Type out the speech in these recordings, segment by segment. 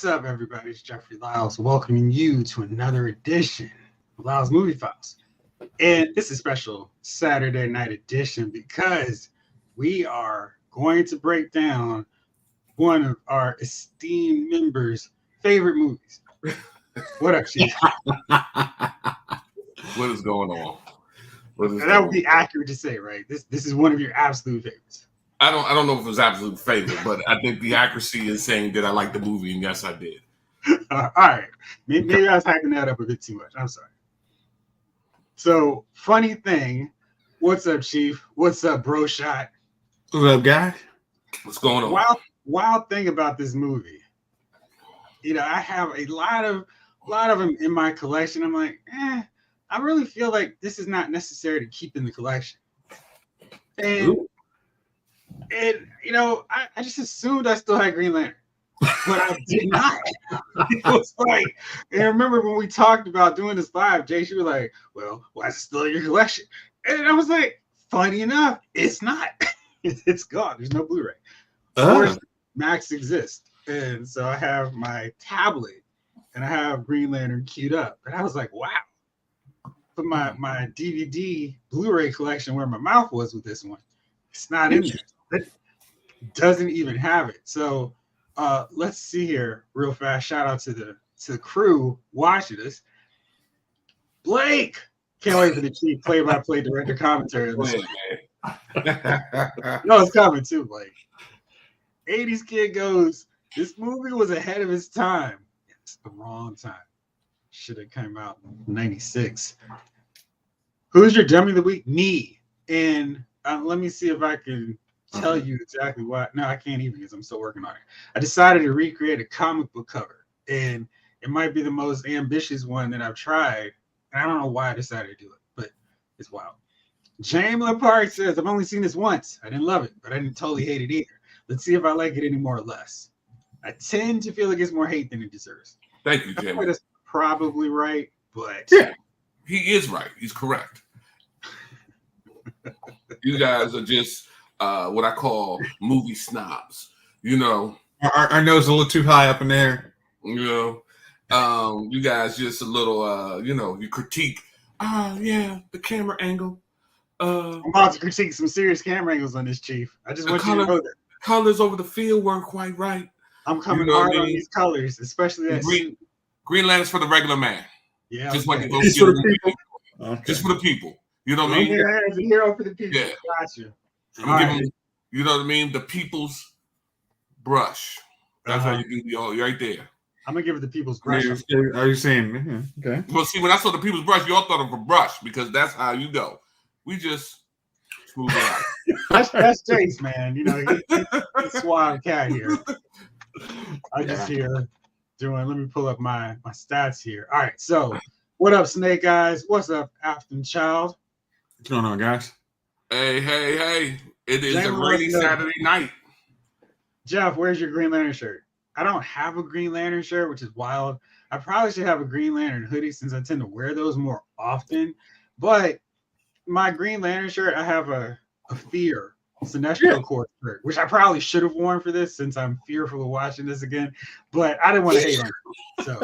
What's up, everybody? It's Jeffrey Lyles welcoming you to another edition of Lyles Movie Files. And it's a special Saturday night edition because we are going to break down one of our esteemed members' favorite movies. What up, Chief? What is going on? That would be accurate to say, right? This is one of your absolute favorites. I don't know if it was absolute favorite, but I think the accuracy is saying that I like the movie, and yes, I did. All right. Maybe I was hyping that up a bit too much. I'm sorry. So, funny thing. What's up, Chief? What's up, Bro Shot? What's up, guy? What's going on? Wild thing about this movie. I have a lot of them in my collection. I'm like, I really feel like this is not necessary to keep in the collection. And I just assumed I still had Green Lantern, but I did not. It was like, and I remember when we talked about doing this live, Jayce, you were like, well, why is it still in your collection? And I was like, funny enough, it's not. It's gone. There's no Blu-ray. Of course, Max exists. And so I have my tablet and I have Green Lantern queued up. And I was like, wow. But my DVD Blu-ray collection where my mouth was with this one, it's not in there. It doesn't even have it. So let's see here real fast. Shout out to the crew watching us. Blake, can't wait for the Chief play-by-play director commentary. No, it's coming too, Blake. 80s kid goes, this movie was ahead of its time. It's the wrong time. Should have come out in 96. Who's your dummy of the week? Me. And let me see if I can tell you exactly why. No, I can't even because I'm still working on it. I decided to recreate a comic book cover, and it might be the most ambitious one that I've tried. And I don't know why I decided to do it, but it's wild. James Park says, I've only seen this once. I didn't love it, but I didn't totally hate it either. Let's see if I like it any more or less. I tend to feel like it's more hate than it deserves. Thank you, Jamie. That's probably right, but yeah, he is right. He's correct. You guys are just what I call movie snobs. Our nose a little too high up in there. You guys just a little. You critique. The camera angle. I'm about to critique some serious camera angles on this, Chief. I just want you to know that colors over the field weren't quite right. I'm coming hard on these colors, especially that Green Lantern's for the regular man. Yeah, just like just for the people. Okay. Just for the people. You know what I mean? It's a hero for the people. Yeah. Gotcha. I'm gonna give him, you know what I mean? The people's brush. That's how you do you're right there. I'm gonna give it the people's brush. Are you saying? Okay. Well, see, when I saw the people's brush, you all thought of a brush because that's how you go. We just smooth it out. That's Jayce, man. He's suave cat here. I just here doing. Let me pull up my stats here. All right, so what up, Snake Eyes? What's up, Afton Child? What's going on, guys? Hey! It is a rainy Saturday night. Jeff, where's your Green Lantern shirt? I don't have a Green Lantern shirt, which is wild. I probably should have a Green Lantern hoodie since I tend to wear those more often. But my Green Lantern shirt, I have a Fear Sinestro Corps shirt, which I probably should have worn for this since I'm fearful of watching this again. But I didn't want to hate on it. So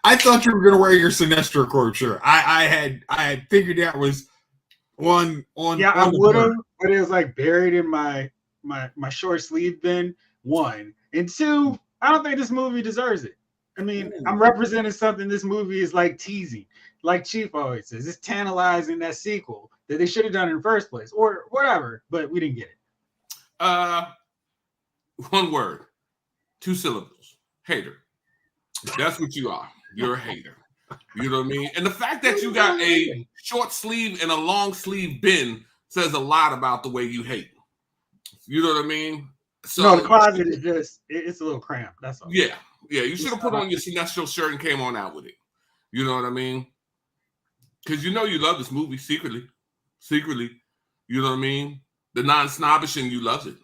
I thought you were gonna wear your Sinestro Corps shirt. I had figured that was one on. Yeah, I would have, but it was like buried in my short sleeve bin. One and two, I don't think this movie deserves it. I mean, I'm representing something this movie is like teasing, like Chief always says. It's tantalizing that sequel that they should have done in the first place, or whatever, but we didn't get it. One word, 2 syllables. Hater. That's what you are. You're a hater. You know what I mean? And the fact that you got a short sleeve and a long sleeve bin says a lot about the way you hate. You know what I mean? So, no, the closet is just—it's a little cramped. That's all. Yeah. You should have put on your Sinestro shirt and came on out with it. You know what I mean? Because you love this movie secretly. You know what I mean? The non-snobbish in you loves it.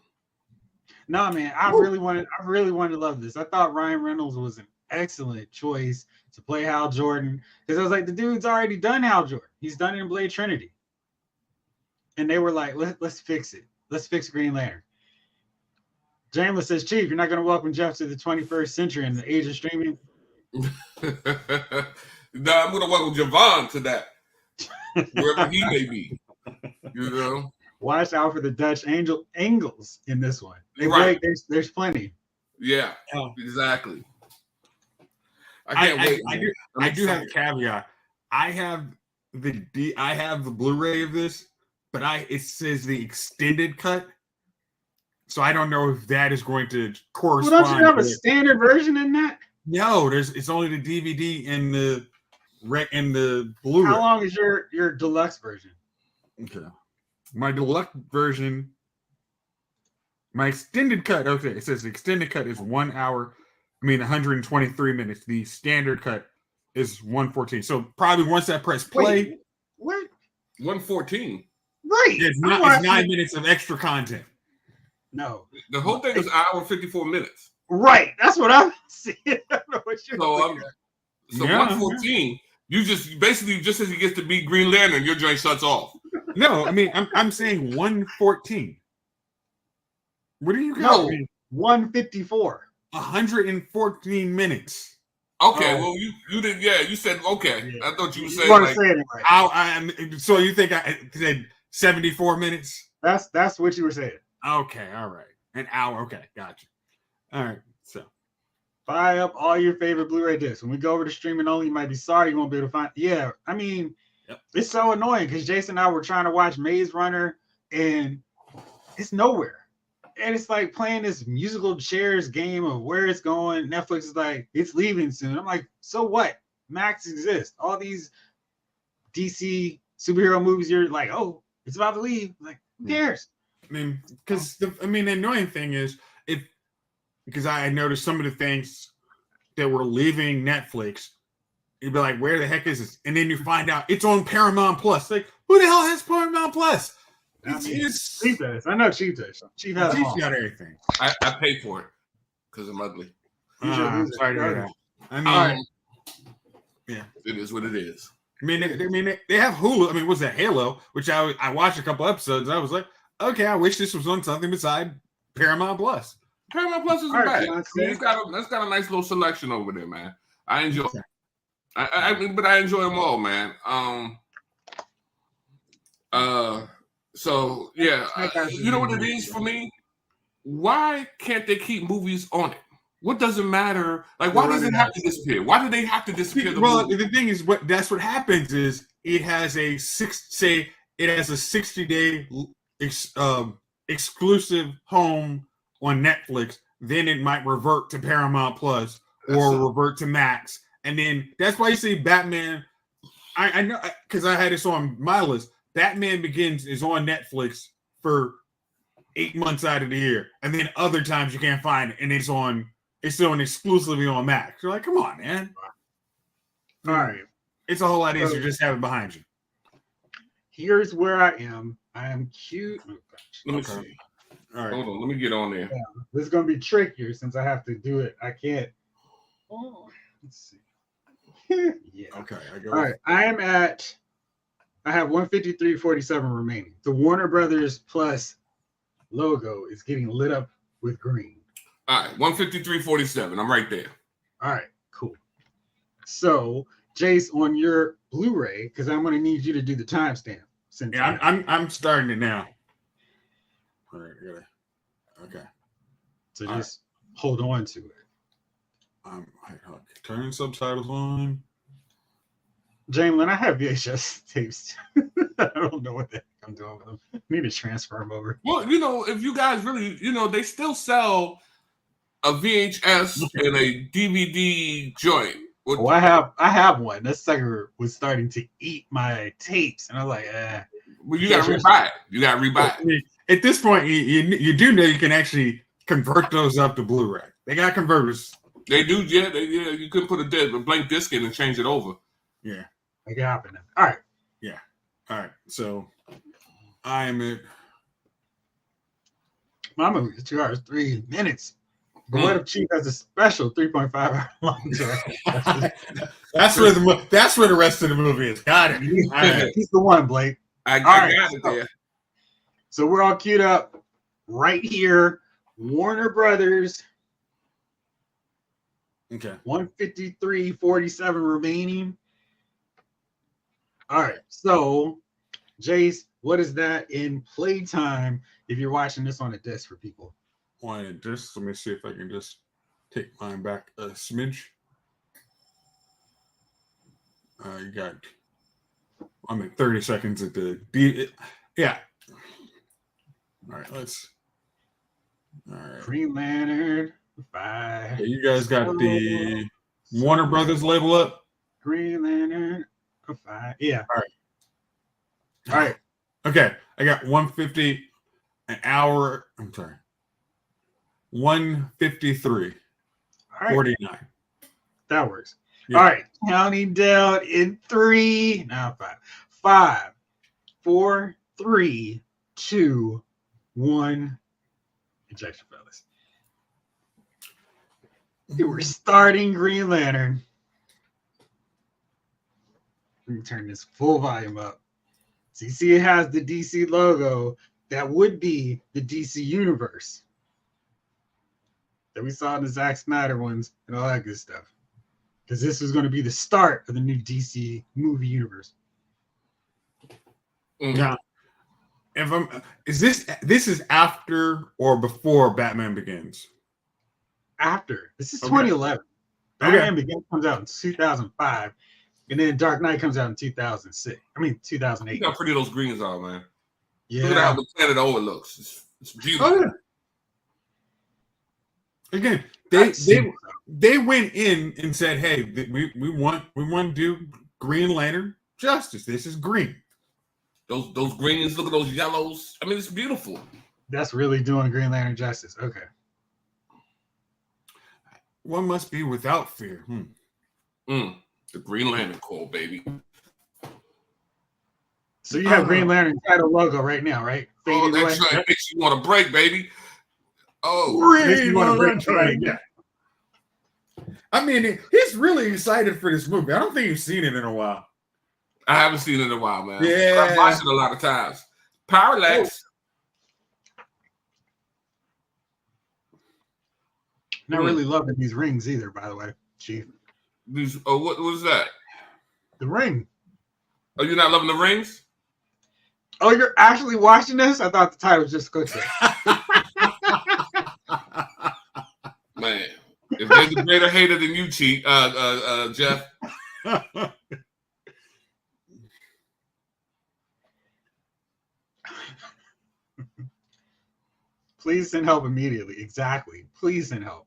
No, man, I really wanted to love this. I thought Ryan Reynolds was an excellent choice to play Hal Jordan because I was like, the dude's already done Hal Jordan. He's done it in Blade Trinity, and they were like, let's fix it. Let's fix Green Lantern. Jamla says, Chief, you're not going to welcome Jeff to the 21st century in the age of streaming? No, I'm going to welcome Javon to that, wherever he may be. You know? Watch out for the Dutch angles in this one. Right. There's plenty. Yeah, exactly. I can't wait. I do have a caveat. I have the Blu-ray of this, but it says the extended cut. So I don't know if that is going to correspond. Well, don't you have a standard version in that? No, it's only the DVD and the Blu-ray. How long is your deluxe version? Okay. My deluxe version, my extended cut. Okay, it says the extended cut is 1 hour. 123 minutes. The standard cut is 114. So probably once I press play. Wait, what? 114. Right. It's 9 minutes of extra content. No. The whole thing is an hour and 54 minutes. Right. That's what I'm seeing. I don't know what you're So 114, you just basically just as he gets to be Green Lantern, your joint shuts off. No, I'm saying 114. What do you got? No, 154. 114 minutes. Okay, well you did. Yeah, you said okay. Yeah. I thought you were saying like. Say it right. So you think I said 74 minutes? That's what you were saying. Okay, all right. An hour. Okay, gotcha. All right. So buy up all your favorite Blu-ray discs. When we go over to streaming only, you might be sorry you won't be able to find. Yeah, It's so annoying because Jayce and I were trying to watch Maze Runner and it's nowhere. And it's like playing this musical chairs game of where it's going. Netflix is like, it's leaving soon. I'm like, so what? Max exists. All these DC superhero movies, you're like, oh, it's about to leave. Like, who cares? Because the annoying thing is because I noticed some of the things that were leaving Netflix, you'd be like, where the heck is this? And then you find out it's on Paramount Plus. Like, who the hell has Paramount Plus? Chief does. I know Chief does. Chief has got everything. I pay for it because I'm ugly. Sorry to hear that. Yeah, it is what it is. They have Hulu. What's that, Halo? Which I watched a couple episodes. And I was like, okay, I wish this was on something beside Paramount Plus. Paramount Plus isn't bad. It's got a nice little selection over there, man. I enjoy. But I enjoy them all, man. So yeah, you know what it is for me? Why can't they keep movies on it? What does it matter? Like, why does it have to disappear? Why do they have to disappear? The thing is, what happens is it has a 60-day exclusive home on Netflix. Then it might revert to Paramount Plus or revert to Max, and then that's why you see Batman. I know because I had this on my list. Batman Begins is on Netflix for 8 months out of the year, and then other times you can't find it, and it's on exclusively on Max. You're like, come on, man. All right, it's a whole lot easier just have it behind you. Here's where I am. I am cute. Oh, let me see. All right, hold on. Let me get on there. Yeah, this is gonna be trickier since I have to do it. I can't. Oh, let's see. Yeah. Okay. All right. I have 153.47 remaining. The Warner Brothers Plus logo is getting lit up with green. All right, 153.47. I'm right there. All right, cool. So, Jayce, on your Blu-ray, because I'm going to need you to do the timestamp. Yeah, I'm starting it now. All right, really. Okay. So just hold on to it. Turn subtitles on. Jamlin, I have VHS tapes. I don't know what the heck I'm doing with them. I need to transfer them over. Well, if you guys really, they still sell a VHS and a DVD joint. Oh, I have one. That sucker was starting to eat my tapes, and I was like, Well, you gotta rebuy it. You gotta rebuy it. At this point, you do know you can actually convert those up to Blu-ray. They got converters. They do, yeah. You couldn't put a blank disc in and change it over. Yeah. Make it happen. All right. Yeah. All right. So I am at my movie is 2 hours 3 minutes. But what if Chief has a special 3.5 hour long time? That's where the rest of the movie is. Got it. All right. He's the one, Blake. I got it there. So we're all queued up right here Warner Brothers. Okay. 153.47 remaining. All right. So, Jayce, what is that in playtime if you're watching this on a disc for people? Let me see if I can just take mine back a smidge. I'm at 30 seconds at the yeah. All right, all right. Green Lantern 5. Yeah, you guys got the Warner Brothers label up? Green Lantern 5. Yeah. All right. Okay. I got 150 an hour. I'm sorry. 153. All right. 49. That works. Yeah. All right. Counting down in 3. Now 5. 5, 4, 3, 2, 1. Ejection, fellas. We're starting Green Lantern. Let me turn this full volume up. So you see it has the DC logo. That would be the DC universe that we saw in the Zack Snyder ones and all that good stuff. Because this is going to be the start of the new DC movie universe. Now, is this is after or before Batman Begins? After. This is 2011. Batman Begins comes out in 2005. And then Dark Knight comes out in 2006. I mean, 2008. Look how pretty those greens are, man. Yeah. Look at how the planet overlooks. It's beautiful. Oh, yeah. Again, they went in and said, "Hey, we want to do Green Lantern justice. This is green. Those greens. Look at those yellows. I mean, it's beautiful. That's really doing Green Lantern justice. Okay. One must be without fear." The Green Lantern Corps, baby. So you have Green Lantern title logo right now, right? Oh, that's right. It makes you want to break, baby. Oh, Green Lantern. Yeah. I mean, he's really excited for this movie. I don't think you've seen it in a while. I haven't seen it in a while, man. Yeah. I've watched it a lot of times. Parallax. Not really loving these rings either, by the way, Chief. What was that? The ring. Oh, you're not loving the rings? Oh, you're actually watching this? I thought the title was just good. Man, if there's a greater hater than you, Chief, Jeff. Please send help immediately. Exactly. Please send help.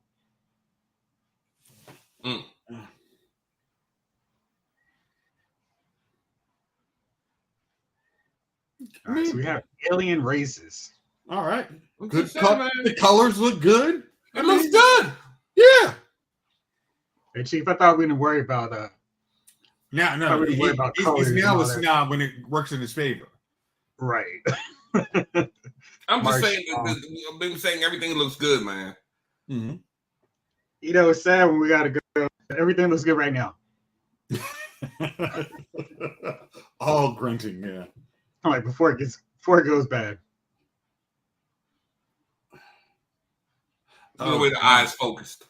All right, so we have alien races. All right. Good. The colors look good. It looks good. Yeah. Hey, Chief, I thought we didn't worry about No. He's now a snob when it works in his favor. Right. I'm just saying. I've been saying everything looks good, man. Mm-hmm. You know, it's sad when we got to go. Everything looks good right now. All grunting, yeah. I'm like before it goes bad. The way the eyes focused.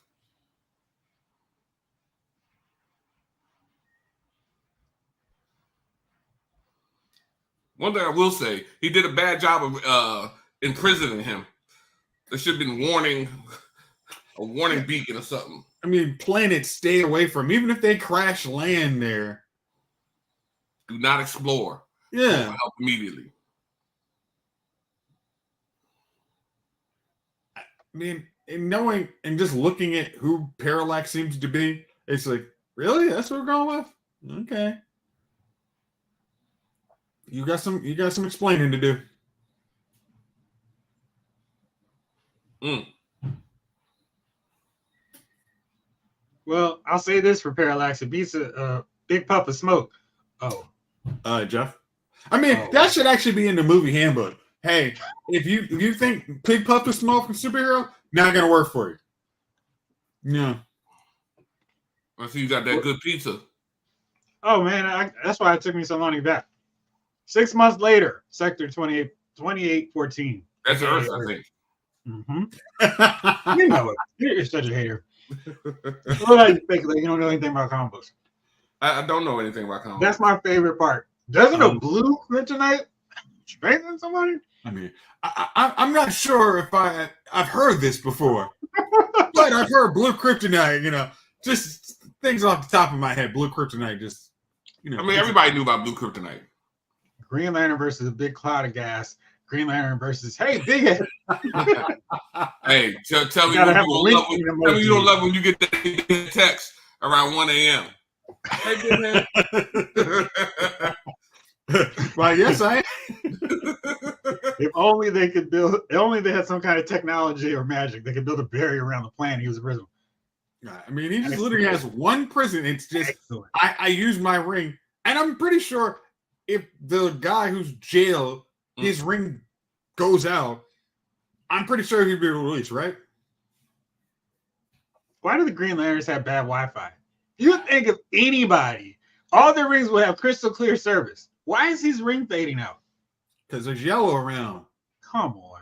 One thing I will say, he did a bad job of imprisoning him. There should have been a warning beacon or something. I mean, planets stay away from, even if they crash land there. Do not explore. Yeah. Help immediately. I mean, and knowing and just looking at who Parallax seems to be, it's like, really? That's what we're going with? Okay. You got some explaining to do. Well, I'll say this for Parallax: it beats a big puff of smoke. Oh, Jeff. I mean, that should actually be in the movie handbook. Hey, if you think big puff of smoke is superhero, not gonna work for you. Yeah. I see you got that good pizza. Oh man, that's why it took me so long to get back. 6 months later, Sector 2814. That's Earth, I think. Mm-hmm. You know it. You're such a hater. What are you fake? Like you don't know anything about comic books. I don't know anything about comic That's books. my favorite part. Doesn't a blue kryptonite strengthen somebody? I mean, I'm not sure if I've heard this before, but I've heard blue kryptonite. You know, just things off the top of my head. Blue kryptonite, just you know. I mean, everybody knew about blue kryptonite. Green Lantern versus a big cloud of gas. Green Lantern versus big head. Hey, tell me you don't love when you get that text around 1 a.m. Hey, big head. Well, yes, I am. If only they could build. If only they had some kind of technology or magic. They could build a barrier around the planet. He was a prison. I mean, he just literally has one prison. It's just I use my ring, and I'm pretty sure if the guy who's jailed, his ring goes out, I'm pretty sure he'd be released, right? Why do the Green Lanterns have bad Wi-Fi? You would think of anybody, all their rings will have crystal clear service. Why is his ring fading out? Because there's yellow around. Come on,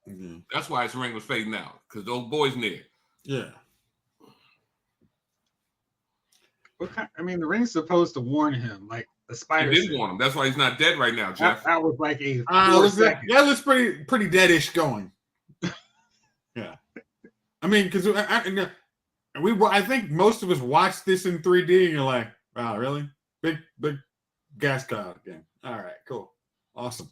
man. Mm-hmm. That's why his ring was fading out, because those boys near. Yeah. I mean, the ring's supposed to warn him, like the spider. It did warn him. That's why he's not dead right now, Jeff. That was like a. That looks pretty deadish going. Yeah. I mean, because I think most of us watched this in 3D, and you're like, wow, really? Big gas cloud again. All right, cool, awesome.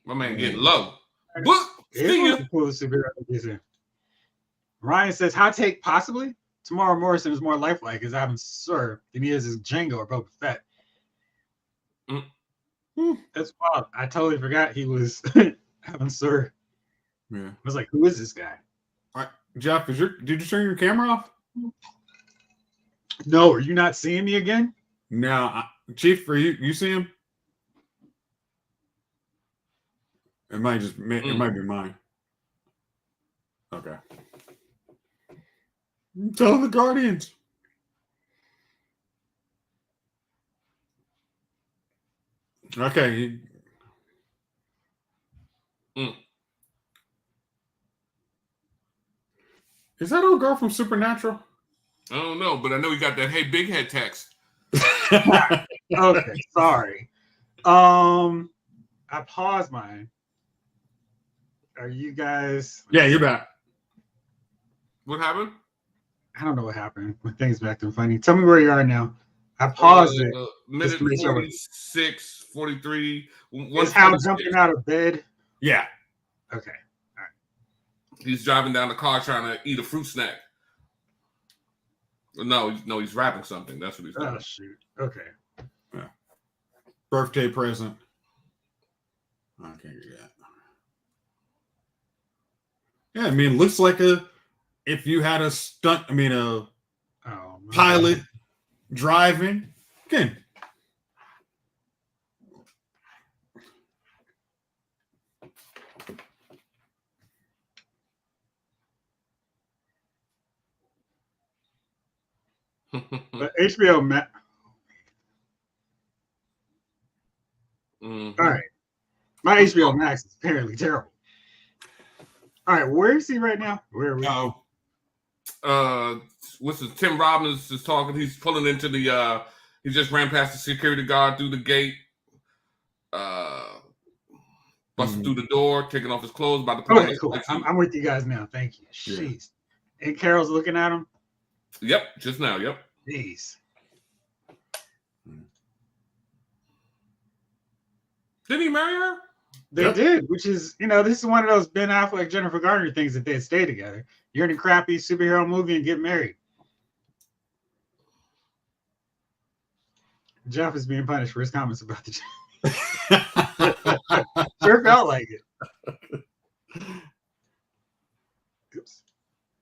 My man getting low. But Ryan says, hot take possibly. Tomorrow Morrison is more lifelike as Ivan Sir than he is as Django or Boba Fett. That's wild. I totally forgot he was Ivan Sir. Yeah. I was like, who is this guy? All right, Jeff, did you turn your camera off? No, are you not seeing me again? No, Chief, are you see him? It might be mine. Okay. Tell the Guardians. Okay. Is that old girl from Supernatural? I don't know, but I know he got that big head text. Okay, sorry. I paused mine. Are you guys? Yeah, you're back. What happened? I don't know what happened. When things back to funny. Tell me where you are now. I paused it. Minute 46, 43. Is Hal jumping out of bed? Yeah. Okay. All right. He's driving down the car trying to eat a fruit snack. No, he's wrapping something. That's what he's doing. Oh, shoot. Okay. Yeah. Birthday present. I can't do that. Yeah, I mean, it looks like if you had a pilot driving. Again. But HBO Max. Mm-hmm. All right. My HBO Max is apparently terrible. All right, where is he right now? Where are we? What's his Tim Robbins is talking. He's pulling into the he just ran past the security guard through the gate, busting through the door, taking off his clothes, about to put okay, cool. I'm with you guys now. Thank you. Jeez. Yeah. And Carol's looking at him. Yep, just now. Yep. Jeez. Did he marry her? They did, which is, this is one of those Ben Affleck, Jennifer Garner things that they'd stay together. You're in a crappy superhero movie and get married. Jeff is being punished for his comments about the sure felt like it. Oops.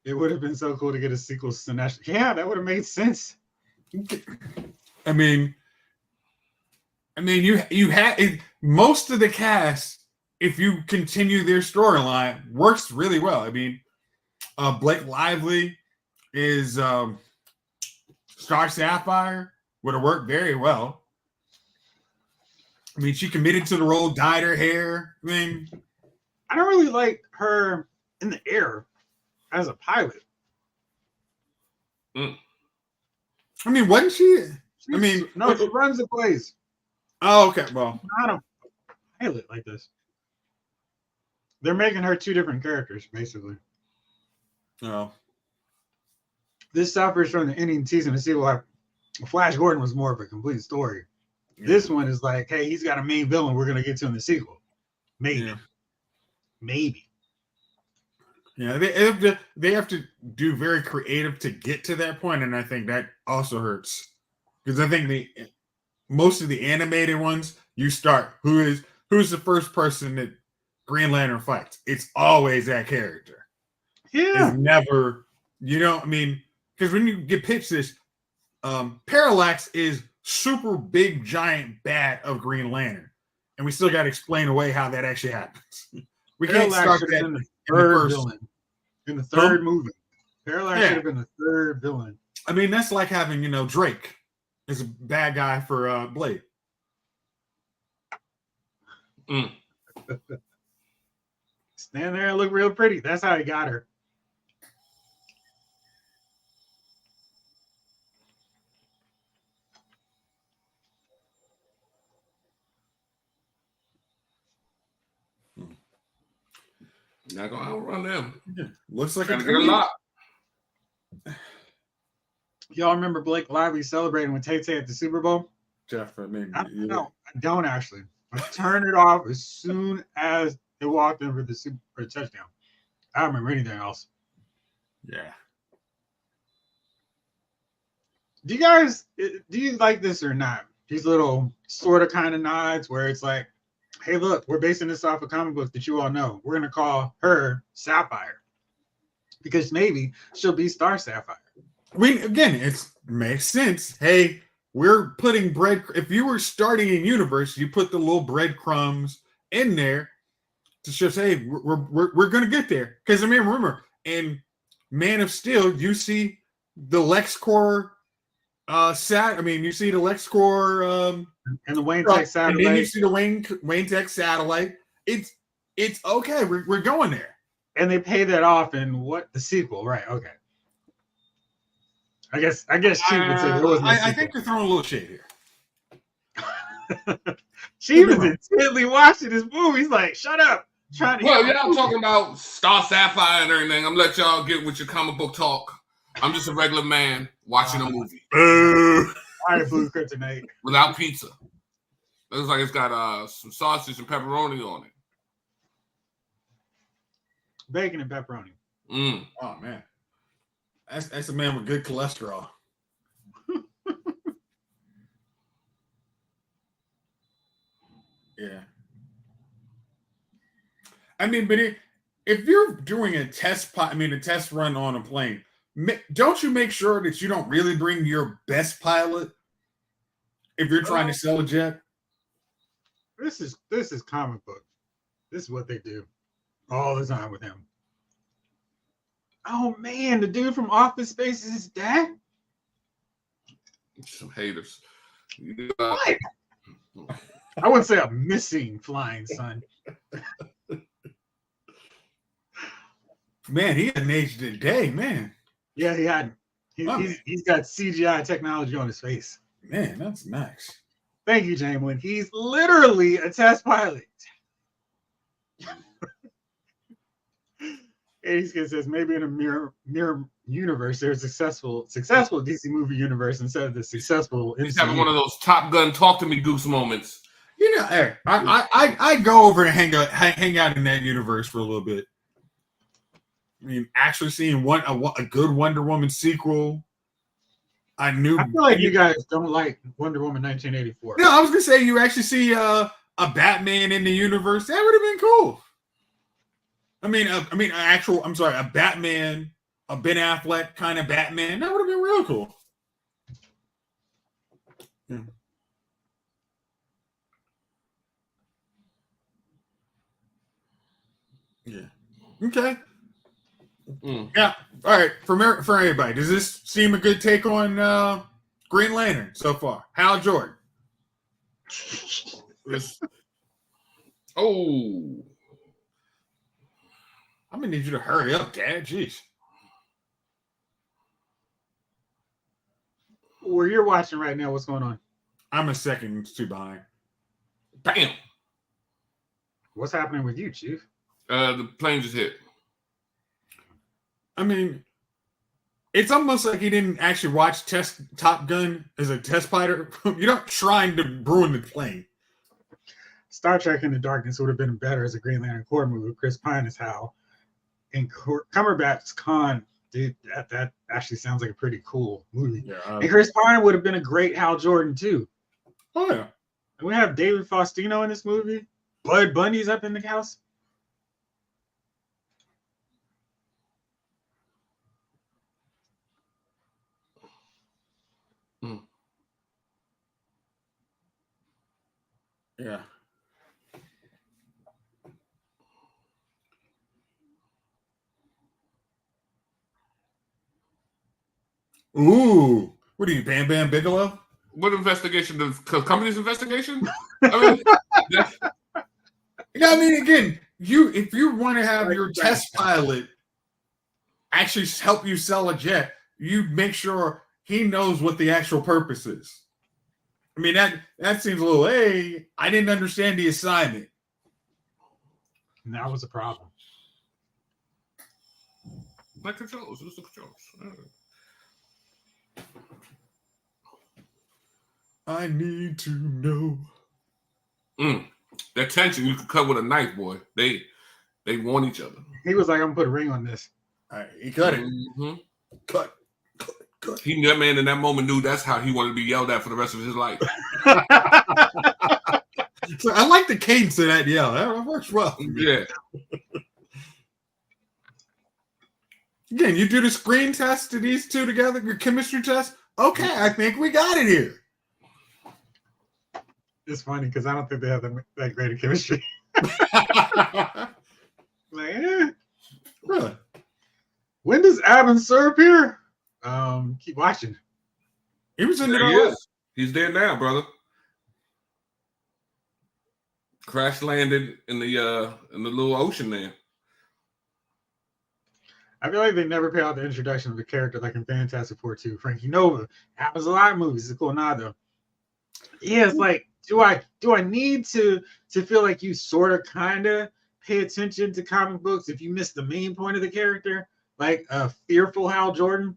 It would have been so cool to get a sequel to Sinestro. Yeah, that would have made sense. I mean, you had most of the cast, if you continue their storyline, works really well. I mean, Blake Lively is Star Sapphire would have worked very well. I mean, she committed to the role, dyed her hair. I mean, I don't really like her in the air as a pilot. I mean, wasn't she? I mean, no, she runs the plays. Oh, okay. Well, Not a pilot like this. They're making her two different characters, basically. no. This suffers from the ending teasing to see what Flash Gordon was more of a complete story. Yeah. This one is like, hey, he's got a main villain we're going to get to in the sequel. Maybe. Yeah. Maybe. Yeah, they have to do very creative to get to that point, and I think that also hurts. Because I think most of the animated ones, you start, who's the first person that Green Lantern fights? It's always that character. Yeah. It's never, I mean, because when you get pitched this, Parallax is super big, giant bat of Green Lantern. And we still got to explain away how that actually happens. We Parallax can't start that in the third villain. In the third movie. Parallax should have been the third villain. I mean, that's like having, Drake as a bad guy for Blade. Stand there and look real pretty. That's how he got her. Not gonna outrun them. Yeah. Looks like a lot. Y'all remember Blake Lively celebrating with Tay-Tay at the Super Bowl? Jeff, I mean, no, I don't actually. I turned it off as soon as it walked in for the touchdown. I don't remember anything else. Yeah. Do you like this or not? These little sort of kind of nods where it's like, hey, look, we're basing this off a comic book that you all know. We're going to call her Sapphire because maybe she'll be Star Sapphire. I mean, again, it makes sense. Hey, we're putting bread. If you were starting a universe, you put the little breadcrumbs in there to show, hey, we're going to get there. Because, I mean, remember, in Man of Steel, you see the LexCorp you see the LexCorp and the Wayne Tech satellite. And then you see the Wayne Tech satellite. It's okay. We're going there. And they pay that off in the sequel, right? Okay. I guess she would say there was no I think you're throwing a little shade here. She was intently watching this movie. He's like, shut up. Y'all talking about Star Sapphire and everything. I'm gonna let y'all get with your comic book talk. I'm just a regular man watching a movie. All right, Blue Kryptonite. Without pizza. Looks like it's got some sausage and pepperoni on it. Bacon and pepperoni. Oh, man. That's a man with good cholesterol. Yeah. I mean, but if you're doing a test run on a plane, don't you make sure that you don't really bring your best pilot if you're trying to sell a jet? This is comic book. This is what they do all the time with him. Oh man, the dude from Office Space is his dad? Some haters. What? I wouldn't say a missing flying son. Man, he hadn't aged a day, man. Yeah, he hadn't. He's got CGI technology on his face. Man, that's nice. Thank you, Jamelin. He's literally a test pilot. A-Skin says maybe in a mirror universe there's a successful DC movie universe instead of the successful. He's having one of those Top Gun talk to me goose moments. Hey, I go over and hang out in that universe for a little bit. I mean, actually seeing a good Wonder Woman sequel. I feel like you guys don't like Wonder Woman 1984. No, I was gonna say you actually see a Batman in the universe. That would have been cool. I mean, a Batman, a Ben Affleck kind of Batman. That would have been real cool. Yeah. Okay. Yeah. All right. For everybody, does this seem a good take on Green Lantern so far. Hal Jordan. Oh. I'm gonna need you to hurry up, Dad. Jeez. Where you're watching right now, what's going on? I'm a second too behind. Bam. What's happening with you, Chief? The plane just hit. I mean, it's almost like he didn't actually watch Top Gun as a test pilot. You're not trying to ruin the plane. Star Trek Into Darkness would have been better as a Green Lantern Corps movie. Chris Pine is Hal. And Cumberbatch's Khan, dude, that actually sounds like a pretty cool movie. Yeah, and Chris Pine would have been a great Hal Jordan, too. Oh, yeah. And we have David Faustino in this movie. Bud Bundy's up in the house. Yeah. Ooh. What are you, Bam Bam Bigelow? What investigation? The company's investigation? I mean, again, if you want to have your test pilot actually help you sell a jet, you make sure he knows what the actual purpose is. I mean, that seems a little, hey, I didn't understand the assignment. And that was a problem. Like controls. What's the controls? I need to know. That tension you can cut with a knife, boy. They want each other. He was like, I'm gonna put a ring on this. He cut it. Mm-hmm. Cut. That man in that moment knew that's how he wanted to be yelled at for the rest of his life. So I like the cadence of that yell. That works well. Yeah. Again, you do the screen test to these two together, your chemistry test. Okay, I think we got it here. It's funny because I don't think they have that great of chemistry. Really? When does Abin Sur appear? Keep watching. He was in there. He is. He's there now, brother. Crash landed in the little ocean there. I feel like they never pay out the introduction of the character like in Fantastic Four 2. Frankie Nova happens a lot of movies. It's cool now though. Yeah, it's like, do I need to feel like you sort of kind of pay attention to comic books if you miss the main point of the character, like a fearful Hal Jordan?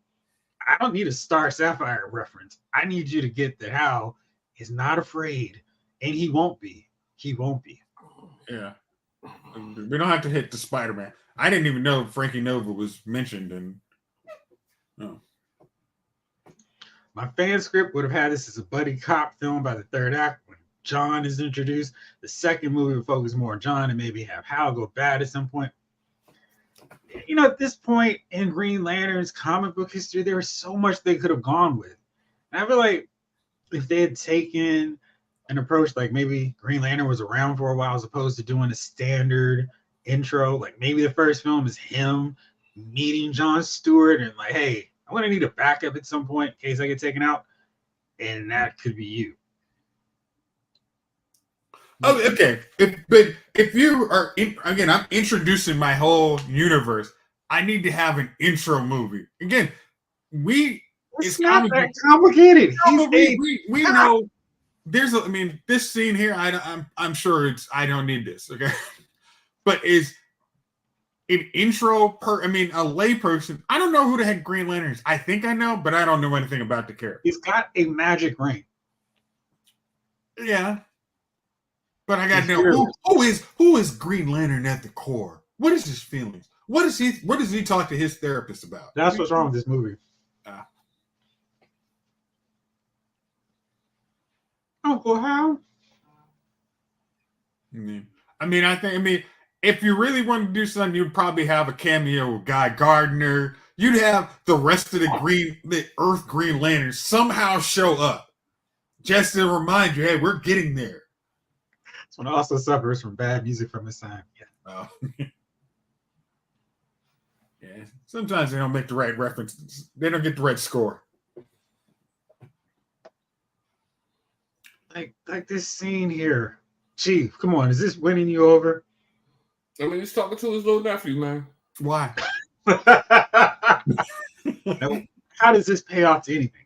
I don't need a Star Sapphire reference. I need you to get that Hal is not afraid, and he won't be. He won't be. Yeah. We don't have to hit the Spider-Man. I didn't even know Frankie Nova was mentioned. My fan script would have had this as a buddy cop film by the third act when John is introduced. The second movie would focus more on John and maybe have Hal go bad at some point. You know, at this point in Green Lantern's comic book history, there was so much they could have gone with. And I feel like if they had taken an approach like maybe Green Lantern was around for a while as opposed to doing a standard intro, like maybe the first film is him meeting John Stewart and like, hey, I'm going to need a backup at some point in case I get taken out. And that could be you. Oh, okay. If you are, again, I'm introducing my whole universe. I need to have an intro movie. Again, it's not that complicated. We know there's this scene here. I'm sure I don't need this. Okay, but is an intro a layperson? I don't know who the heck Green Lantern is. I think I know, but I don't know anything about the character. He's got a magic ring. Yeah. But I got to know who is Green Lantern at the core? What is his feelings? What does he talk to his therapist about? That's what's wrong with this movie. Uncle Hal. I think if you really want to do something, you'd probably have a cameo with Guy Gardner. You'd have the rest of the Earth Green Lanterns somehow show up. Just to remind you, hey, we're getting there. This one also suffers from bad music from his time. Yeah. Oh. Yeah. Sometimes they don't make the right references. They don't get the right score. Like this scene here. Chief, come on, is this winning you over? I mean, he's talking to his little nephew, man. Why? Now, how does this pay off to anything?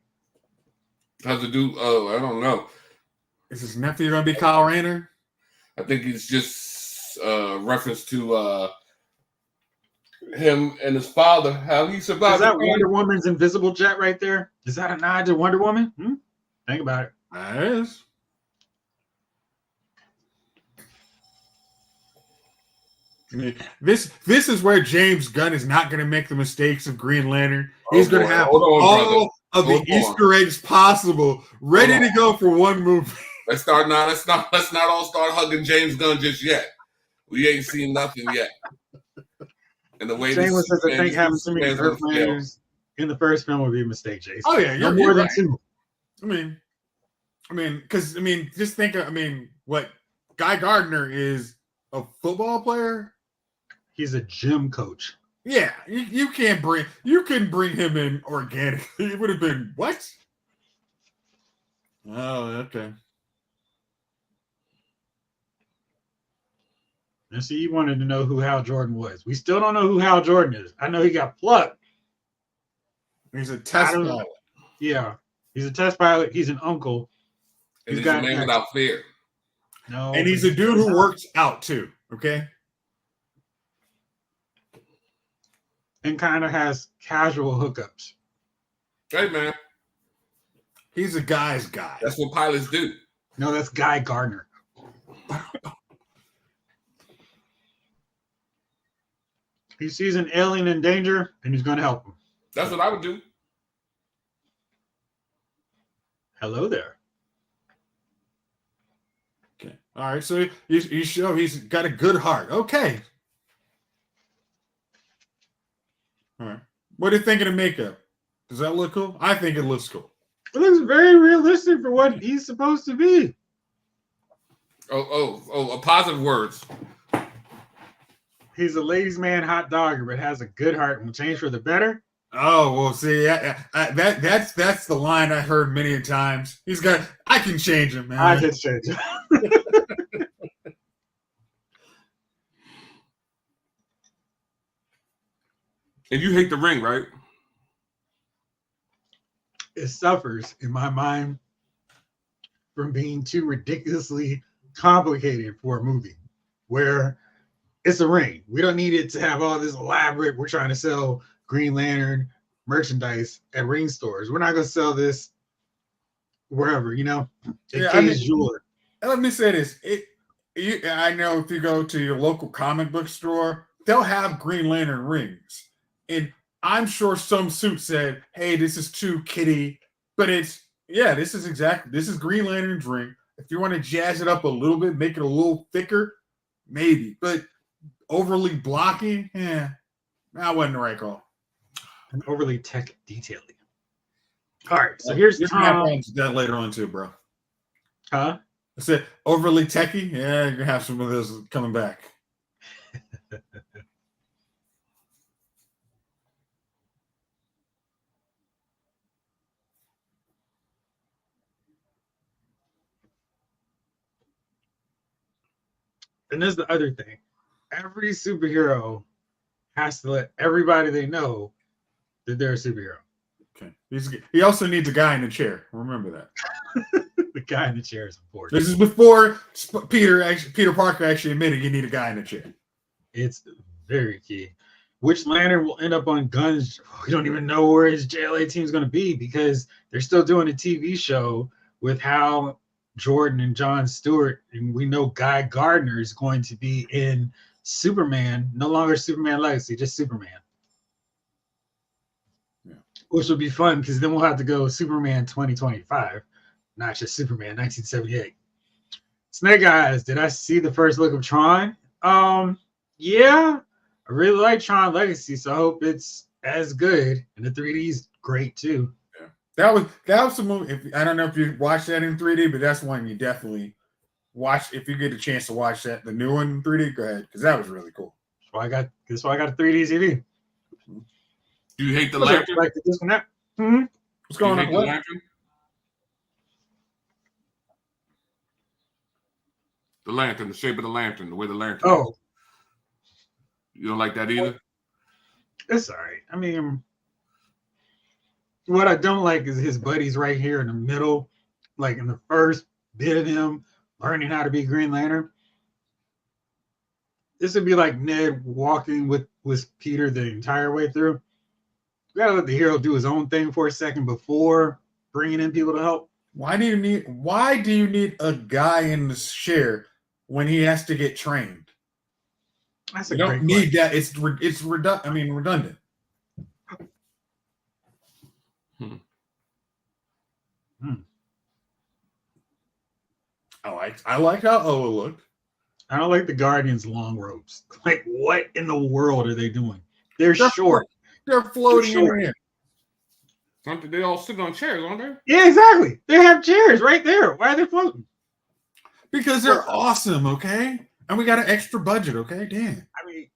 How's to do? Oh, I don't know. Is his nephew gonna be Kyle Rayner? I think he's just reference to him and his father, how he survived. Is that Wonder Woman's invisible jet right there? Is that a nod to Wonder Woman? Think about it. That is. I mean, this is where James Gunn is not going to make the mistakes of Green Lantern. He's going to have all of the Easter eggs possible ready to go for one movie. Let's not all start hugging James Gunn just yet. We ain't seen nothing yet. And the way James says I think having so many Earthlanders in the first film would be a mistake, Jayce. Oh yeah, you're more than two. Because just think. What Guy Gardner is a football player. He's a gym coach. Yeah, you couldn't bring him in organically. It would have been what? Oh, okay. And see, you wanted to know who Hal Jordan was. We still don't know who Hal Jordan is. I know he got plucked. He's a test pilot. Yeah, he's a test pilot. He's an uncle. And he's a man without fear. No, and he's a dude who works out too. Okay. And kind of has casual hookups. Hey, man. He's a guy's guy. That's what pilots do. No, that's Guy Gardner. He sees an alien in danger, and he's going to help him. That's what I would do. Hello there. Okay. All right. So you show he's got a good heart. Okay. All right. What do you think of the makeup? Does that look cool? I think it looks cool. It looks very realistic for what he's supposed to be. Oh, positive words. He's a ladies' man hot dogger, but has a good heart and will change for the better. Oh, well, see, that's the line I heard many times. I can change him, man. I can change him. And you hate the ring, right? It suffers, in my mind, from being too ridiculously complicated for a movie where it's a ring. We don't need it to have all this elaborate, we're trying to sell Green Lantern merchandise at ring stores. We're not going to sell this wherever, Let me say this. I know if you go to your local comic book store, they'll have Green Lantern rings. And I'm sure some suit said, hey, this is too kiddie. But this is Green Lantern's ring. If you want to jazz it up a little bit, make it a little thicker, maybe. But overly blocky, that wasn't the right call. And overly tech detailing. All right, so here's Tom. That later on too, bro. Huh? I said overly techie. Yeah, you're gonna have some of this coming back. And there's the other thing. Every superhero has to let everybody they know that they're a superhero. Okay. He also needs a guy in the chair. Remember that. The guy in the chair is important. This is before Peter Parker actually admitted you need a guy in the chair. It's very key. Which Lantern will end up on Gunn's? We don't even know where his JLA team is going to be because they're still doing a TV show with Hal Jordan and John Stewart, and we know Guy Gardner is going to be in Superman, no longer Superman Legacy, just Superman. Yeah. Which would be fun because then we'll have to go Superman 2025, not just Superman 1978. Snake Eyes, did I see the first look of Tron? Yeah, I really like Tron Legacy, so I hope it's as good. And the 3D is great too. That was the movie. I don't know if you watched that in 3D, but that's one you definitely watch if you get a chance to watch that. The new one in 3D, go ahead, because that was really cool. That's why I got a 3D TV. Do you hate the lantern? Like this one, that? Mm-hmm. What's going on? Lantern? The lantern, the shape of the lantern, the way the lantern. Oh, you don't like that either? it's all right. I mean, what I don't like is his buddies right here in the middle, like in the first bit of him learning how to be Green Lantern. This would be like Ned walking with Peter the entire way through. You gotta let the hero do his own thing for a second before bringing in people to help. Why do you need a guy in the chair when he has to get trained? That's You a don't great need question. that. It's redundant. I like how Oa looked. I don't like the Guardians' long robes. Like, what in the world are they doing? They're short. They're floating in the air. Aren't they all sitting on chairs, aren't they? Yeah, exactly. They have chairs right there. Why are they floating? Because they're awesome, okay? And we got an extra budget, okay? Damn. I mean,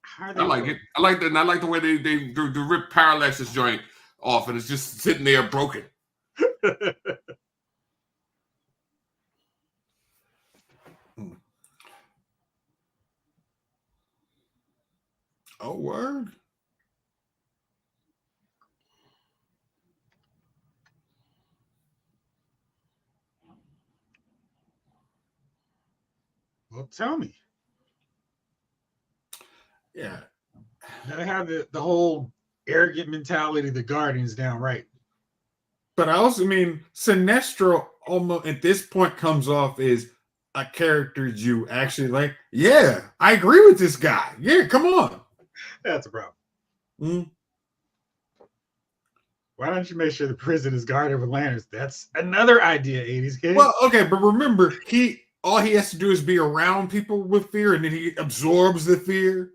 how are they I like it. I like that. And I like the way they rip Parallax's joint off, and it's just sitting there broken. Oh, word. Well, tell me. Yeah. They have the whole arrogant mentality of the Guardians down right. But I also mean, Sinestro almost at this point comes off as a character you actually like. Yeah, I agree with this guy. Yeah, come on. That's a problem. Why don't you make sure the prison is guarded with lanterns? That's another idea, 80s kid. Well, okay, but remember, all he has to do is be around people with fear, and then he absorbs the fear.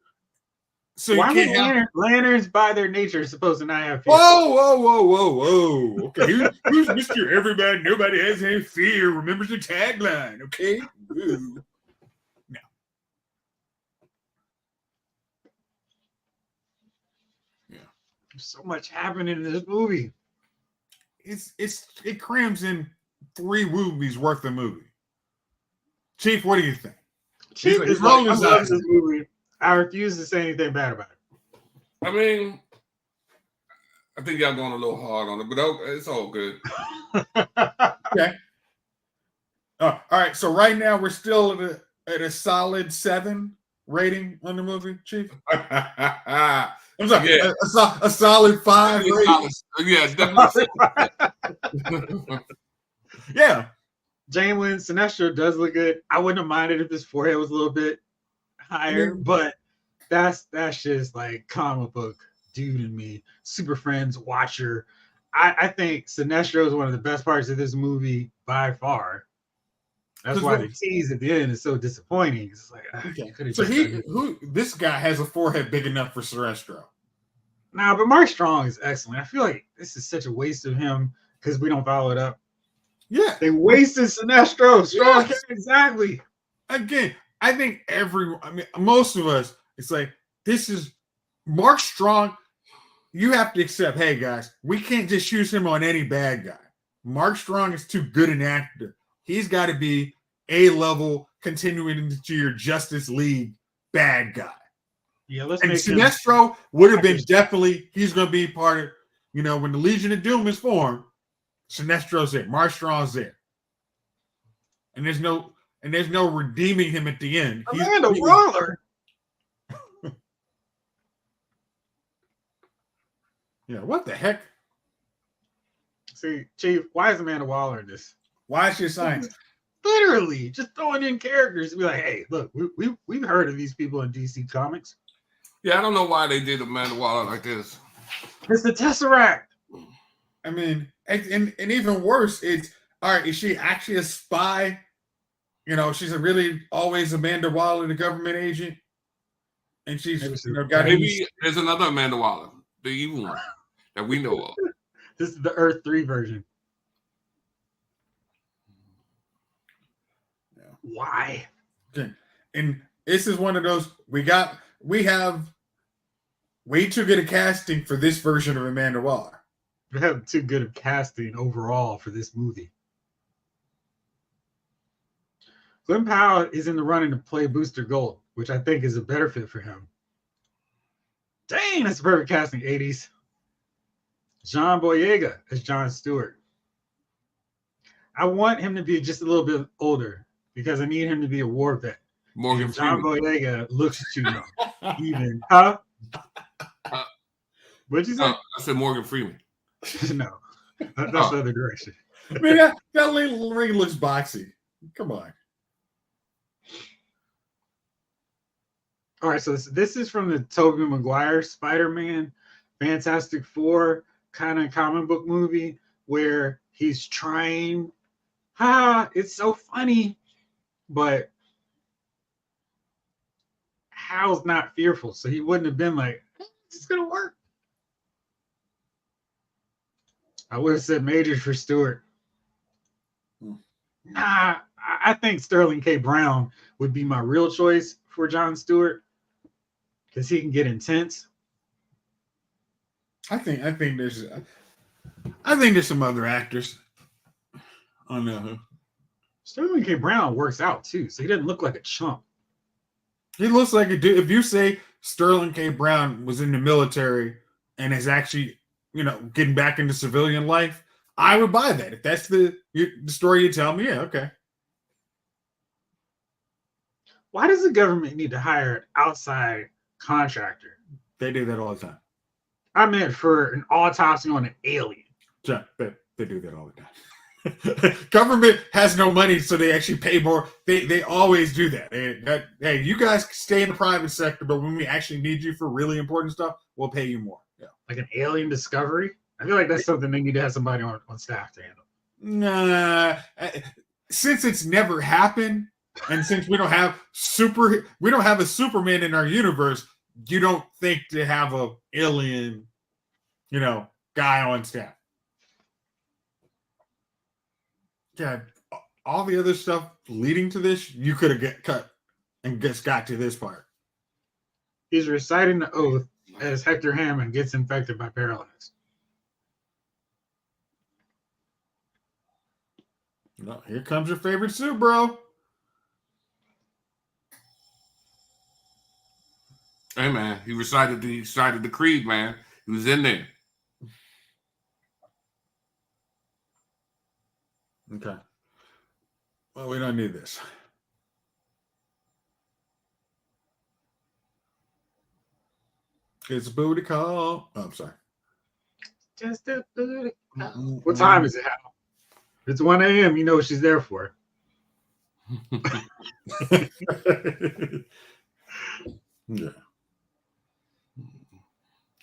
So why you can't would lanterns by their nature supposed to not have fear? Whoa. Okay, who's Mr. Everybody? Nobody has any fear. Remember the tagline, okay? Ooh. No. Yeah. There's so much happening in this movie. It crams in 3 movies worth of movie. Chief, what do you think? Chief is like, I love this movie. I refuse to say anything bad about it. I mean, I think y'all going a little hard on it, but it's all good. Okay. All right. So right now we're still at a solid 7 rating on the movie, Chief. I'm sorry, yeah. a solid 5 rating. Yeah, definitely. Yeah. Jalen Sinestro does look good. I wouldn't have minded if his forehead was a little bit higher, but that's just like comic book dude in me. Super Friends watcher. I think Sinestro is one of the best parts of this movie by far. That's why the tease at the end is so disappointing. It's like, okay. So this guy has a forehead big enough for Sinestro. Nah, but Mark Strong is excellent. I feel like this is such a waste of him because we don't follow it up. Yeah, they wasted Sinestro. Strong, yes. Exactly. Again, I think most of us, it's like, this is Mark Strong. You have to accept, hey guys, we can't just choose him on any bad guy. Mark Strong is too good an actor. He's got to be A-level, continuing into your Justice League bad guy. Yeah, let's and make Sinestro would have been definitely, he's going to be part of, when the Legion of Doom is formed, Sinestro's there. Mark Strong's there. And there's no redeeming him at the end. Amanda Waller. Yeah, what the heck? See, Chief, why is Amanda Waller in this? Why is she a scientist? Literally, just throwing in characters to be like, hey, look, we've heard of these people in DC Comics. Yeah, I don't know why they did Amanda Waller like this. It's the Tesseract. I mean, and even worse, it's all right. Is she actually a spy? She's really always Amanda Waller, the government agent, and she's maybe there's another Amanda Waller, the evil one that we know of. This is the Earth 3 version. Yeah. Why? Okay. And this is one of those we have way too good a casting for this version of Amanda Waller. We have too good of casting overall for this movie. Glenn Powell is in the running to play Booster Gold, which I think is a better fit for him. Dang, that's a perfect casting, 80s. John Boyega as Jon Stewart. I want him to be just a little bit older because I need him to be a war vet. Morgan And John Freeman. Boyega looks too young. Even, huh? What'd you say? I said Morgan Freeman. No, that's the other direction. Man, that little ring looks boxy. Come on. All right, so this is from the Tobey Maguire Spider-Man Fantastic Four kind of comic book movie where he's trying. It's so funny, but Hal's not fearful, so he wouldn't have been like, "This is gonna work." I would have said Majors for Stewart. Nah, I think Sterling K. Brown would be my real choice for Jon Stewart because he can get intense. I think there's some other actors. I know. Sterling K. Brown works out too, so he doesn't look like a chump. He looks like a dude. If you say Sterling K. Brown was in the military and is actually, getting back into civilian life, I would buy that. If that's the story you tell me, yeah, okay. Why does the government need to hire an outside contractor? They do that all the time. I meant for an autopsy on an alien. Yeah, they do that all the time. Government has no money, so they actually pay more. They always do that. Hey, you guys stay in the private sector, but when we actually need you for really important stuff, we'll pay you more. Yeah, like an alien discovery. I feel like that's something they need to have somebody on staff to handle. Nah, since it's never happened, and since we don't have a Superman in our universe, you don't think to have a alien, guy on staff. Yeah, all the other stuff leading to this, you could have get cut and just got to this part. He's reciting the oath as Hector Hammond gets infected by paralysis. No, here comes your favorite suit, bro. Hey man, he recited the creed, man. He was in there. Okay. Well, we don't need this. It's a booty call. Oh, I'm sorry. Just a booty call. What time is it, Hal? It's 1 a.m. You know what she's there for. Yeah.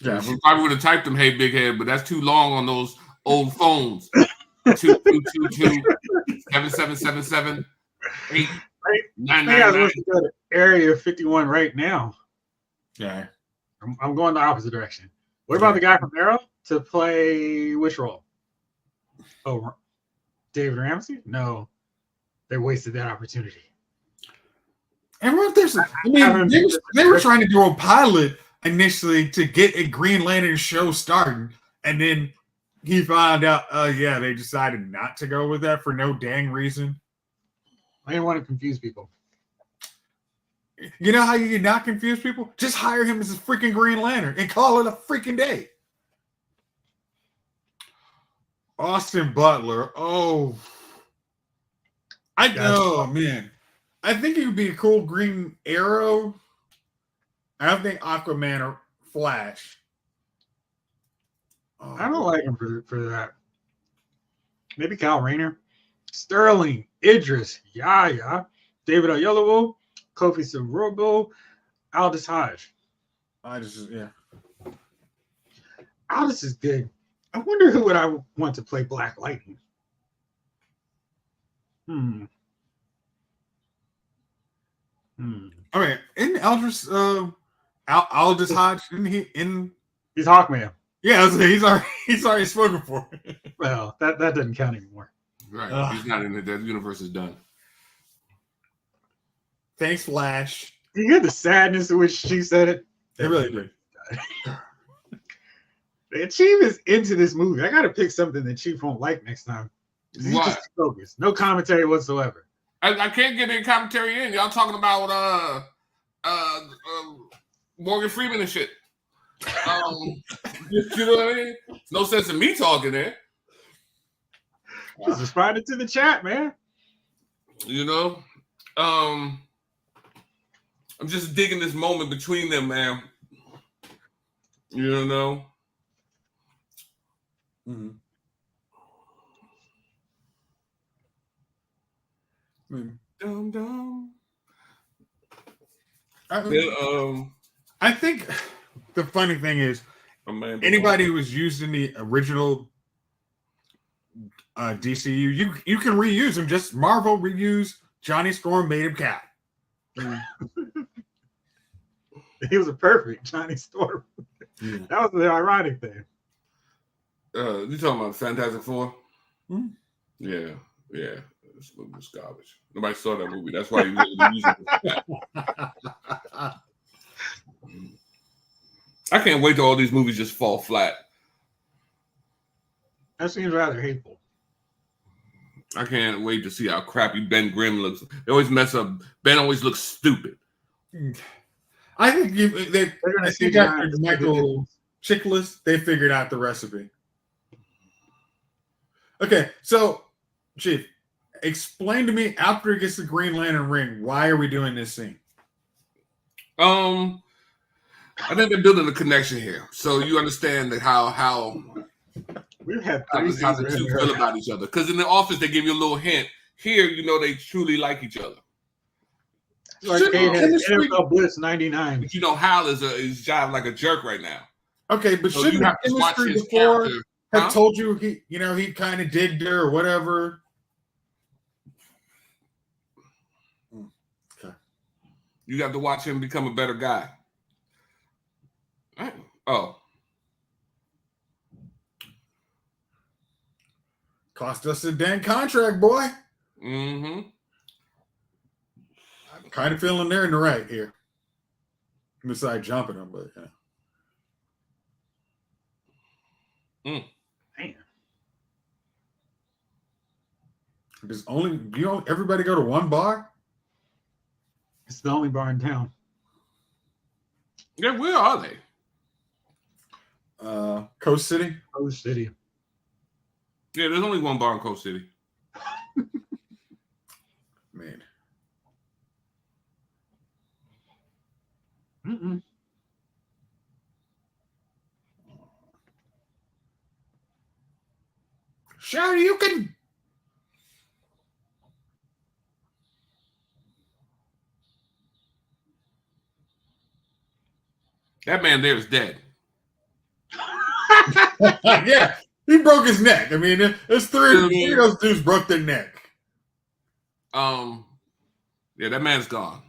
Yeah, we probably would have typed them, "Hey, big head," but that's too long on those old phones. 2222-7777-899. I want to go to Area 51 right now. Yeah. I'm going the opposite direction. What about the guy from Arrow to play which role? Oh, David Ramsey? No, they wasted that opportunity. And weren't there? They were trying to do a pilot initially to get a Green Lantern show starting, and then he found out, they decided not to go with that for no dang reason. I didn't want to confuse people. You know how you can not confuse people? Just hire him as a freaking Green Lantern and call it a freaking day. Austin Butler. Oh. Man. I think he would be a cool Green Arrow. I don't think Aquaman or Flash. I don't like him for that. Maybe Kyle Rayner. Sterling, Idris, Yaya, David Oyelowo, Kofi Sorobo, Aldous Hodge. Aldous is good. I wonder who would I want to play Black Lightning. All right, in Aldous Hodge, isn't he in? He's Hawkman. Yeah, he's already spoken for. Well, that doesn't count anymore. Right, he's not in it. That universe is done. Thanks, Flash. You hear the sadness in which she said it? They really did. The Chief is into this movie. I got to pick something that Chief won't like next time. He's just focused. No commentary whatsoever. I can't get any commentary in. Y'all talking about Morgan Freeman and shit. You know what I mean? No sense in me talking there. Just responded to the chat, man. You know, I'm just digging this moment between them, man. You know. Mm-hmm. Dum dum. I think the funny thing is, anybody who was used in the original DCU, you can reuse them. Just Marvel reused Johnny Storm, made him Cap. He was a perfect Johnny Storm. Yeah. That was the ironic thing. You talking about Fantastic Four? Hmm? Yeah. This movie was garbage. Nobody saw that movie. That's why you really use it. I can't wait till all these movies just fall flat. That seems rather hateful. I can't wait to see how crappy Ben Grimm looks. They always mess up. Ben always looks stupid. I think they're going to see after Michael Chiklis, they figured out the recipe. Okay, so Chief, explain to me after he gets the Green Lantern ring, why are we doing this scene? I think they're building a connection here, so you understand that how We've had how the two feel about each other. Because in the office they give you a little hint. Here, you know they truly like each other. Like NFL Blitz 99. But you know Hal is jive like a jerk right now. Okay, but so shouldn't the chemistry before have told you he kind of digged her or whatever? Okay. You have to watch him become a better guy. Oh. Cost us a dang contract, boy. Mm-hmm. I'm kind of feeling they're in the right here. Besides jumping them, but Damn. Does everybody go to one bar? It's the only bar in town. Yeah, where are they? Coast City. Coast City. Yeah, there's only one bar in Coast City. Man. Mm-mm. Sure, you can. That man there is dead. Yeah, he broke his neck. I mean, there's three of those dudes broke their neck. Yeah, that man's gone.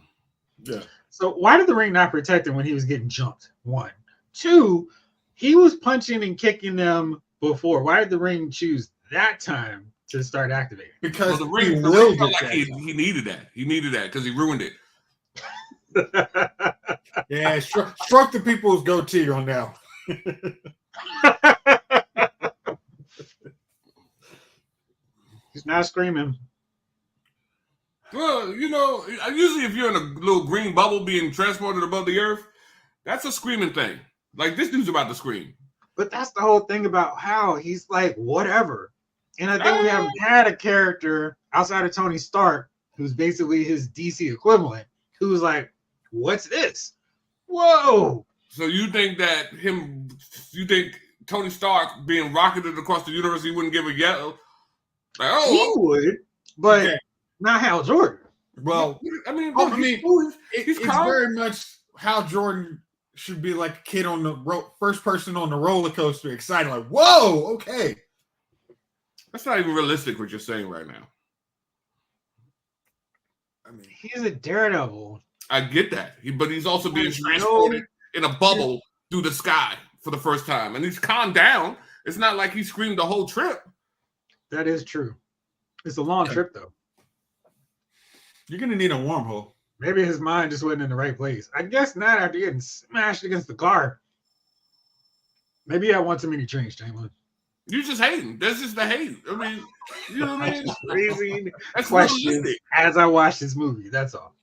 Yeah. So why did the ring not protect him when he was getting jumped? 1. 2, he was punching and kicking them before. Why did the ring choose that time to start activating? Because the ring felt like he needed that. He needed that because he ruined it. Yeah, struck the people's goatee on that one. He's not screaming. Well, usually if you're in a little green bubble being transported above the earth, that's a screaming thing. Like, this dude's about to scream. But that's the whole thing about how he's like, whatever. And I think we haven't had a character outside of Tony Stark, who's basically his DC equivalent, who's like, what's this? Whoa. So you think Tony Stark being rocketed across the universe, he wouldn't give a yell? Like, he would, but not Hal Jordan. Well, it's very much Hal Jordan should be like a kid on the first person on the roller coaster, excited, like, whoa, okay. That's not even realistic what you're saying right now. I mean, he's a daredevil. I get that, but he's also being transported in a bubble through the sky for the first time, and he's calmed down. It's not like he screamed the whole trip. That is true. It's a long trip, though. You're gonna need a wormhole. Maybe his mind just wasn't in the right place. I guess not after getting smashed against the car. Maybe I want too many trains, Chamberlain. You just hating. That's just the hate. I mean, you know what I mean? Raising That's questions realistic. as I watch this movie. That's all.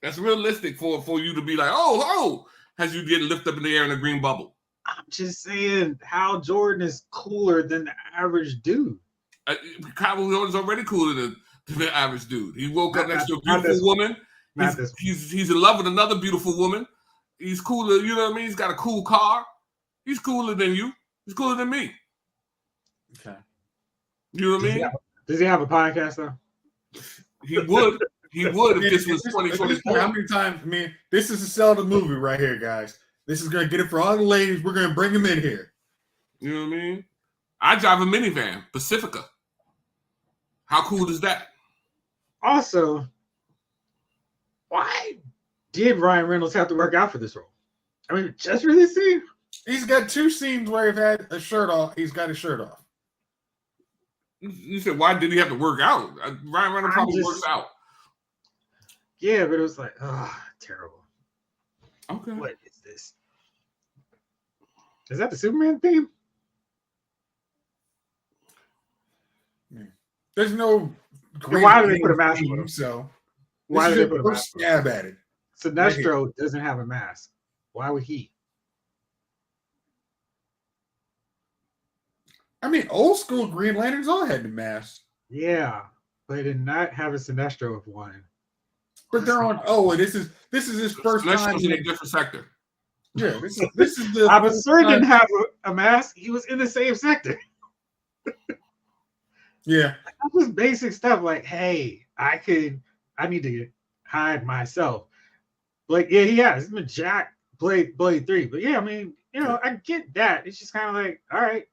That's realistic for you to be like, oh, as you get lifted up in the air in a green bubble. I'm just saying how Jordan is cooler than the average dude. Kyle Jordan's already cooler than the average dude. He woke up next to a not beautiful woman. Not this one. He's in love with another beautiful woman. He's cooler, you know what I mean? He's got a cool car. He's cooler than you. He's cooler than me. Okay. You know what I mean? Does he have a podcast though? He would. He would if this was 2024. How many times? I mean, this is a seldom movie right here, guys. This is gonna get it for all the ladies. We're gonna bring them in here. You know what I mean? I drive a minivan, Pacifica. How cool is that? Also, why did Ryan Reynolds have to work out for this role? I mean, just for this scene? He's got 2 scenes where he's had a shirt off. He's got his shirt off. You said, why did he have to work out? Ryan Reynolds probably works out. Yeah, but it was like, oh, terrible. Okay. What is this? Is that the Superman theme? There's no. Why did they put a mask on him? So why did they put a mask on him? Stab at it. Sinestro doesn't have a mask. Why would he? I mean, old school Green Lanterns all had the mask. Yeah, but they did not have a Sinestro with one. But they're on. Oh, this is his first time in a different sector. Yeah, this is the. Absurd didn't have a mask. He was in the same sector. Yeah, that was basic stuff. Like, hey, I need to hide myself. Like, yeah, he has. He's been Jack Blade 3. But yeah, I mean, you know, I get that. It's just kind of like, all right,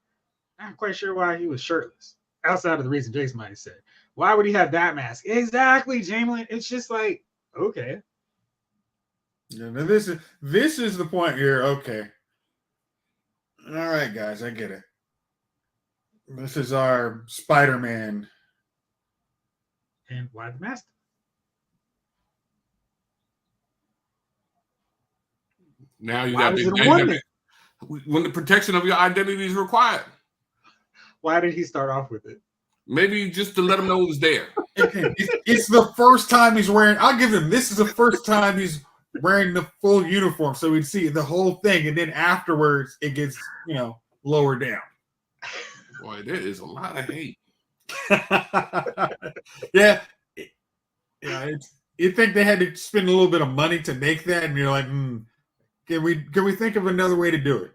not quite sure why he was shirtless. Outside of the reason Jace might have said. Why would he have that mask? Exactly, Jamlin. It's just like, okay. Yeah, now this is the point here. Okay. All right, guys, I get it. This is our Spider-Man. And why the mask? Now you got when the protection of your identity is required. Why did he start off with it? Maybe just to let him know it was there. It's the first time he's wearing. I'll give him. This is the first time he's wearing the full uniform, so we'd see the whole thing, and then afterwards it gets lower down. Boy, there is a lot of hate. Yeah. You think they had to spend a little bit of money to make that, and you're like, can we think of another way to do it?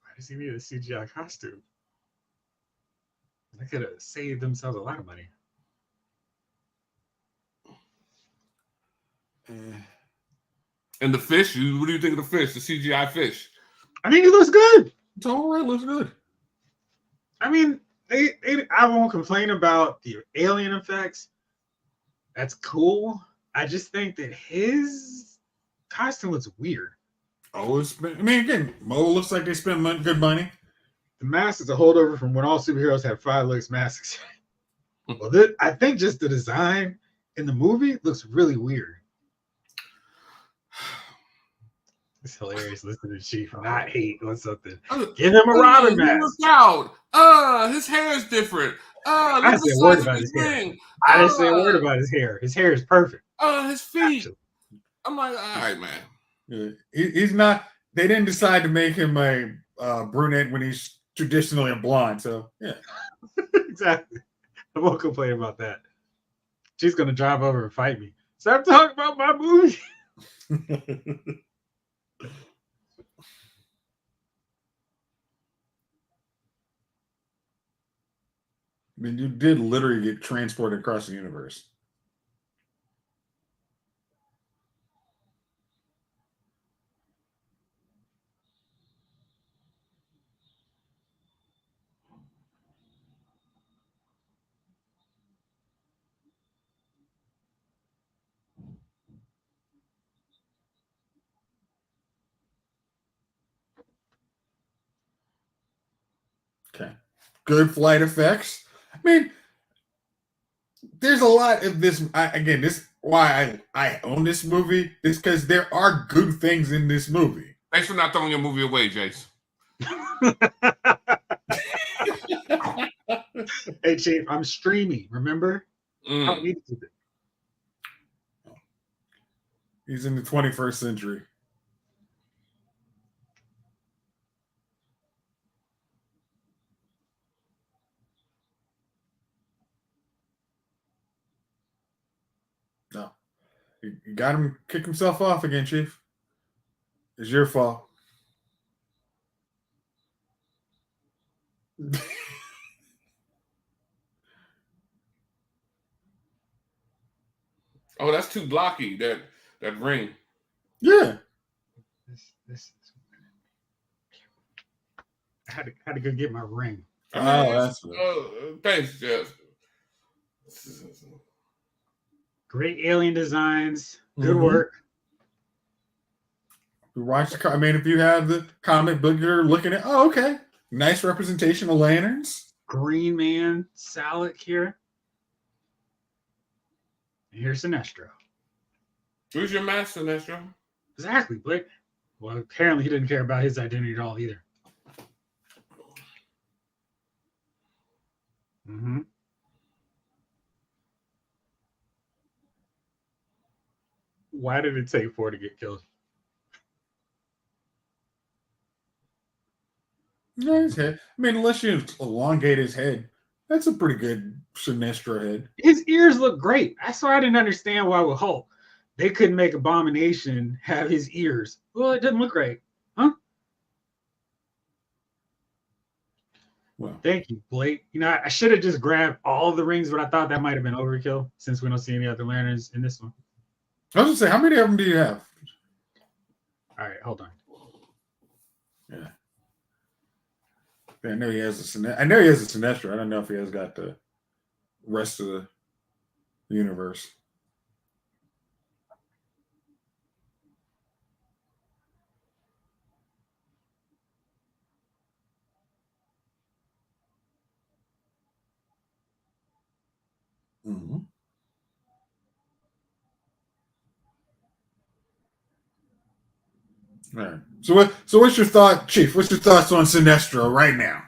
Why does he need a CGI costume? They could have saved themselves a lot of money. And the fish, what do you think of the fish, the CGI fish? I think it looks good. It's all right, looks good. I mean, I won't complain about the alien effects. That's cool. I just think that his costume looks weird. Again, Mo looks like they spent good money. The mask is a holdover from when all superheroes had 5 legs masks. Well, I think just the design in the movie looks really weird. It's hilarious listening to Chief not hate on something. Give him a Robin mask. His hair is different. I didn't say a word about his hair. I didn't say a word about his hair. His hair is perfect. His feet. Actually. I'm like, all right, man. Yeah, he's not. They didn't decide to make him a brunette when he's traditionally a blonde. So yeah, exactly. I won't complain about that. She's gonna drive over and fight me. Stop talking about my movie. I mean, you did literally get transported across the universe. Okay. Good flight effects. I mean, there's a lot of this. This why I own this movie. Is because there are good things in this movie. Thanks for not throwing your movie away, Jayce. Hey, Chief, I'm streaming. Remember? I don't Mm. need to keep it. He's in the 21st century. No. You got him kick himself off again, Chief. It's your fault. Oh, that's too blocky. That ring. Yeah. This I had to go get my ring. I mean, that's thanks, Jess. Great alien designs. Good Mhm. work. You watch the. I mean, if you have the comic book, you're looking at. Oh, okay. Nice representation of lanterns. Green Man salad here. And here's Sinestro. Who's your master, Sinestro? Exactly, Blake. Well, apparently he didn't care about his identity at all either. Mm-hmm. Why did it take 4 to get killed? Yeah, his head. I mean, unless you elongate his head, that's a pretty good Sinestro head. His ears look great. That's why I didn't understand why with Hulk they couldn't make Abomination have his ears. Well, it doesn't look right. Huh? Well, Thank you, Blake. You know, I should have just grabbed all of the rings, but I thought that might have been overkill since we don't see any other lanterns in this one. I was gonna say, how many of them do you have? All right, hold on. Yeah. I know he has a Sinestro. I don't know if he has got the rest of the universe. Mm-hmm. All right. So what's your thought, Chief? What's your thoughts on Sinestro right now?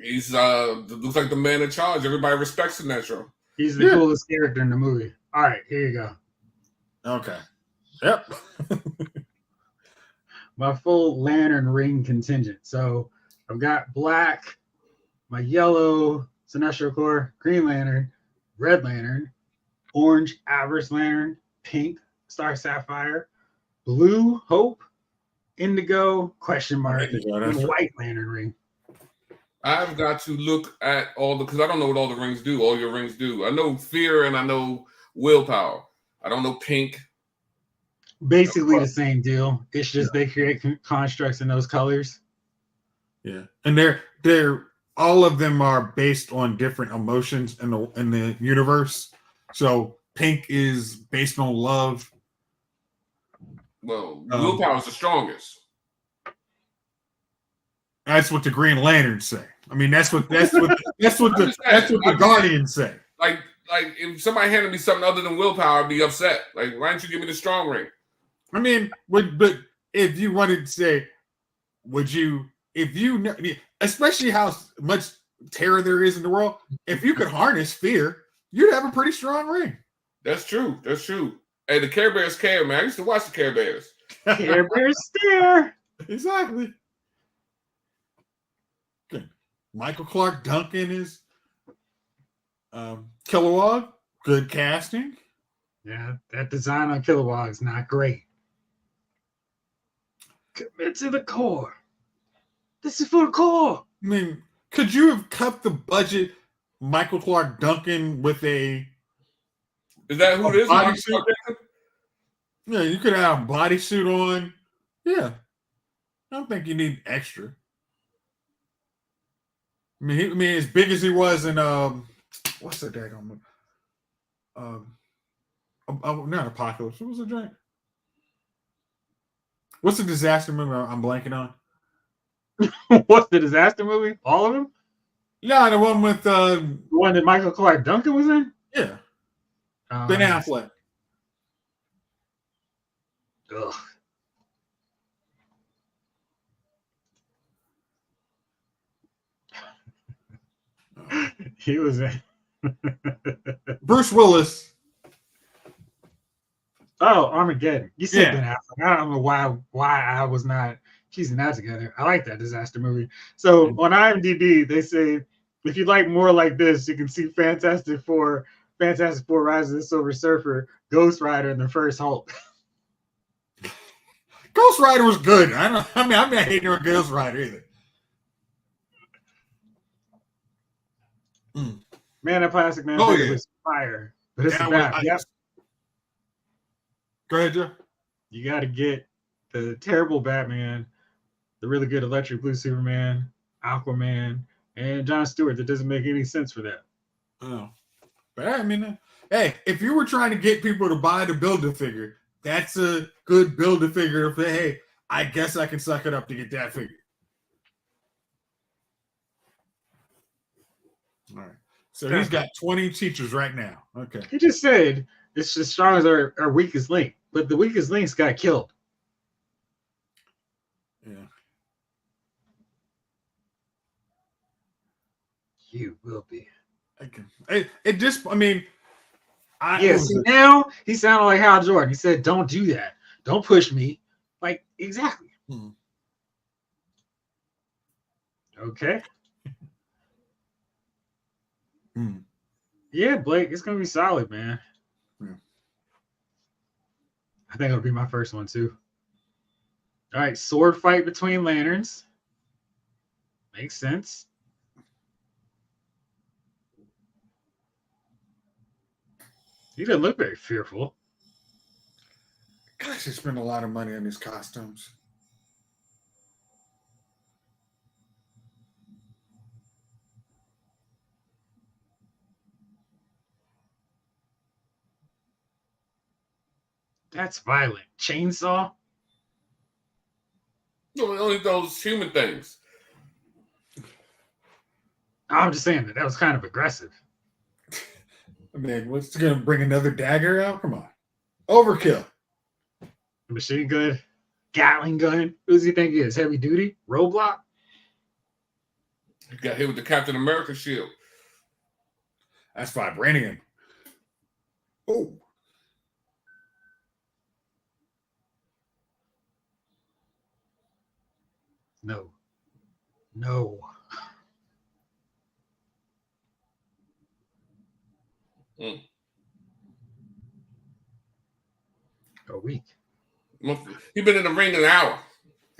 He's looks like the man in charge. Everybody respects Sinestro. He's the coolest character in the movie. All right, here you go. Okay. Yep. My full lantern ring contingent. So I've got black, my yellow Sinestro core, green lantern, red lantern, orange Avarice lantern, pink Star Sapphire, blue Hope, indigo question mark, Indigo, and that's right. white lantern ring. I've got to look at all because I don't know what all the rings do. All your rings do. I know fear and I know willpower. I don't know pink. Basically the same deal. It's just they create constructs in those colors. Yeah, and they're all of them are based on different emotions in the universe. So pink is based on love. Well, willpower is the strongest. That's what the Green Lanterns say. I mean, that's what the Guardians say. Like if somebody handed me something other than willpower, I'd be upset. Like, why don't you give me the strong ring? I mean, but if you wanted to say, would you? If you, especially how much terror there is in the world, if you could harness fear, you'd have a pretty strong ring. That's true. That's true. Hey, the Care Bears care, man. I used to watch the Care Bears. Care Bears stare. Exactly. Good. Michael Clark Duncan is Kilowog. Good casting. Yeah, that design on Kilowog is not great. Commit to the core. This is for the core. I mean, could you have cut the budget Michael Clark Duncan with a... Is that who it is? Bodysuit? Yeah, you could have a bodysuit on. Yeah. I don't think you need extra. I mean, as big as he was in what's the daggone not Apocalypse. What was the drink? What's the disaster movie I'm blanking on? What's the disaster movie? All of them? Yeah, the one with the one that Michael Clark Duncan was in? Yeah. Ben Affleck. Ugh. He was in. Bruce Willis. Oh, Armageddon. You said Yeah. Ben Affleck. I don't know why I was not piecing that together. I like that disaster movie. So on IMDb, they say if you like more like this, you can see Fantastic Four, Rise of the Silver Surfer, Ghost Rider, and the First Hulk. Ghost Rider was good. I'm not hating on Ghost Rider either. Man of Plastic Man was fire. But it's bad. Yep. Go ahead, Joe. You got to get the terrible Batman, the really good Electric Blue Superman, Aquaman, and John Stewart. That doesn't make any sense for that. Oh. But I mean, hey, if you were trying to get people to buy the Build-A-Figure, that's a good Build-A-Figure. Hey, I guess I can suck it up to get that figure. All right. So he's got 20 teachers right now. Okay. He just said it's as strong as our weakest link, but the weakest links got killed. Yeah. You will be. It just, I mean, see, now he sounded like Hal Jordan. He said, "Don't do that. Don't push me." Like, exactly. Okay. Yeah, Blake, it's gonna be solid, man. Yeah. I think it'll be my first one too. All right, sword fight between lanterns. Makes sense. He doesn't look very fearful. Gosh, they spend a lot of money on these costumes. That's violent. Chainsaw? No, only those human things. I'm just saying that was kind of aggressive. I mean, what's going to bring another dagger out? Come on. Overkill. Machine gun, Gatling gun. Who does he think he is? Heavy duty? Roadblock? He got hit with the Captain America shield. That's vibranium. Oh. No. A week. He's been in the ring an hour.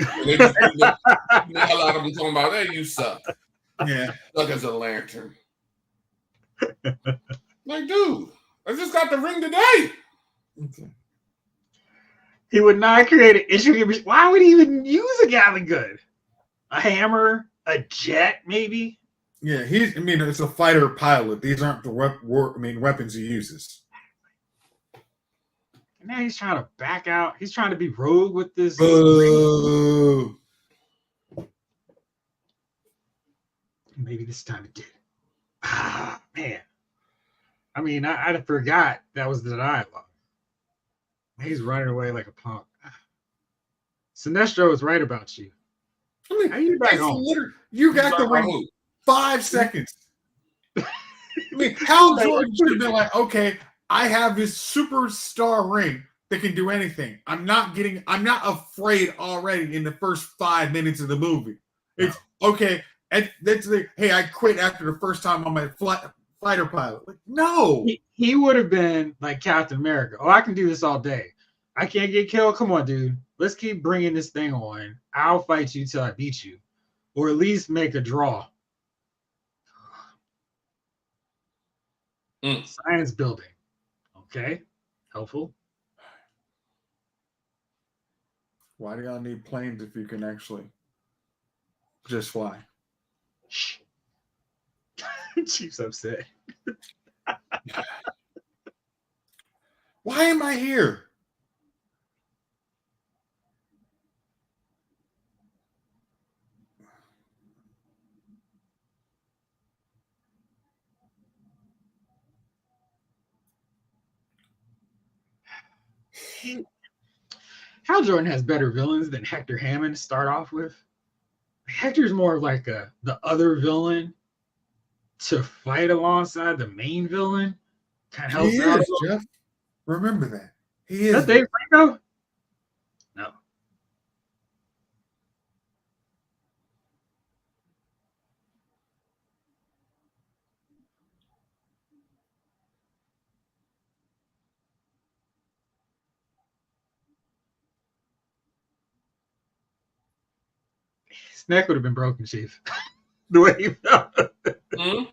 A lot of them talking about, hey, you suck. Yeah. Suck as a lantern. Like, dude, I just got the ring today. Okay. He would not create an issue. Why would he even use a Gatling gun? A hammer? A jet, maybe? Yeah, it's a fighter pilot. These aren't the weapons he uses. And now he's trying to back out. He's trying to be rogue with this. Maybe this time it did. Ah, man. I mean, I forgot that was the dialogue. He's running away like a punk. Sinestro is right about you. I mean, how you back home? You got the ring 5 seconds. I mean, Hal Jordan should have been like, okay, I have this superstar ring that can do anything. I'm not afraid already in the first 5 minutes of the movie. It's okay. And that's hey, I quit after the first time on my fighter pilot. Like, no. He would have been like Captain America. Oh, I can do this all day. I can't get killed. Come on, dude. Let's keep bringing this thing on. I'll fight you till I beat you. Or at least make a draw. Science building. Okay. Helpful. Why do y'all need planes if you can actually just fly? Shh. Chief's upset. Why am I here? Hal Jordan has better villains than Hector Hammond to start off with. Hector's more like the other villain. to fight alongside the main villain kind of He helps out. is, Jeff. Remember that. He Is is. that Dave Franco? No. His neck would have been broken, Chief. The way he fell. Hmm?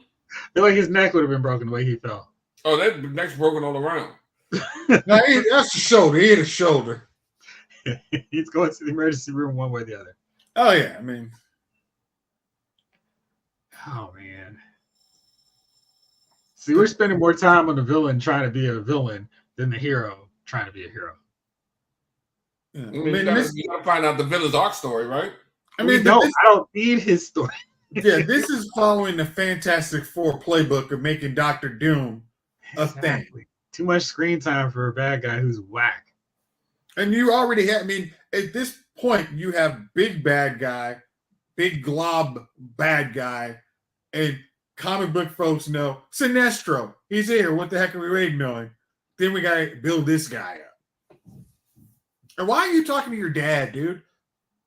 Like his neck would have been broken the way he fell. Oh, that neck's broken all around. No, that's the shoulder. He hit his shoulder. He's going to the emergency room one way or the other. Oh, yeah. I mean, Oh, man. See, we're spending more time on the villain trying to be a villain than the hero trying to be a hero. yeah. I mean, you gotta find out the villain's arc story, right? I mean, I don't need his story. yeah, this is following the Fantastic Four playbook of making Doctor Doom a thing. Too much screen time for a bad guy who's whack. And you already have, I mean, at this point, you have big bad guy, big glob bad guy, and comic book folks know Sinestro. He's here. What the heck are we waiting on? Then we got to build this guy up. And why are you talking to your dad, dude?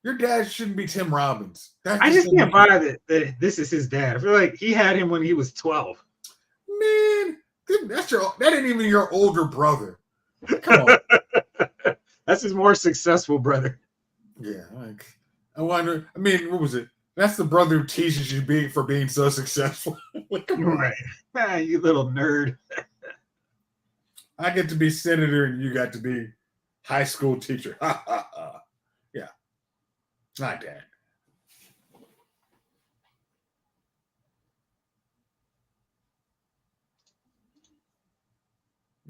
Your dad shouldn't be Tim Robbins. I just can't buy that this is his dad. I feel like he had him when he was 12. Man, that ain't even your older brother. Come on. That's his more successful brother. Yeah, like I wonder. I mean, what was it? That's the brother who teaches you for being so successful. Like, come on. Right. Ah, you little nerd. I get to be senator and you got to be high school teacher. Ha ha ha. Yeah. Not dad.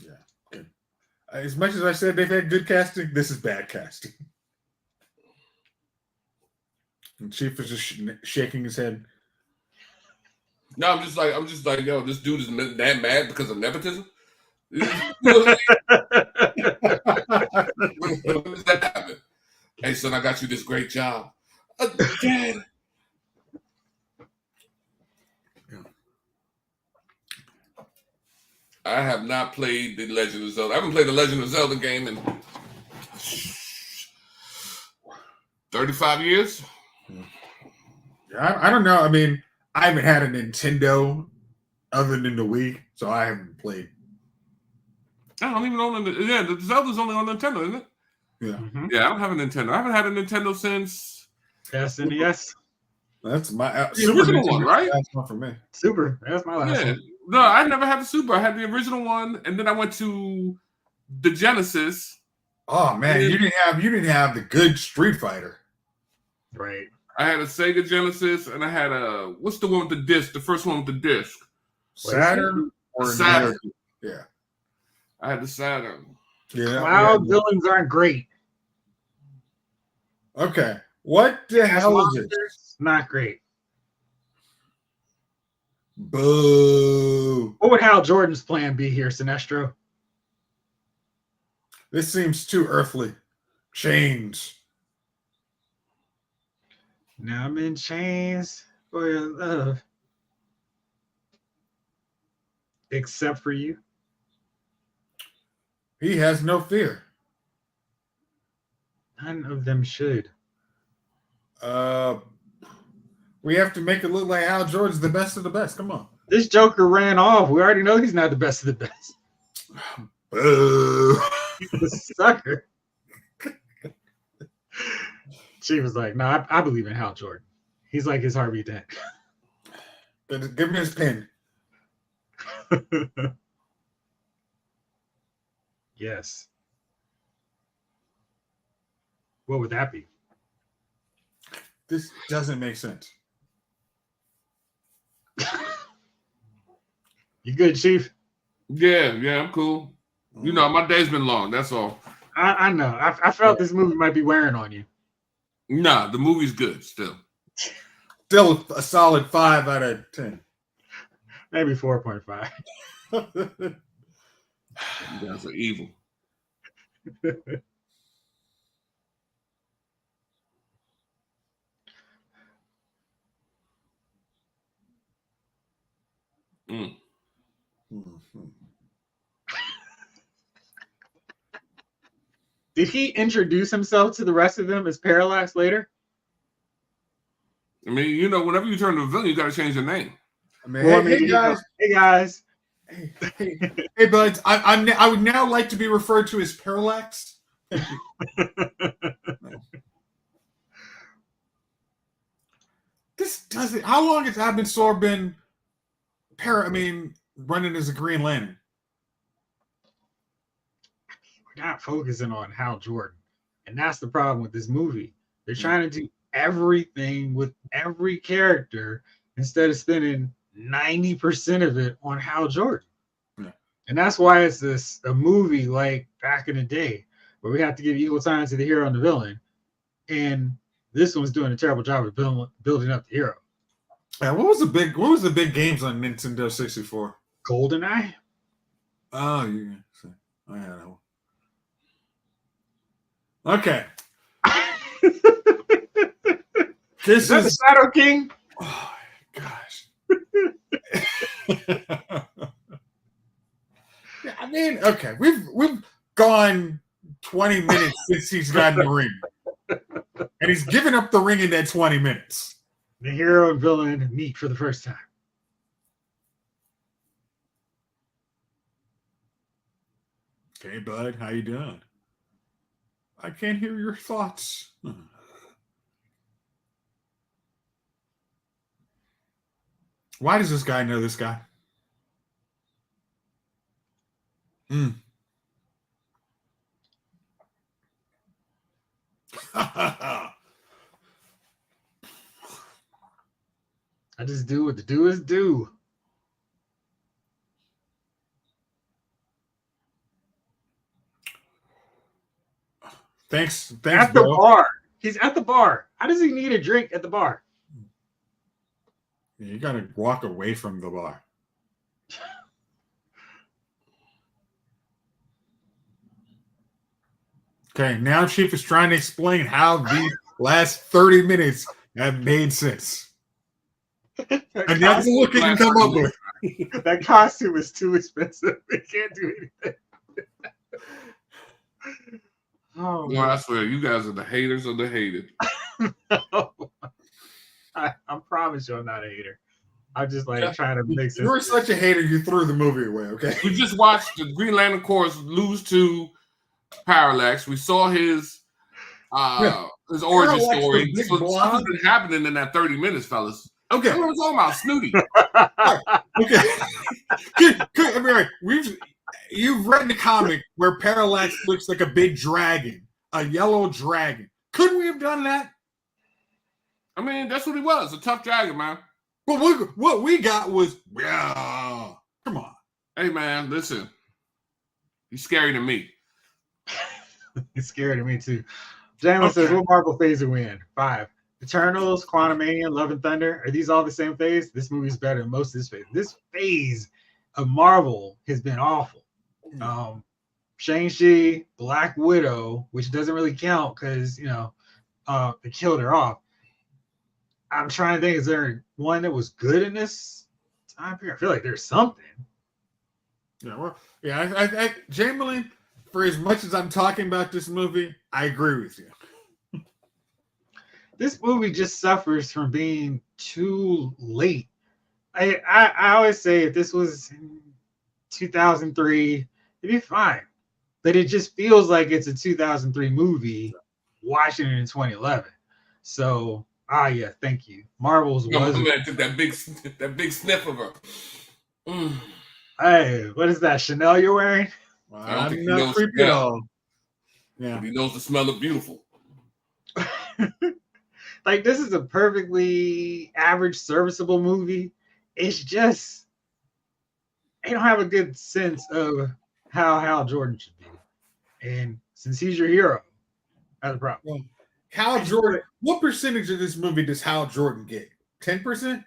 Yeah. Good. As much as I said they've had good casting, this is bad casting. And Chief is just shaking his head. No, I'm just like, yo, this dude is that mad because of nepotism. When does that happen? Hey, son, I got you this great job. Dad. I have not played the Legend of Zelda. I haven't played the Legend of Zelda game in 35 years. Yeah, I don't know. I mean, I haven't had a Nintendo other than the Wii, so I haven't played. I don't even know. The Zelda's only on Nintendo, isn't it? Yeah. Mm-hmm. Yeah, I don't have a Nintendo. I haven't had a Nintendo since SNES. That's my the original one, right? That's one for me. Super. That's my last one. No, I never had the Super. I had the original one, and then I went to the Genesis. Oh man, you didn't have the good Street Fighter. Right. I had a Sega Genesis, and I had what's the one with the disc? The first one with the disc. Saturn or Saturn. Yeah. I had the Saturn. Yeah. Cloud villains aren't great. Okay. What the hell is it? Not great. Boo. What would Hal Jordan's plan be here, Sinestro? This seems too earthly. Chains. Now I'm in chains for your love. Except for you. He has no fear. None of them should. We have to make it look like Hal Jordan's the best of the best. Come on. This Joker ran off. We already know he's not the best of the best. Boo. He's a sucker. She was like, "No, I believe in Hal Jordan. He's like his Harvey Dent." Give me his pen. Yes. What would that be? This doesn't make sense. You good, Chief? Yeah, I'm cool. You know, my day's been long. That's all. I know. I felt this movie might be wearing on you. Nah, the movie's good still. Still a solid 5 out of 10. Maybe 4.5. You guys are evil. Mm. Did he introduce himself to the rest of them as Parallax later? I mean, you know, whenever you turn to a villain, you got to change your name. I mean, hey guys. Hey guys. Hey buds. I would now like to be referred to as Parallax. Thank you. This doesn't. How long has Abin been running as a Green Lantern? We're not focusing on Hal Jordan. And that's the problem with this movie. They're trying to do everything with every character instead of spending 90% of it on Hal Jordan. Yeah. And that's why it's a movie like back in the day where we have to give equal time to the hero and the villain. And this one's doing a terrible job of building up the hero. Yeah, what was the big games on Nintendo 64? GoldenEye? Oh, yeah. I had that one. Okay. Is that the Shadow King? Oh gosh. Yeah, I mean, okay, we've gone 20 minutes since he's gotten the ring. And he's given up the ring in that 20 minutes. The hero and villain meet for the first time. Okay, bud, how you doing? I can't hear your thoughts. Why does this guy know this guy? I just do what the doers do. Thanks, at bro. the bar. He's at the bar. How does he need a drink at the bar? Yeah, you gotta walk away from the bar. Okay, now Chief is trying to explain how these last 30 minutes have made sense. And that's the look you can come up with. That costume is too expensive. They can't do anything. Oh, no, I swear, you guys are the haters of the hated. No. I promise you I'm not a hater. I'm just like trying to make sense. You were such a hater, you threw the movie away, okay? We just watched the Green Lantern Corps lose to Parallax. We saw his origin story. So something's been happening in that 30 minutes, fellas. Okay. What are we talking about? Snooty. Okay. I mean, you've read the comic where Parallax looks like a big dragon, a yellow dragon. Couldn't we have done that? I mean, that's what he was, a tough dragon, man. But what we got was, yeah, come on. Hey, man, listen. He's scary to me. He's scary to me, too. Jalen says, what Marvel phase are we in? 5. Eternals, Quantumania, Love and Thunder. Are these all the same phase? This movie's better than most of this phase. This phase of Marvel has been awful. Shang-Chi, Black Widow, which doesn't really count because, they killed her off. I'm trying to think, is there one that was good in this time period? I feel like there's something. I Jamie, for as much as I'm talking about this movie, I agree with you. This movie just suffers from being too late. I always say if this was in 2003, it'd be fine. But it just feels like it's a 2003 movie watching it in 2011. So, yeah, thank you. Marvel's was. Man took that big sniff of her. Hey, what is that, Chanel you're wearing? I don't think he knows creepy at all. Yeah. But he knows the smell of beautiful. Like, this is a perfectly average, serviceable movie. It's just, they don't have a good sense of how Hal Jordan should be. And since he's your hero, that's a problem. Hal Jordan, what percentage of this movie does Hal Jordan get? 10%?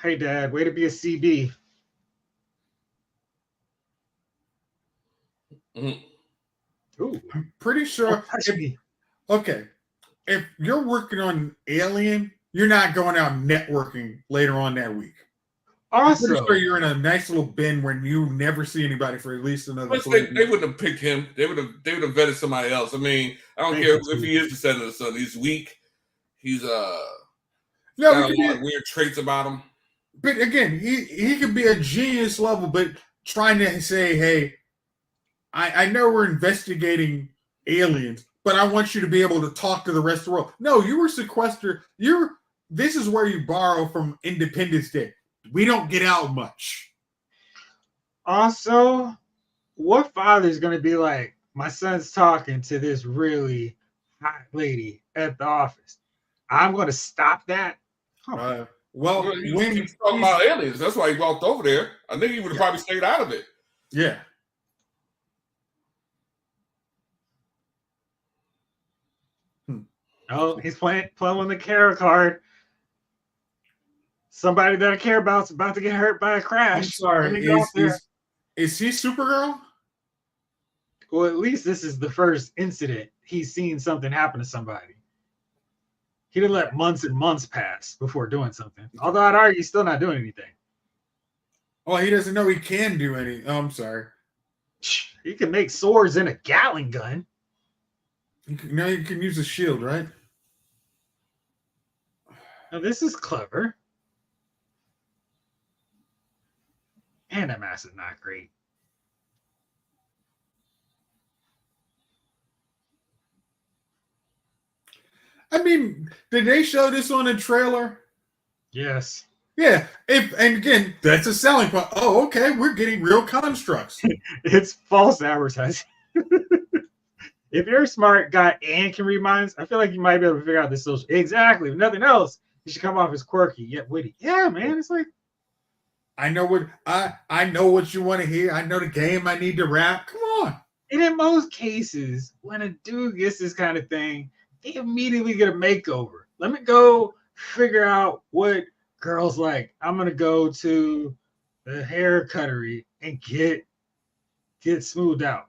Hey, Dad, way to be a CB. Ooh, I'm pretty sure. If you're working on Alien you're not going out networking later on that week. Also, I'm pretty sure you're in a nice little bin where you never see anybody for at least another. They wouldn't have picked him. They would have vetted somebody else. I mean, I don't care if he is the center of the sun. He's weak. He's got a lot of weird traits about him. But again, he could be a genius level, but trying to say, hey, I know we're investigating aliens, but I want you to be able to talk to the rest of the world. No, you were sequestered. This is where you borrow from Independence Day. We don't get out much. Also, what father's going to be like, my son's talking to this really hot lady at the office? I'm going to stop that? Well, he's talking about aliens. That's why he walked over there. I think he would have probably stayed out of it. Yeah. Oh, he's playing the care card. Somebody that I care about is about to get hurt by a crash. I'm sorry. Is he Supergirl? Well, at least this is the first incident he's seen something happen to somebody. He didn't let months and months pass before doing something. Although I'd argue he's still not doing anything. Well, he doesn't know he can do anything. Oh, I'm sorry. He can make swords in a Gatling gun. Now you can use a shield, right? Now this is clever. And that mask is not great. I mean, did they show this on a trailer? Yes. Yeah. And again, that's a selling point. Oh, okay. We're getting real constructs. It's false advertising. If you're a smart guy and can read minds, I feel like you might be able to figure out this social. Exactly. If nothing else, you should come off as quirky yet witty. Yeah, man. It's like, I know what you want to hear. I know the game I need to rap. Come on. And in most cases, when a dude gets this kind of thing, they immediately get a makeover. Let me go figure out what girls like. I'm gonna go to the hair cuttery and get smoothed out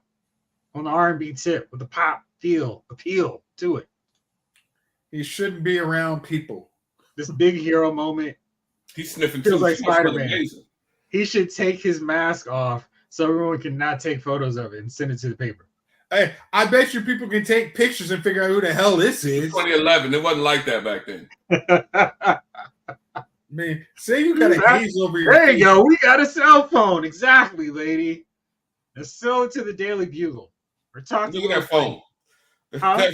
on the R&B tip with the pop appeal to it. He shouldn't be around people. This big hero moment. He's sniffing feels too. like Spider-Man. He should take his mask off so everyone can not take photos of it and send it to the paper. Hey, I bet you people can take pictures and figure out who the hell this is. 2011, it wasn't like that back then. Man, say you got a haze over your There face. you go. We got a cell phone. Exactly, lady. Let's sell it to the Daily Bugle. Or talk to Look at that phone. Huh?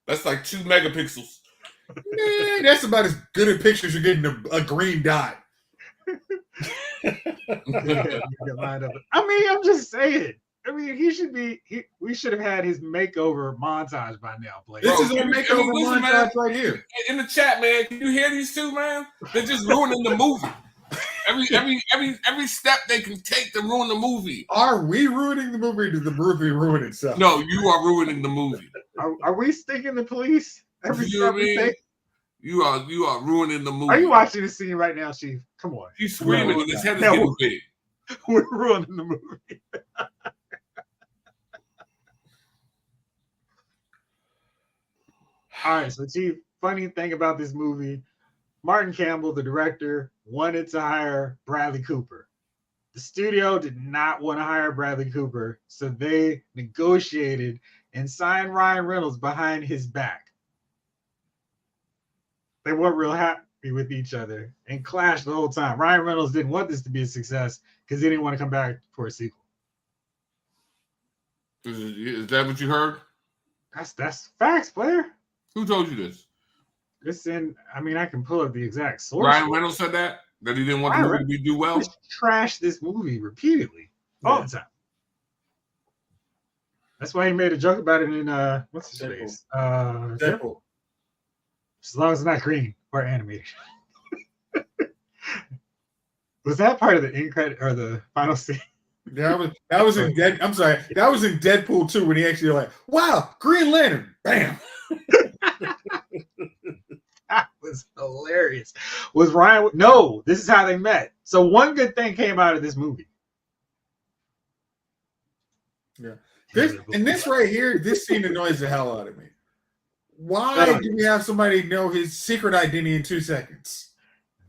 That's like 2 megapixels. Man, that's about as good a picture as you're getting a green dot. I mean, I'm just saying. I mean, we should have had his makeover montage by now, Blake. This is a makeover montage right here. In the chat, man, can you hear these two, man? They're just ruining the movie. Every step they can take to ruin the movie. Are we ruining the movie or did the movie ruin itself? No, you are ruining the movie. Are we sticking the police every step we take? You are ruining the movie. Are you watching the scene right now, Chief? Come on. He's screaming and his head is getting big. We're ruining the movie. All right, so Chief, funny thing about this movie, Martin Campbell, the director, wanted to hire Bradley Cooper. The studio did not want to hire Bradley Cooper, so they negotiated and signed Ryan Reynolds behind his back. They weren't real happy with each other and clashed the whole time. Ryan Reynolds didn't want this to be a success because he didn't want to come back for a sequel. Is that what you heard? That's facts, player. Who told you this? I can pull up the exact source. Ryan Reynolds said that he didn't want the movie to do well. Trashed this movie repeatedly all the time. That's why he made a joke about it in what's his face? Deadpool. As long as it's not green or animated. Was that part of the end credit or the final scene? That was in That was in Deadpool 2 when he actually like, wow, Green Lantern, bam. That was hilarious. Was Ryan? No, this is how they met. So one good thing came out of this movie. Yeah. This right here, this scene annoys the hell out of me. Why do we have somebody know his secret identity in 2 seconds?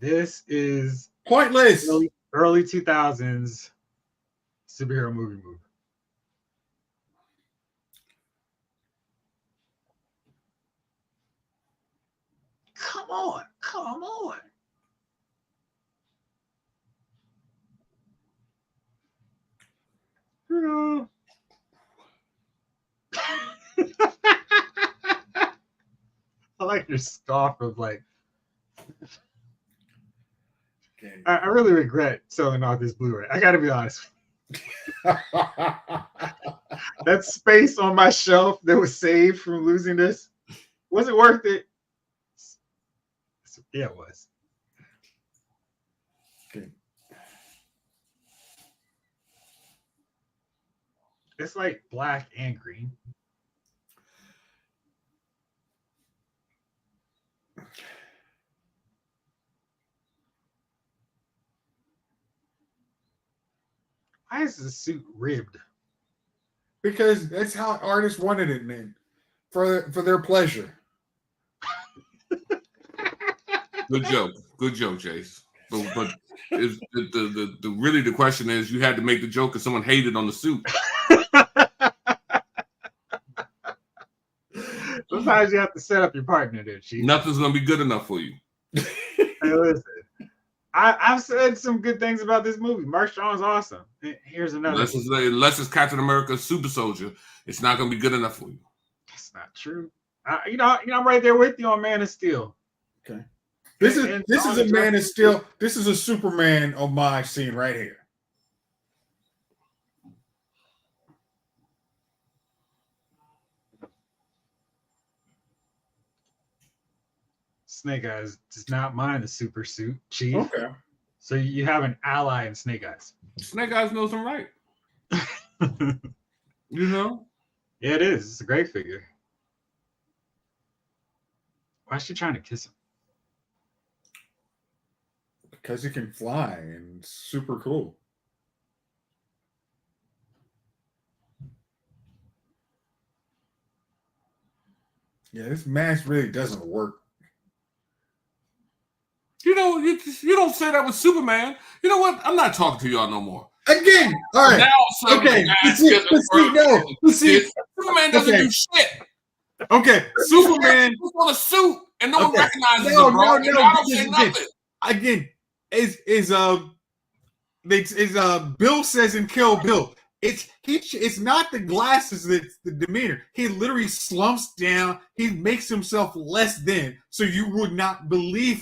This is Pointless. Early 2000s superhero movie. Come on. I like your scoff of like. Okay. I really regret selling off this Blu-ray. I got to be honest. That space on my shelf that was saved from losing this, was it worth it? Yeah, it was. Okay. It's like black and green. Why is the suit ribbed? Because that's how artists wanted it, man. For their pleasure. Good joke, Jayce. But is the really the question is, you had to make the joke because someone hated on the suit. Sometimes you have to set up your partner there, Chief. Nothing's gonna be good enough for you. Hey, listen. I've said some good things about this movie. Mark Strong's awesome. Here's another. Unless it's Captain America Super Soldier, it's not gonna be good enough for you. That's not true. I'm right there with you on Man of Steel. Okay. This is a Man of Steel. This is a Superman homage scene right here. Snake Eyes does not mind the super suit, Chief. Okay. So you have an ally in Snake Eyes. Snake Eyes knows him right. You know? Yeah, it is. It's a great figure. Why is she trying to kiss him? Because he can fly and super cool. Yeah, this mask really doesn't work. You know, you don't say that with Superman. You know what? I'm not talking to y'all no more. Again, all right. Now, Okay. Superman doesn't do shit. Okay, Superman puts on a suit and no one recognizes him, bro. No, I don't say nothing. Again, Bill says in Kill Bill, it's not the glasses that's the demeanor. He literally slumps down. He makes himself less than, so you would not believe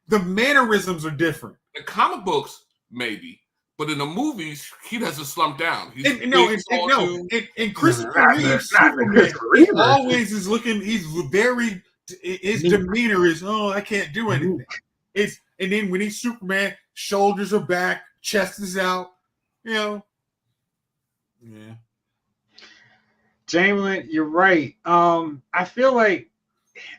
the mannerisms are different. The comic books, maybe. But in the movies, he doesn't slump down. And Christopher Reeve, Superman, he always is looking. He's very. His demeanor is, I can't do anything. And then when he's Superman, shoulders are back, chest is out. You know. Yeah. Jamelin, you're right. I feel like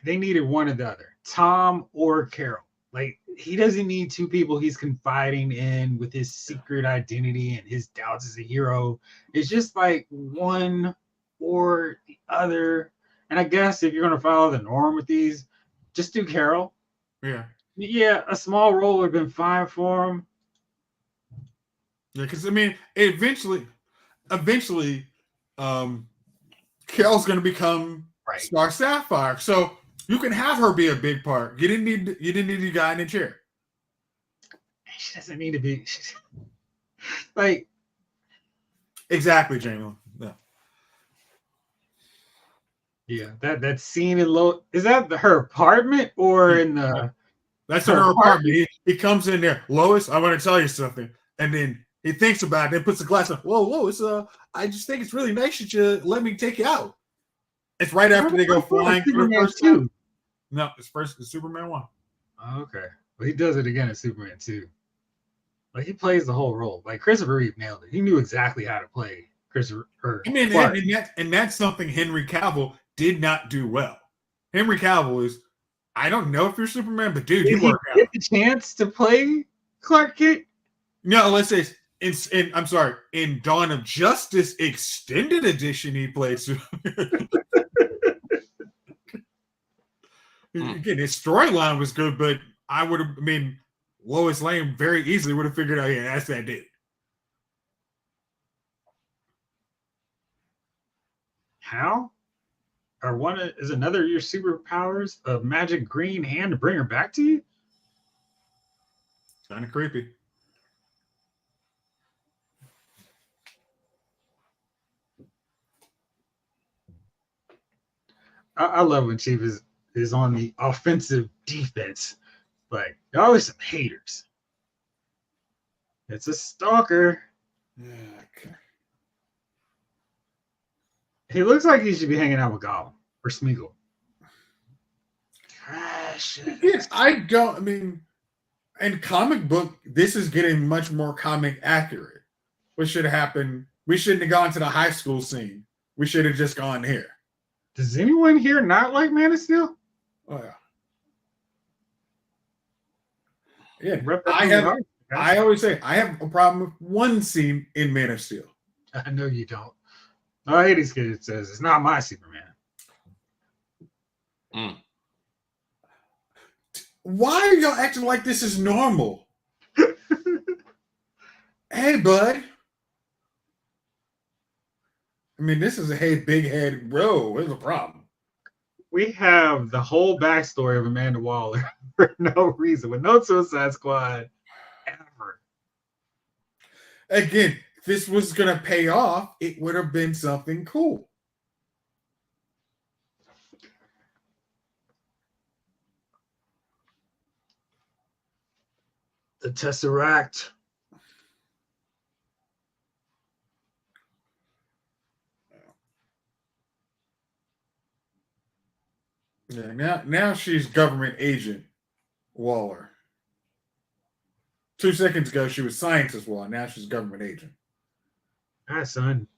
they needed one or the other, Tom or Carol. Like, he doesn't need two people he's confiding in with his secret identity and his doubts as a hero. It's just like one or the other. And I guess if you're going to follow the norm with these, just do Carol. Yeah. Yeah, a small role would have been fine for him. Yeah, because, I mean, eventually, Carol's going to become Star Sapphire. So you can have her be a big part. You didn't need a guy in the chair. She doesn't need to be like exactly, Jamie. Yeah, that scene in is that her apartment or in the? That's her apartment. He comes in there, Lois. I want to tell you something, and then he thinks about it. Then puts the glass on. Whoa, Lois. I just think it's really nice that you let me take you out. It's right after they go flying for the first time. No, it's Superman 1. Oh, okay. But he does it again in Superman 2. Like, he plays the whole role. Like, Christopher Reeve nailed it. He knew exactly how to play Christopher. And that's something Henry Cavill did not do well. Henry Cavill is, I don't know if you're Superman, but dude, did he get the chance to play Clark Kent? No, let's say in Dawn of Justice Extended Edition, he played Superman. Again, his storyline was good, but I would have, Lois Lane very easily would have figured out, yeah, that's that dude. How? Is another of your superpowers of magic green hand to bring her back to you? Kind of creepy. I love when Chief is on the offensive defense. Like, y'all are some haters. It's a stalker. Okay. He looks like he should be hanging out with Gollum or Smeagol. Trash. Yes, in comic book, this is getting much more comic accurate. What should have happened? We shouldn't have gone to the high school scene. We should have just gone here. Does anyone here not like Man of Steel? Oh yeah. Yeah. I always say I have a problem with one scene in Man of Steel. I know you don't. Oh, Hades kid says it's not my Superman. Why are y'all acting like this is normal? Hey, bud. This is a big head. Bro, there's a problem. We have the whole backstory of Amanda Waller for no reason, with no Suicide Squad ever. Again, if this was going to pay off, it would have been something cool. The Tesseract. Yeah, now she's government agent Waller. 2 seconds ago, she was scientist Waller. Now she's government agent. Hi, son.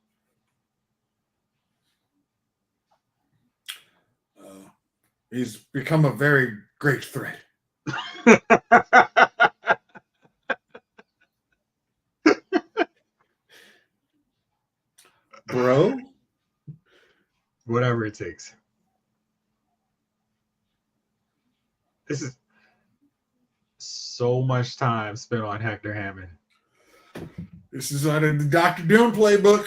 He's become a very great threat. Bro? Whatever it takes. This is so much time spent on Hector Hammond. This is out of the Dr. Doom playbook.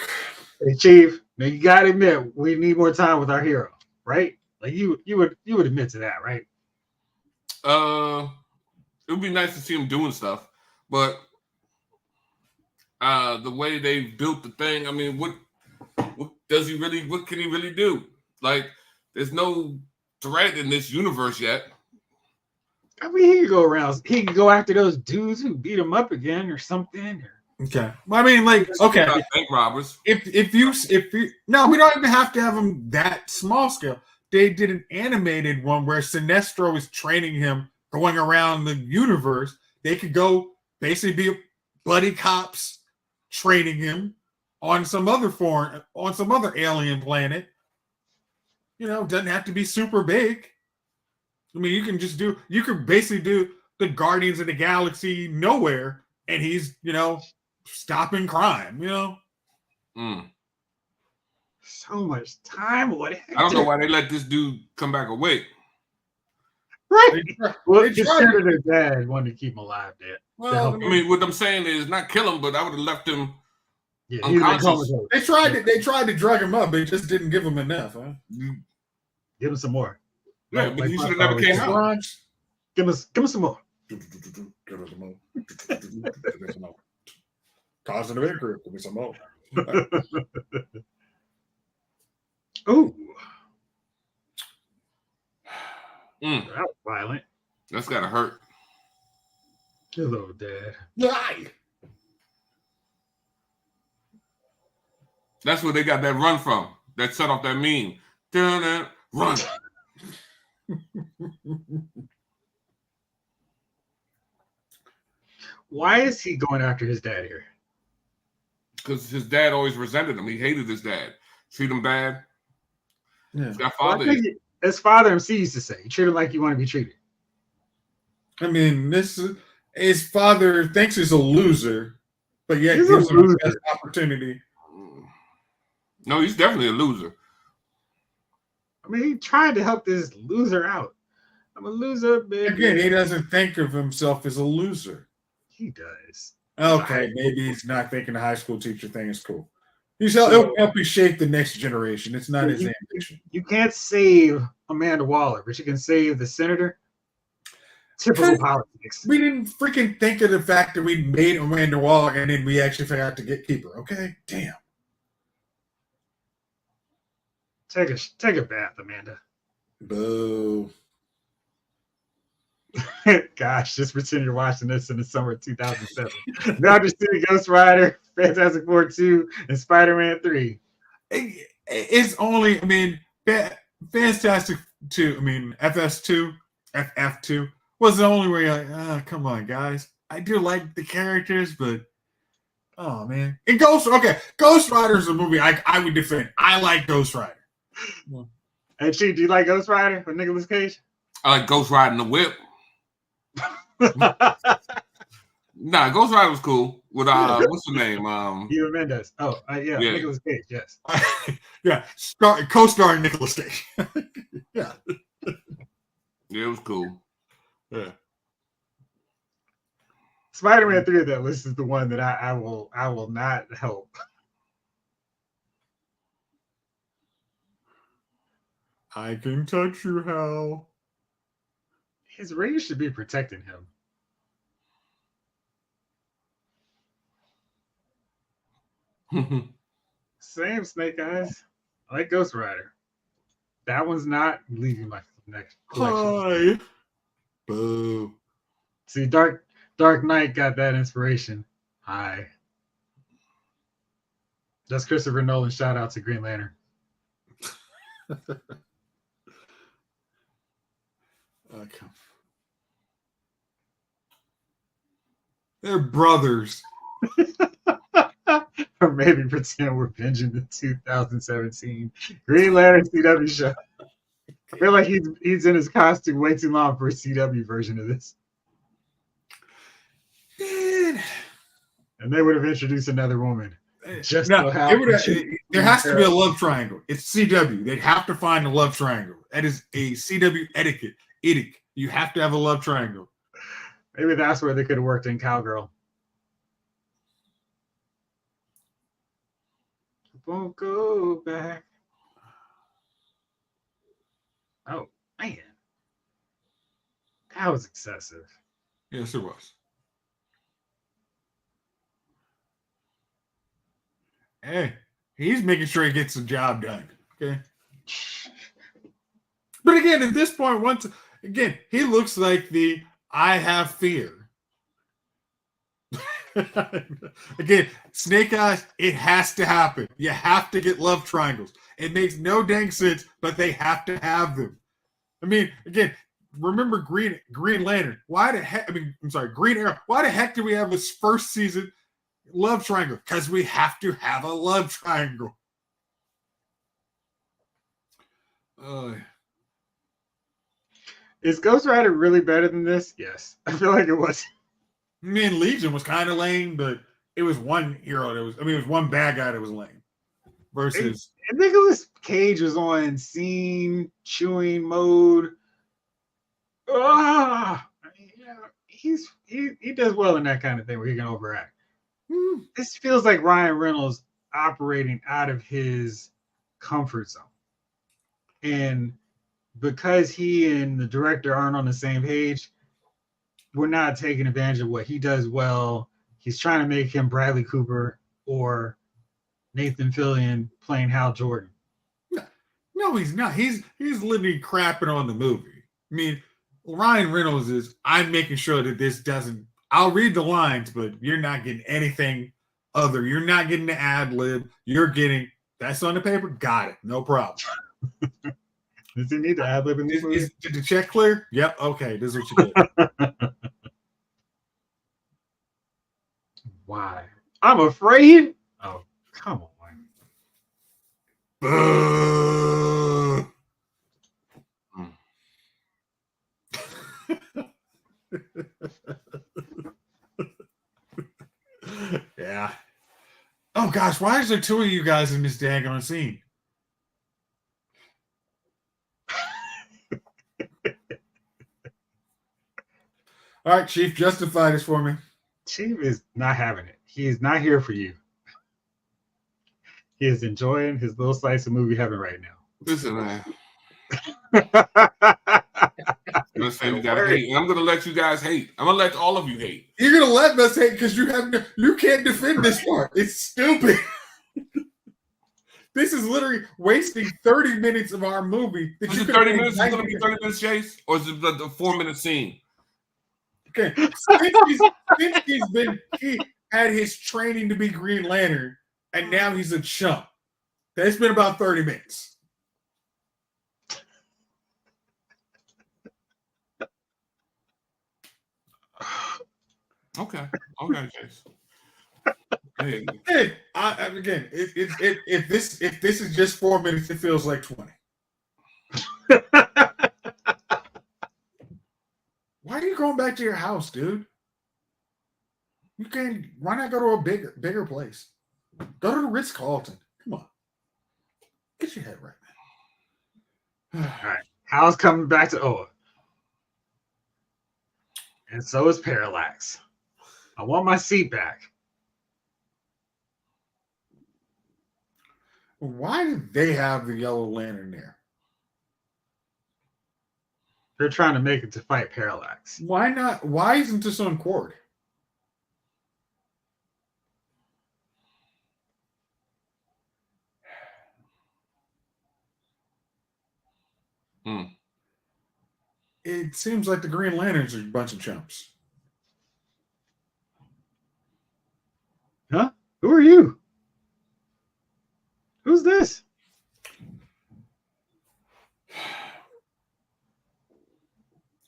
Hey, Chief, now you gotta admit we need more time with our hero, right? Like you would admit to that, right? It would be nice to see him doing stuff, but the way they built the thing, what does he really? What can he really do? Like, there's no threat in this universe yet. He could go around. He could go after those dudes who beat him up again or something. Okay. Okay. Bank robbers. If you no, we don't even have to have them that small scale. They did an animated one where Sinestro is training him, going around the universe. They could go basically be buddy cops training him on some other alien planet. Doesn't have to be super big. You can basically do the Guardians of the Galaxy nowhere, and he's, stopping crime, So much time. What? I don't know why they let this dude come back awake. Right. Well, consider their dad wanted to keep him alive, Dad. Well, what I'm saying is not kill him, but I would have left him. Yeah, they tried to drug him up, but just didn't give him enough, huh? Give him some more. Yeah, but he should have never came out. Give us some more. Give us some more. Cause of the big group. Give me some more. Ooh. That was violent. That's gotta hurt. Hello, Dad. Lie. That's where they got that run from. That set off that meme. Run. Why is he going after his dad here? Because his dad always resented him. He hated his dad. Treat him bad. Yeah. He's got father. As Father MC used to say, treat him like you want to be treated. His father thinks he's a loser, but yet gives him the best opportunity. No, he's definitely a loser. He tried to help this loser out. I'm a loser, baby. Again, he doesn't think of himself as a loser. He does. Okay, maybe he's not thinking the high school teacher thing is cool. He'll help you shape the next generation. It's not his ambition. You can't save Amanda Waller, but you can save the senator. Typical politics. We didn't freaking think of the fact that we made Amanda Waller and then we actually forgot to keep her. Okay, damn. Take a bath, Amanda. Boo. Gosh, just pretend you're watching this in the summer of 2007. Dr. City, Ghost Rider, Fantastic Four 2, and Spider-Man 3. It's only, Fantastic 2, FS2, FF2 was the only way come on, guys. I do like the characters, but oh man. And Ghost Rider is a movie I would defend. I like Ghost Rider. Hey Chief, do you like Ghost Rider with Nicolas Cage? I like Ghost Riding the Whip. Nah, Ghost Rider was cool. With what's the name? Eva Mendes. Yeah, Nicolas Cage, yes. Yeah, co-starring Nicolas Cage. Yeah. Yeah, it was cool. Yeah. Spider-Man 3 of that list is the one that I will not help. I can touch you, Hal. His rage should be protecting him. Same Snake Eyes. I like Ghost Rider. That one's not leaving my next collection. Hi. Boo. See, Dark Knight got that inspiration. Hi. That's Christopher Nolan. Shout out to Green Lantern. Okay. They're brothers. Or maybe pretend we're binging the 2017 Green Lantern CW show. I feel like he's in his costume way too long for a CW version of this. Man. And they would have introduced another woman. There has to be a love triangle. It's CW. They'd have to find a love triangle. That is a CW etiquette. You have to have a love triangle. Maybe that's where they could have worked in Cowgirl. Won't go back. Oh, man. That was excessive. Yes, it was. Hey, he's making sure he gets the job done. Okay. But again, at this point, he looks like the I have fear. Again, Snake Eyes, it has to happen. You have to get love triangles. It makes no dang sense, but they have to have them. Again, remember Green Lantern. Green Arrow. Why the heck do we have this first season love triangle? Because we have to have a love triangle. Is Ghost Rider really better than this? Yes. I feel like it was. Legion was kind of lame, but it was one hero it was one bad guy that was lame. Versus and Nicolas Cage was on scene chewing mode. He does well in that kind of thing where he can overact. This feels like Ryan Reynolds operating out of his comfort zone. And because he and the director aren't on the same page, we're not taking advantage of what he does well. He's trying to make him Bradley Cooper or Nathan Fillion playing Hal Jordan. No, he's not. He's literally crapping on the movie. Ryan Reynolds I'm making sure that this doesn't. I'll read the lines, but you're not getting anything other. You're not getting the ad lib. You're getting that's on the paper. Got it. No problem. Does he need to ad lib in this movie? Did the check clear? Yep. Okay. This is what you get. Why? I'm afraid. Oh, come on. Yeah. Oh gosh, why is there two of you guys in this daggone scene? All right, Chief, justify this for me. Chief is not having it. He is not here for you. He is enjoying his little slice of movie heaven right now. Listen, man. I'm saying you gotta hate, and I'm gonna let you guys hate. I'm gonna let all of you hate. You're gonna let us hate because you can't defend this part. It's stupid. This is literally wasting 30 minutes of our movie. Is it 30 minutes? Is it gonna be 30 minutes, Jayce? Or is it the 4-minute scene? Okay. He had his training to be Green Lantern, and now he's a chump. It's been about 30 minutes. Okay, Jayce. Hey, again, if this is just 4 minutes, it feels like 20. Why are you going back to your house, dude? You can't. Why not go to a bigger place? Go to the Ritz-Carlton. Come on, get your head right, man. All right, Hal's coming back to Oa, and so is Parallax. I want my seat back. Why did they have the Yellow Lantern there? They're trying to make it to fight Parallax. Why not? Why isn't this on Cord? It seems like the Green Lanterns are a bunch of chumps. Huh? Who are you? Who's this?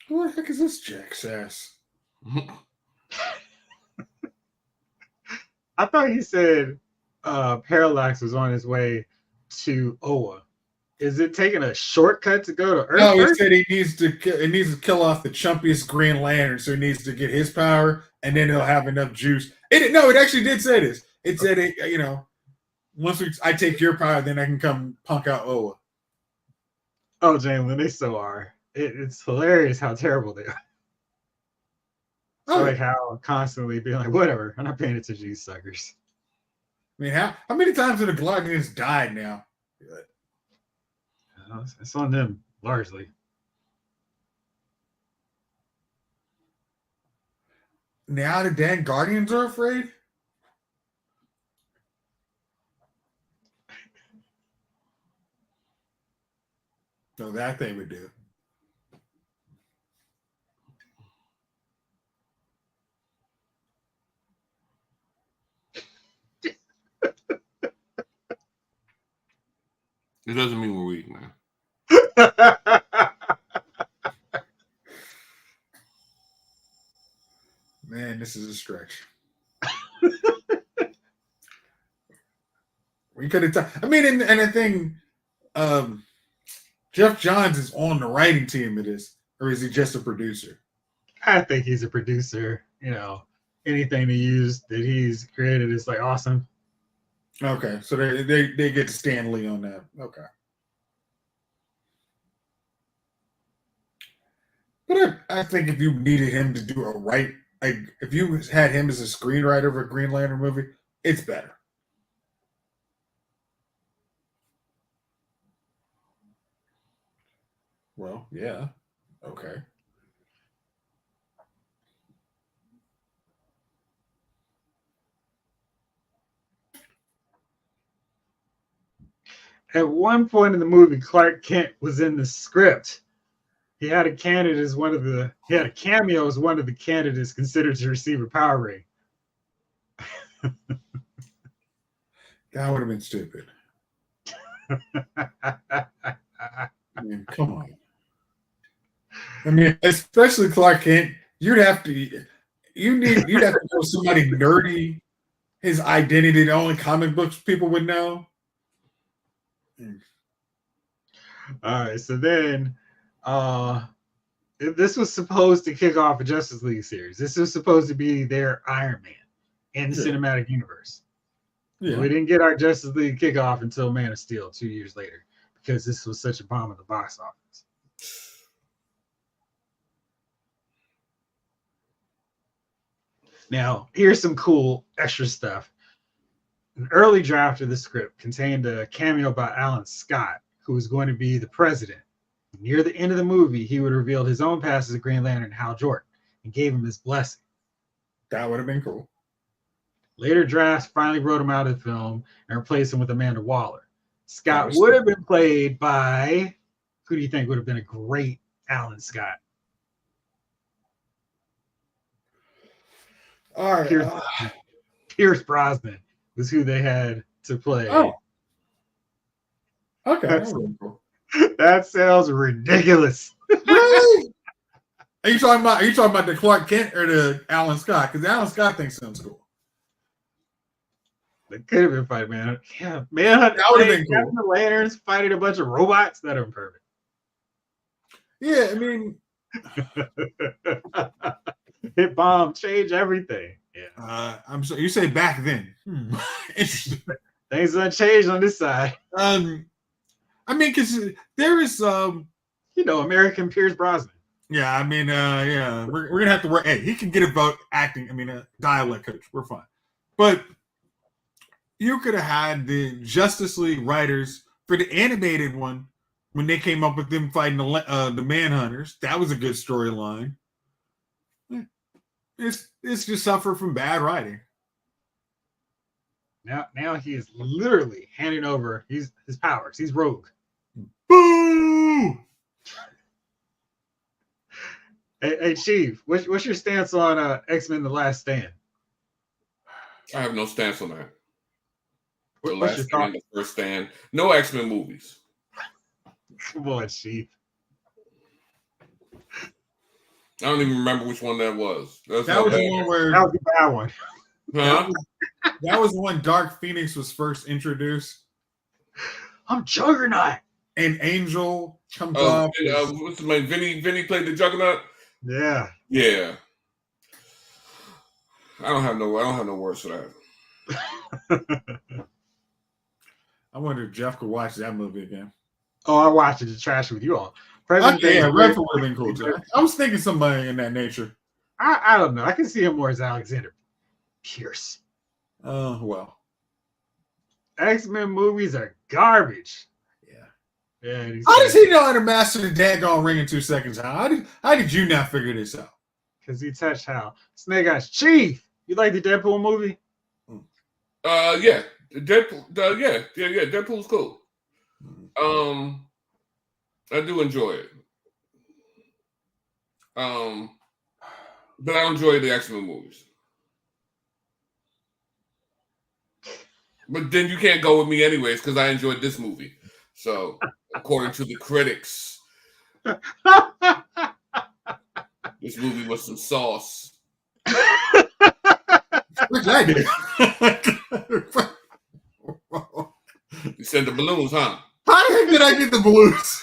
Who the heck is this jackass? I thought he said Parallax was on his way to Oa. Is it taking a shortcut to go to Earth? No, he said he needs to kill off the chumpiest Green Lantern, so he needs to get his power, and then he'll have enough juice. It actually did say this. It said once I take your power, then I can come punk out Oa. Oh, Jalen, they so are. It's hilarious how terrible they are. Like how constantly being like, whatever, I'm not paying attention to these suckers. I mean, how many times have the Gloggians died now? It's on them largely. Now the damn Guardians are afraid? So that they would do. It doesn't mean we're weak, man. Man, this is a stretch. We could have. I mean, and I think Jeff Johns is on the writing team of this, or is he just a producer? I think he's a producer. Anything to use that he's created is like awesome. Okay, so they get to Stan Lee on that. Okay. But I think if you needed him to do if you had him as a screenwriter of a Green Lantern movie, it's better. Well, yeah. Okay. At one point in the movie, Clark Kent was in the script. He had a cameo as one of the candidates considered to receive a power ring. That would have been stupid. I mean, come on. I mean, especially Clark Kent, you'd have to know somebody nerdy, his identity, the only comic books people would know. All right, so then this was supposed to kick off a Justice League series. This was supposed to be their Iron Man in the cinematic universe. Yeah. We didn't get our Justice League kickoff until Man of Steel 2 years later because this was such a bomb at the box office. Now, here's some cool extra stuff. An early draft of the script contained a cameo by Alan Scott, who was going to be the president. Near the end of the movie, he would reveal his own past as a Green Lantern, Hal Jordan, and gave him his blessing. That would have been cool. Later drafts finally wrote him out of the film and replaced him with Amanda Waller. Scott would have been played by, who do you think would have been a great Alan Scott? All right. Pierce Brosnan was who they had to play. Oh. Okay. That sounds ridiculous. Really? Are you talking about the Clark Kent or the Alan Scott? Because Alan Scott thinks sounds cool. They could have been fighting, man. Yeah, man. That would have been cool. The Lanterns fighting a bunch of robots. That would have been perfect. Yeah, I mean, hit bomb, change everything. Yeah. I'm sorry. You say back then. Interesting. Things unchanged on this side. I mean, because there is, American Pierce Brosnan. Yeah, I mean, yeah, we're gonna have to work. Hey, he can get a vote acting. I mean, a dialect coach. We're fine. But you could have had the Justice League writers for the animated one when they came up with them fighting the Manhunters. That was a good storyline. It's just suffer from bad writing. Now he is literally handing over his powers. He's rogue. Boo! Hey Chief, what's your stance on X-Men: The Last Stand? I have no stance on that. The What's Last Stand, The First Stand. No X-Men movies. Come on, Chief. I don't even remember which one that was. That was the one where... That was the bad one. Huh? That was when Dark Phoenix was first introduced. I'm Juggernaut. And Angel comes off. What's his name? Vinny played the Juggernaut? Yeah. Yeah. I don't have no words for that. I wonder if Jeff could watch that movie again. Oh, I watched it to trash with you all. Yeah, Redford would have been cool too. I was thinking somebody in that nature. I don't know. I can see him more as Alexander Pierce. Oh, well. X-Men movies are garbage. Yeah. How does he know how to master the daggone ring in 2 seconds? How did you not figure this out? Because he touched Hal. Snake Eyes. Chief, you like the Deadpool movie? Yeah. Deadpool. Yeah. Deadpool's cool. I do enjoy it. But I don't enjoy the X-Men movies. But then you can't go with me anyways because I enjoyed this movie. So, according to the critics, this movie was some sauce. What did I do? You sent the balloons, huh? How the heck did I get the balloons?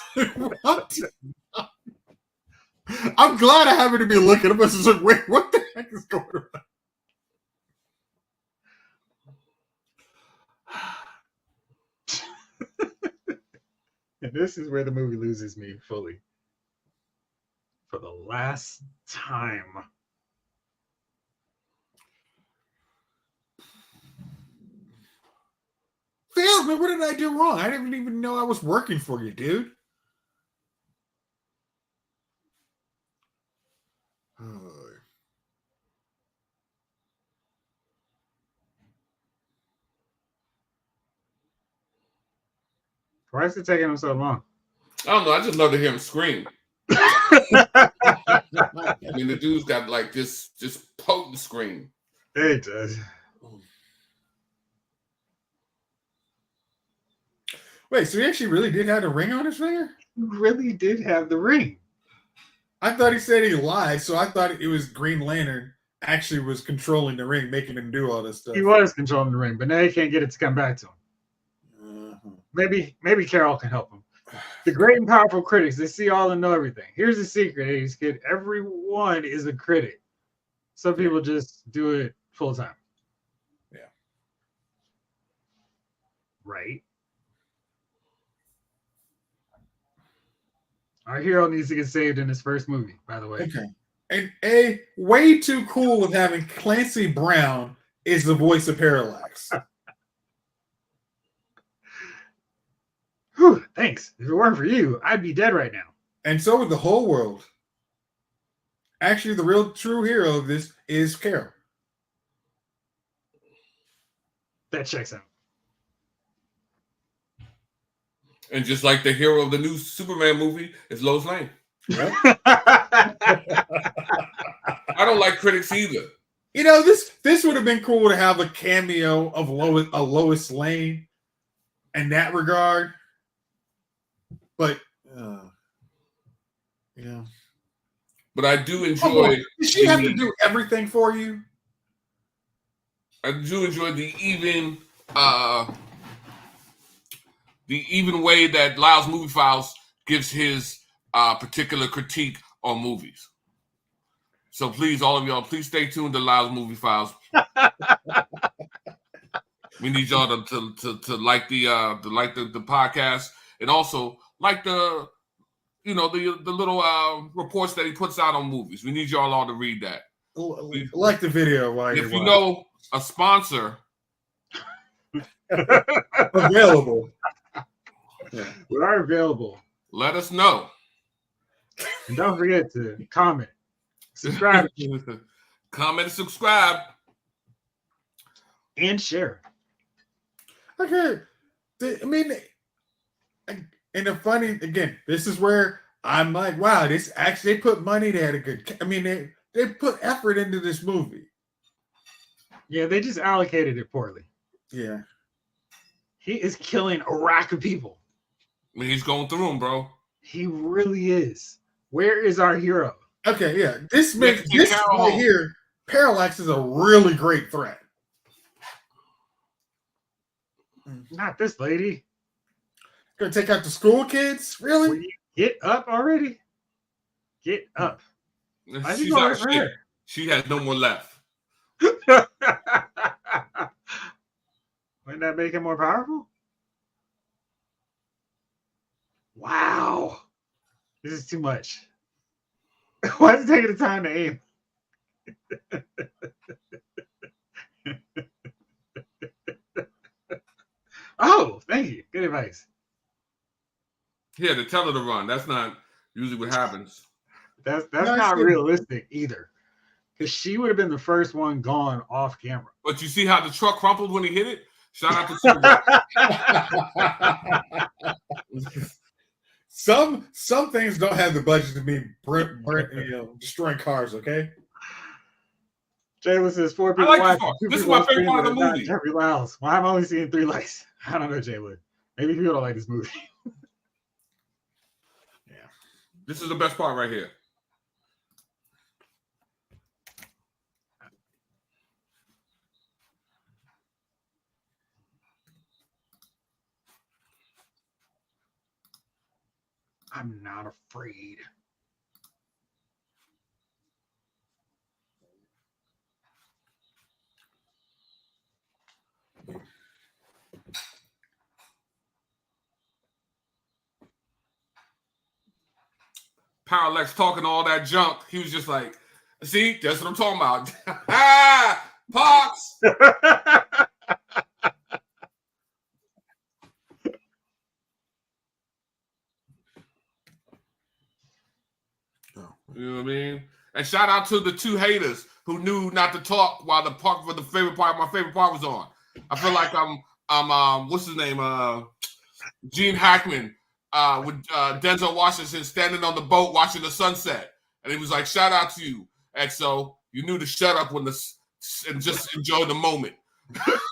I'm glad I happened to be looking. I'm just like, wait, what the heck is going on? And this is where the movie loses me fully. For the last time. Failed me. What did I do wrong? I didn't even know I was working for you, dude. Why is it taking him so long? I don't know. I just love to hear him scream. I mean, the dude's got like this just potent scream. It does. Wait, so he actually really did have a ring on his finger? He really did have the ring. I thought he said he lied, so I thought it was Green Lantern actually was controlling the ring, making him do all this stuff. He was controlling the ring, but now he can't get it to come back to him. Maybe Carol can help him. The great and powerful critics, they see all and know everything. Here's the secret, 80s kid. Everyone is a critic. Some people just do it full time. Yeah. Right. Our hero needs to get saved in his first movie, by the way. Okay. And a way too cool of having Clancy Brown is the voice of Parallax. Whew, thanks. If it weren't for you, I'd be dead right now. And so would the whole world. Actually, the real true hero of this is Carol. That checks out. And just like the hero of the new Superman movie is Lois Lane. Yep. I don't like critics either. You know, this would have been cool to have a cameo of Lois Lane in that regard. But yeah. But I do enjoy. Does she have to do everything for you? I do enjoy the even way that Lyle's Movie Files gives his particular critique on movies. So please, all of y'all, please stay tuned to Lyle's Movie Files. We need y'all to like the podcast, and also like the little reports that he puts out on movies. We need y'all all to read that. Like the video. If you know a sponsor available, We are available. let us know. And don't forget to comment, subscribe, comment, and subscribe, and share. Okay. I mean, and the funny, again, this is where I'm like, wow, this actually, they put money, they had a good, I mean, they put effort into this movie. Yeah, they just allocated it poorly. Yeah. He is killing a rack of people. I mean, he's going through them, bro. He really is. Where is our hero? Okay, yeah. This right here, Parallax is a really great threat. Not this lady. Gonna take out the school kids? Really? Will you get up already? Get up. She's out of shit. She has no more left. Wouldn't that make him more powerful? Wow. This is too much. Why is it taking the time to aim? Oh, thank you. Good advice. Yeah, to tell her to run. That's not usually what happens. That's not realistic either. Because she would have been the first one gone off camera. But you see how the truck crumpled when he hit it? Shout out to Super. Some things don't have the budget to be destroying cars, okay? Jayla says 4 people watching. This is my favorite part of the movie. Jeffrey Lyles. Well, I'm only seeing 3 likes. I don't know, Jayla. Maybe people don't like this movie. Yeah. This is the best part right here. I'm not afraid. Parallax talking all that junk. He was just like, see, that's what I'm talking about. Ah, Pops. You know what I mean? And shout out to the 2 haters who knew not to talk while my favorite part was on. I feel like I'm what's his name? Gene Hackman with Denzel Washington standing on the boat watching the sunset. And he was like, shout out to you, XO. You knew to shut up and just enjoy the moment. I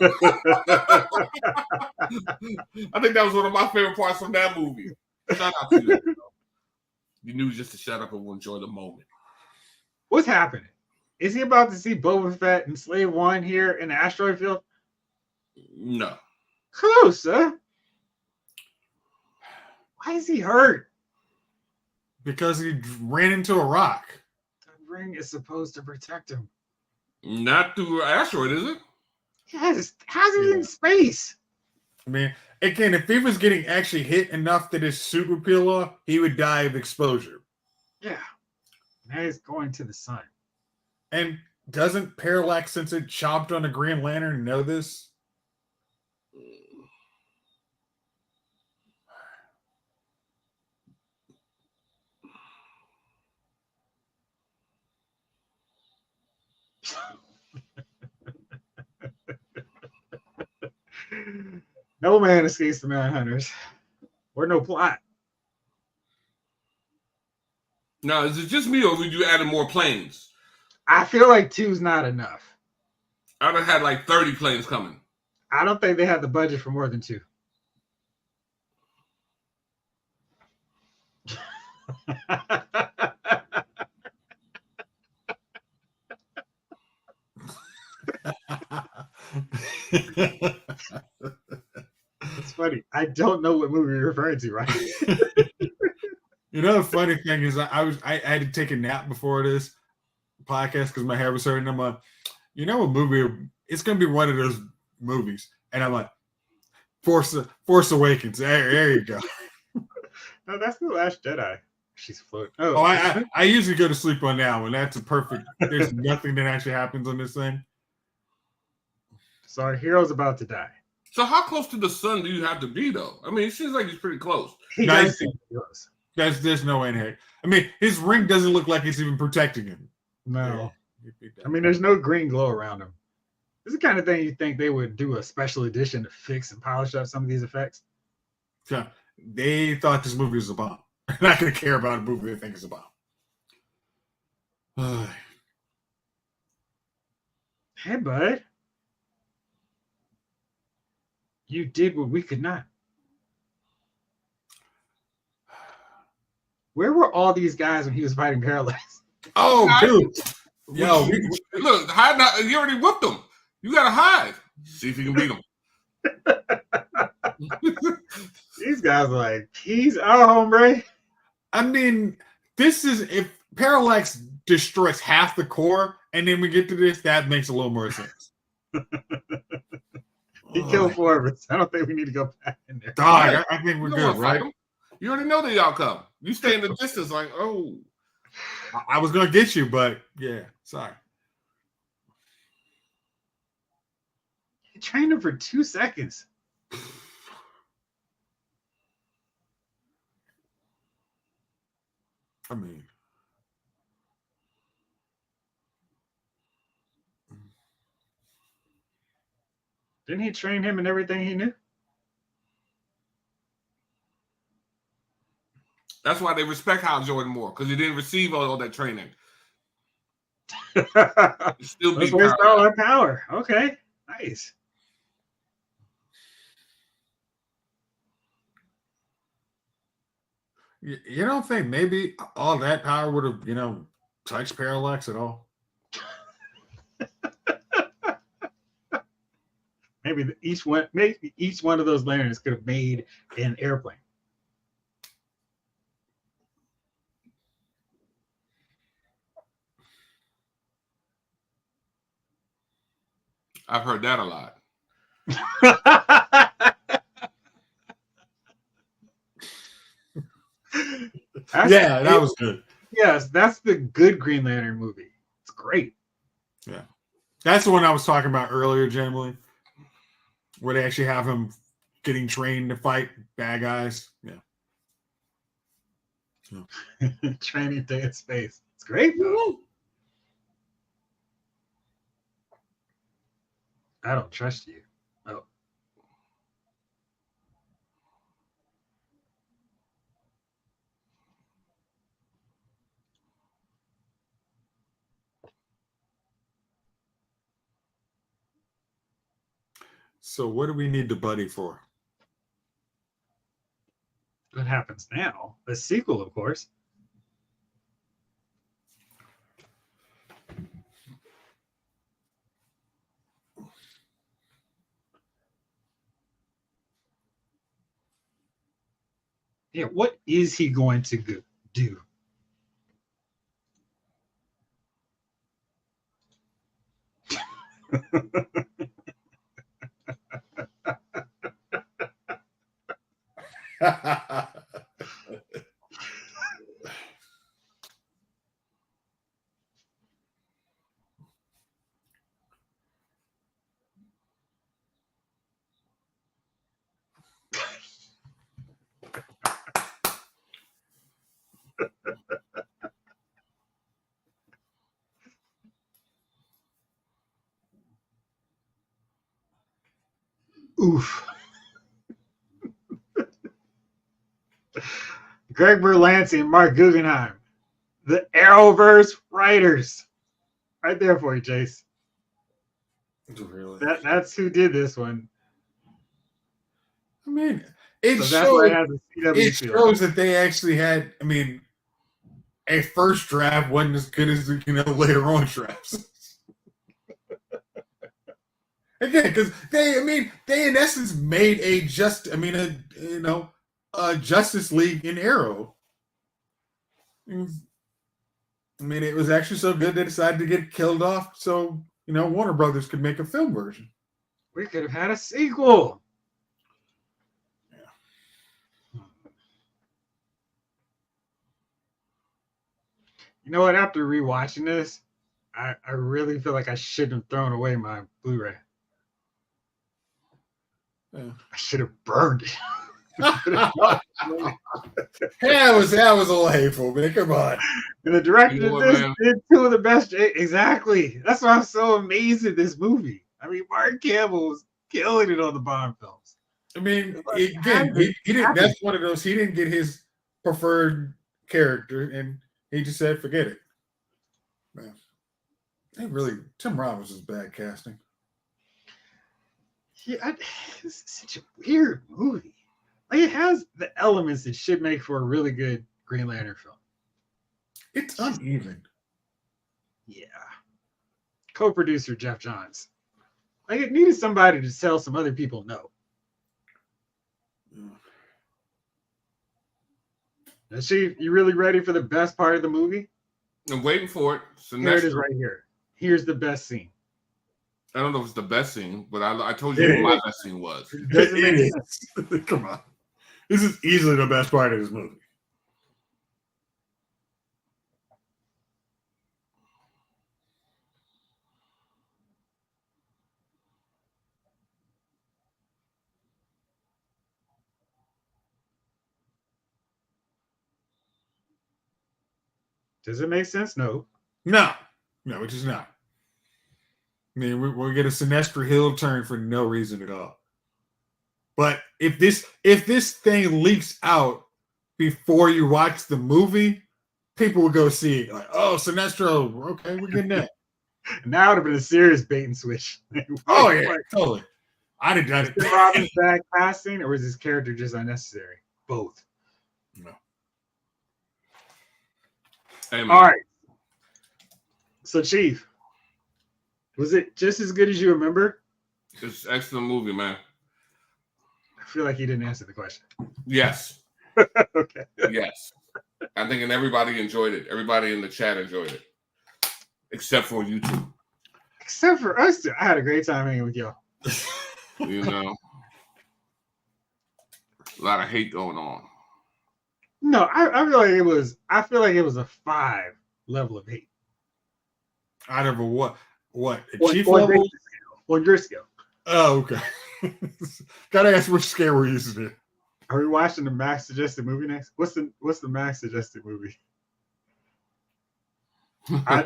think that was one of my favorite parts from that movie. Shout out to you. You knew just to shut up and enjoy the moment. What's happening? Is he about to see Boba Fett and Slave One here in the asteroid field? No. Close, huh? Why is he hurt? Because he ran into a rock. The ring is supposed to protect him. Not through an asteroid, is it? Yes. How's he in space? I mean, again, if he was getting actually hit enough that his suit would peel off, he would die of exposure. Yeah. Now he's going to the sun. And doesn't Parallax, since it chomped on a Green Lantern, know this? No man escapes the Manhunters. Or no plot. Now, is it just me or would you add more planes? I feel like 2's not enough. I'd have had like 30 planes coming. I don't think they had the budget for more than 2. It's funny. I don't know what movie you're referring to, right? You know, the funny thing is, I had to take a nap before this podcast because my hair was hurting. I'm like, you know, what movie? It's gonna be one of those movies, and I'm like, Force Awakens. There you go. No, that's The Last Jedi. She's floating. Oh, I usually go to sleep on that one. That's a perfect. There's nothing that actually happens on this thing. So our hero's about to die. So how close to the sun do you have to be, though? I mean, it seems like he's pretty close. There's no way in heck. I mean, his ring doesn't look like it's even protecting him. No. I mean, there's no green glow around him. This is the kind of thing you think they would do a special edition to fix and polish up some of these effects. Yeah, they thought this movie was a bomb. They're not going to care about a movie they think is a bomb. Hey, bud. You did what we could not. Where were all these guys when he was fighting Parallax? Oh, dude. Yo, look, hide not, you already whipped him. You got to hide. See if you can beat him. These guys are like, he's our hombre. I mean, this is if Parallax destroys half the core, and then we get to this, that makes a little more sense. He killed 4 of us. I don't think we need to go back in there. Dog, I think we're good, right? You already know the outcome. You stay in the distance like, oh. I was going to get you, but yeah, sorry. He trained him for 2 seconds. I mean, didn't he train him in everything he knew? That's why they respect Hal Jordan more, because he didn't receive all that training. Still be all that power. Okay, nice. You don't think maybe all that power would have, touched Parallax at all? Maybe each one of those lanterns could have made an airplane. I've heard that a lot. That was good. Yes, that's the good Green Lantern movie. It's great. Yeah. That's the one I was talking about earlier, generally, where they actually have him getting trained to fight bad guys. Yeah. Training day in space. It's great, though. I don't trust you. Oh. So what do we need the buddy for? What happens now? The sequel, of course. Yeah, what is he going to do? Greg Berlanti and Mark Guggenheim, the Arrowverse writers. Right there for you, Jayce. Really? That's who did this one. I mean, it So that's why it shows, has a CW it feel. shows that they actually had, I mean, a first draft wasn't as good as, later on drafts. Again, because they in essence made a Justice League in Arrow. I mean, it was actually so good they decided to get killed off so, Warner Brothers could make a film version. We could have had a sequel. Yeah. You know what? After rewatching this, I really feel like I shouldn't have thrown away my Blu-ray. Yeah. I should have burned it. That was a little hateful, man. Come on. And the director of this did two of the best. Exactly. That's why I'm so amazed at this movie. I mean, Mark Campbell was killing it on the Bond films. I mean, again, he didn't. That's one of those. He didn't get his preferred character, and he just said, "Forget it." Man, Tim Robbins is bad casting. Yeah, it's such a weird movie. Like, it has the elements that should make for a really good Green Lantern film. It's uneven. Yeah. Co-producer Jeff Johns. Like, it needed somebody to tell some other people no. Now, Chief, you really ready for the best part of the movie? I'm waiting for it. Here it is right here. Here's the best scene. I don't know if it's the best scene, but I told you what my best scene was. It is. Come on. This is easily the best part of this movie. Does it make sense? No. No, it does not. I mean, we'll get a Sinestro Hill turn for no reason at all. But if this thing leaks out before you watch the movie, people will go see it. Like, oh, Sinestro, okay, we're getting that. Now it would have been a serious bait and switch. Oh yeah, totally. I'd have done it. Robin's bad casting, or was his character just unnecessary? Both. No. Amen. All right. So, Chief, was it just as good as you remember? It's an excellent movie, man. I feel like you didn't answer the question. Yes. Okay. Yes. I think everybody enjoyed it. Everybody in the chat enjoyed it. Except for you two. Except for us two. I had a great time hanging with y'all. A lot of hate going on. No, I feel like it was a 5 level of hate. Out of a what? Chief level? On your scale. Oh, okay. Gotta ask which scale we're using it. Are we watching the Max suggested movie next? What's the Max suggested movie? I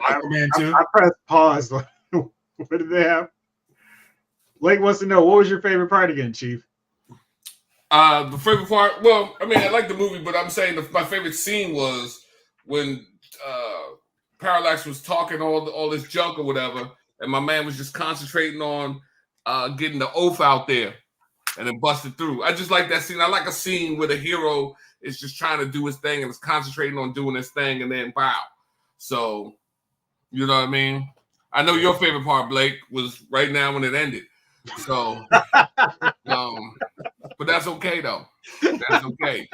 pressed pause. What did they have? Blake wants to know, what was your favorite part again, Chief? The favorite part, well, I mean, I like the movie, but I'm saying my favorite scene was when Parallax was talking all this junk or whatever, and my man was just concentrating on getting the oath out there and then busted through. I just like that scene. I like a scene where the hero is just trying to do his thing and is concentrating on doing his thing and then bow. So, you know what I mean? I know your favorite part, Blake, was right now when it ended. So, but that's okay, though. That's okay.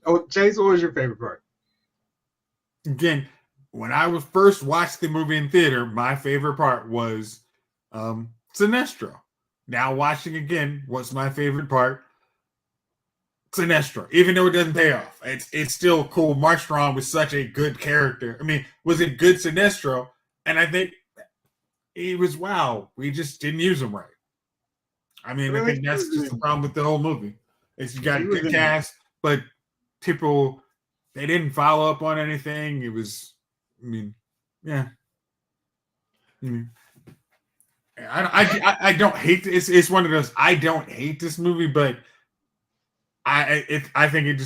Oh, Jayce, what was your favorite part? Again, when I was first watched the movie in theater, my favorite part was Sinestro. Now watching again, what's my favorite part? Sinestro. Even though it doesn't pay off, it's still cool. Mark Strong was such a good character. I mean, was a good Sinestro, and I think he was, wow, we just didn't use him right. I mean, I think that's just the problem with the whole movie. Is you got a good cast, but people, they didn't follow up on anything. It was, I mean, yeah. I don't hate this. It's one of those, I don't hate this movie, but I think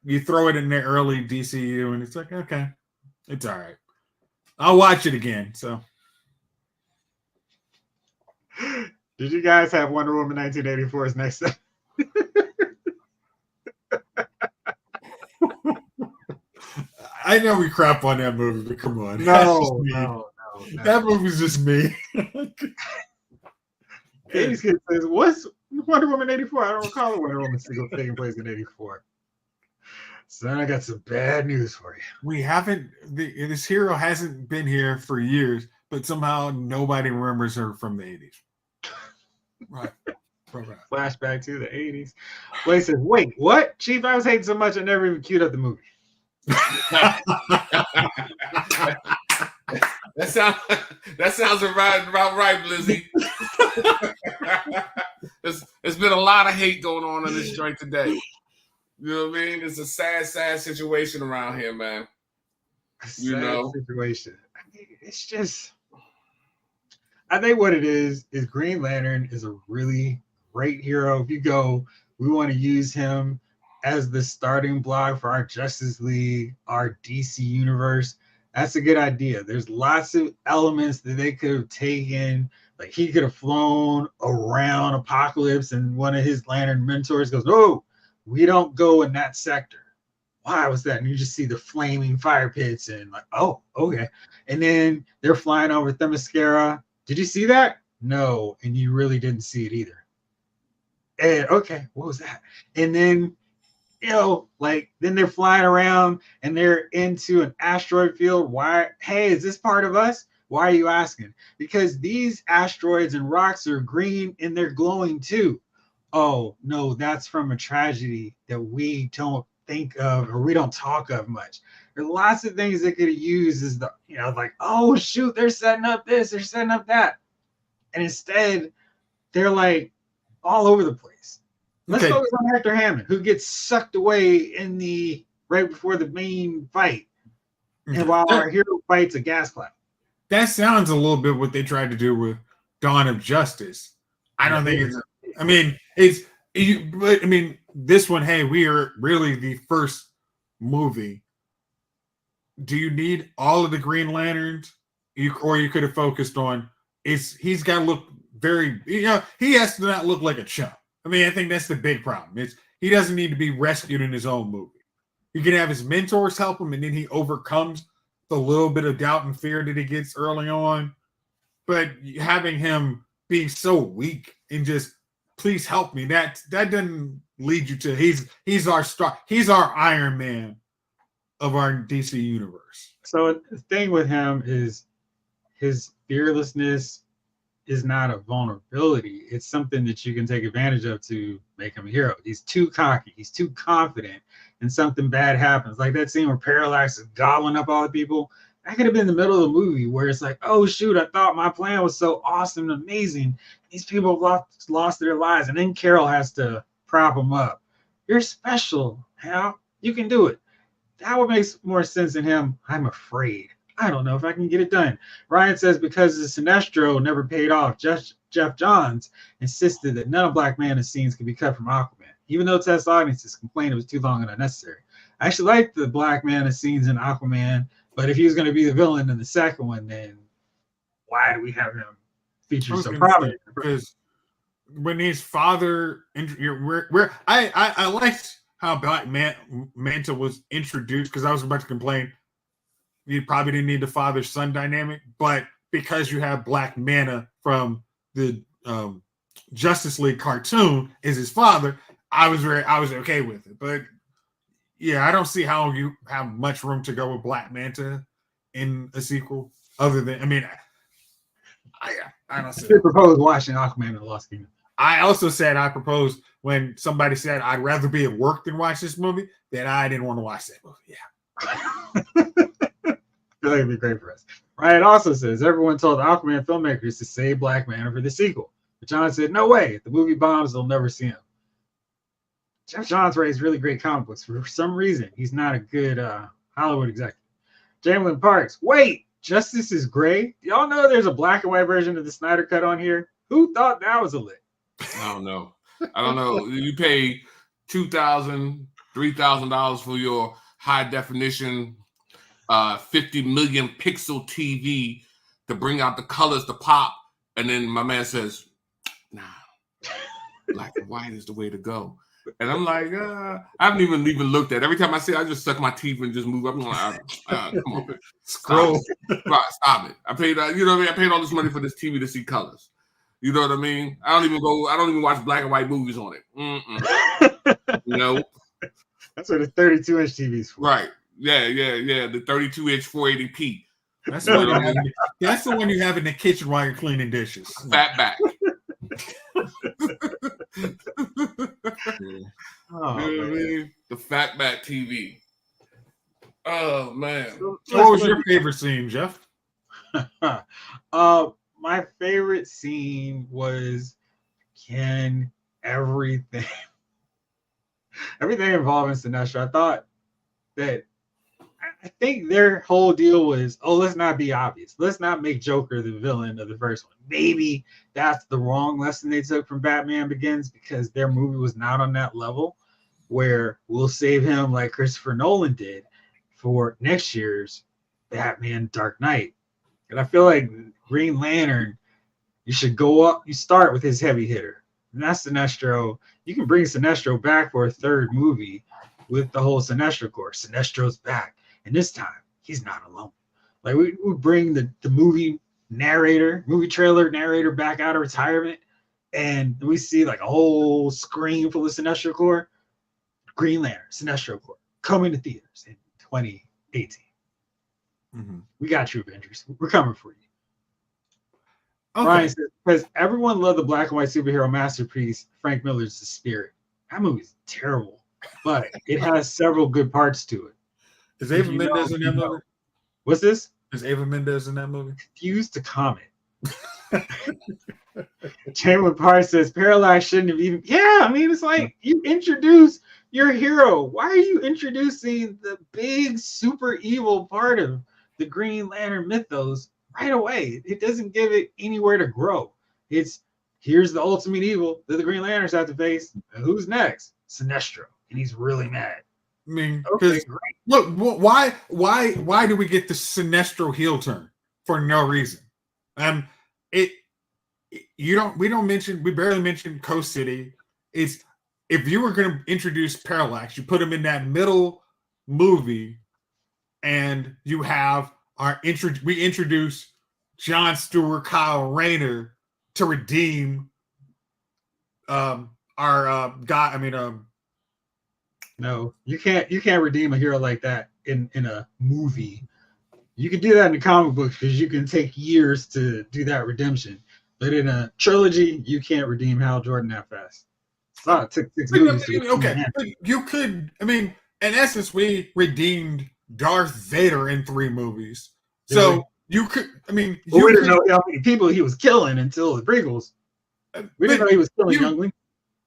you throw it in the early DCU and it's like, okay, it's all right. I'll watch it again. So, did you guys have Wonder Woman 1984's next? I know we crap on that movie, but come on. No. That movie's just me. 80s kid says, what's Wonder Woman 84? I don't recall a Wonder Woman single taking place in 84. So I got some bad news for you. We haven't, this hero hasn't been here for years, but somehow nobody remembers her from the 80s. Right. Flashback to the 80s. Blake says, wait, what? Chief, I was hating so much I never even queued up the movie. That sounds about right, Blizzy. There's been a lot of hate going on in this joint today. You know what I mean? It's a sad situation around here, man. Situation. I mean, it's just, I think what it is Green Lantern is a really great hero. If you go, we want to use him as the starting block for our Justice League, our DC universe. That's a good idea. There's lots of elements that they could have taken. Like he could have flown around Apocalypse, and one of his Lantern mentors goes, "No, we don't go in that sector." Why was that? And you just see the flaming fire pits and like, oh, okay. And then they're flying over Themyscira. Did you see that? No, and you really didn't see it either. And okay, what was that? And then, then they're flying around and they're into an asteroid field. Why? Hey, is this part of us? Why are you asking? Because these asteroids and rocks are green and they're glowing too. Oh, no, that's from a tragedy that we don't think of or we don't talk of much. There are lots of things they could use as like, oh, shoot, they're setting up this, they're setting up that. And instead, they're like all over the place. Let's focus on Hector Hammond, who gets sucked away right before the main fight. And while our hero fights a gas cloud. That sounds a little bit what they tried to do with Dawn of Justice. I don't think this one, hey, we are really the first movie. Do you need all of the Green Lanterns? Or you could have focused on he's got to look very, he has to not look like a chump. I mean, I think that's the big problem. He doesn't need to be rescued in his own movie. You can have his mentors help him, and then he overcomes the little bit of doubt and fear that he gets early on. But having him being so weak and just, please help me, that doesn't lead you to he's our star. He's our Iron Man of our DC universe. So the thing with him is his fearlessness is not a vulnerability. It's something that you can take advantage of to make him a hero. He's too cocky. He's too confident, and something bad happens. Like that scene where Parallax is gobbling up all the people. That could have been the middle of the movie where it's like, oh, shoot, I thought my plan was so awesome and amazing. These people have lost their lives. And then Carol has to prop them up. You're special, Hal. You can do it. That would make more sense than him. I'm afraid. I don't know if I can get it done. Ryan says because the Sinestro never paid off, Jeff Johns insisted that none of Black Manta's scenes could be cut from Aquaman, even though test audiences complained it was too long and unnecessary. I actually liked the Black Manta scenes in Aquaman, but if he was going to be the villain in the second one, then why do we have him featured so prominently? Because when his father, I liked how Black Manta was introduced, because I was about to complain you probably didn't need the father-son dynamic, but because you have Black Manta from the Justice League cartoon as his father, I was okay with it. But yeah, I don't see how you have much room to go with Black Manta in a sequel. Other than, I don't see. I proposed watching Aquaman and the Lost Kingdom. I also said I proposed when somebody said I'd rather be at work than watch this movie, that I didn't want to watch that movie. Yeah. I feel like it'd be great for us. Ryan also says everyone told the Aquaman filmmakers to save Black Manta for the sequel. But John said, no way. If the movie bombs, they'll never see him. Jeff Johns writes really great comic books. For some reason, he's not a good Hollywood executive. Jamlin Parks, wait, Justice is Gray? Y'all know there's a black and white version of the Snyder Cut on here? Who thought that was a lick? I don't know. You pay $2,000, $3,000 for your high definition 50 million pixel TV to bring out the colors to pop. And then my man says, nah, black and white is the way to go. And I'm like, I haven't even looked at it. Every time I see it, I just suck my teeth and just move up. I'm like, come on, man. Scroll. Stop it. I paid, you know what I mean? I paid all this money for this TV to see colors. You know what I mean? I don't even watch black and white movies on it. No. That's what a 32-inch TV's for. Right. Yeah. The 32-inch 480p. That's the one you have in the kitchen while you're cleaning dishes. Fat back. Oh, man. The fat back TV. Oh man. So what was your favorite scene, Jeff? My favorite scene was everything involving Sinestro. I think their whole deal was, let's not be obvious. Let's not make Joker the villain of the first one. Maybe that's the wrong lesson they took from Batman Begins, because their movie was not on that level where we'll save him like Christopher Nolan did for next year's Batman Dark Knight. And I feel like Green Lantern, you should go up, you start with his heavy hitter. And that's Sinestro. You can bring Sinestro back for a third movie with the whole Sinestro core. Sinestro's back. And this time, he's not alone. Like, we bring the movie trailer narrator back out of retirement, and we see like a whole screen full of Sinestro core. Green Lantern, Sinestro core, coming to theaters in 2018. Mm-hmm. We got you, Avengers. We're coming for you. Okay. Ryan says, because everyone loved the black and white superhero masterpiece, Frank Miller's The Spirit. That movie's terrible, but it has several good parts to it. Is Ava Mendes in that movie? What's this? Is Ava Mendes in that movie? Refuse to comment. Chamberlain Parr says Parallax shouldn't have even. Yeah, I mean, it's like you introduce your hero. Why are you introducing the big super evil part of the Green Lantern mythos right away? It doesn't give it anywhere to grow. It's here's the ultimate evil that the Green Lanterns have to face. And who's next? Sinestro, and he's really mad. I mean, because look, why do we get the Sinestro heel turn for no reason? We barely mention Coast City. It's if you were going to introduce Parallax, you put him in that middle movie, and you have we introduce John Stewart, Kyle Rayner to redeem our guy. I mean, no, you can't redeem a hero like that in a movie. You can do that in the comic books because you can take years to do that redemption. But in a trilogy, you can't redeem Hal Jordan that fast. It took 6 movies. But you could. I mean, in essence, we redeemed Darth Vader in 3 movies. So you could. I mean, we didn't know how many people he was killing until the prequels. We didn't know he was killing younglings.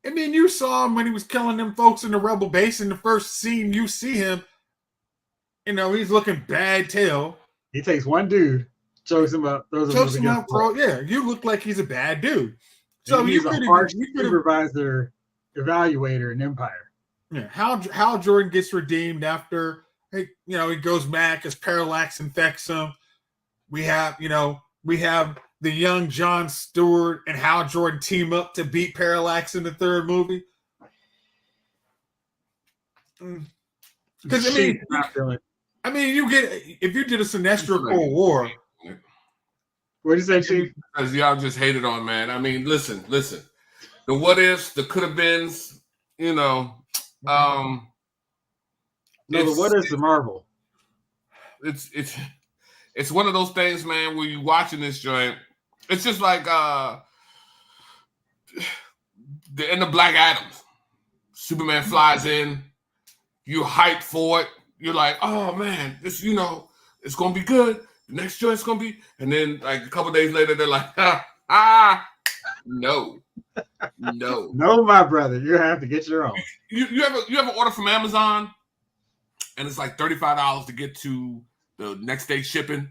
I mean, you saw him when he was killing them folks in the Rebel base. In the first scene, you see him. You know, he's looking bad tail. He takes one dude, chokes him out, throws him out. Yeah, you look like he's a bad dude. So he's a harsh supervisor, evaluator in Empire. Yeah, Hal Jordan gets redeemed after he goes back as Parallax infects him. We have the young John Stewart and Hal Jordan team up to beat Parallax in the 3rd movie. Because I mean, you get if you did a Sinestro Cold War. What did you say, Chief? Because y'all just hated on, man. I mean, listen. The what ifs, the could have beens, No, the what is the Marvel? It's one of those things, man, where you watching this joint. It's just like the end of Black Adams. Superman flies in. You hyped for it. You're like, oh man, this it's gonna be good. The next joint's gonna be, and then like a couple days later, they're like, no, my brother, you have to get your own. You ever order from Amazon, and it's like $35 to get to the next day shipping,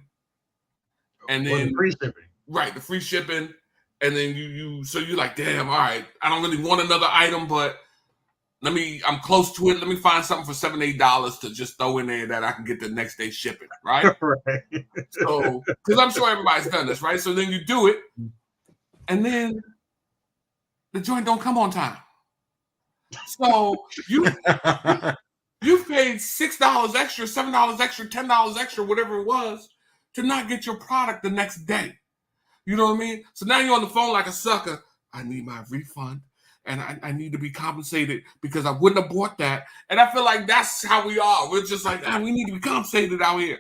and then the free shipping. Right, the free shipping, and then you're like, damn, all right, I don't really want another item, but I'm close to it. Let me find something for $7-8 to just throw in there that I can get the next day shipping, right? Right. So, because I'm sure everybody's done this, right? So then you do it, and then the joint don't come on time. So you've paid $6 extra, $7 extra, $10 extra, whatever it was, to not get your product the next day. You know what I mean? So now you're on the phone like a sucker. I need my refund, and I need to be compensated because I wouldn't have bought that. And I feel like that's how we are. We're just like, we need to be compensated out here.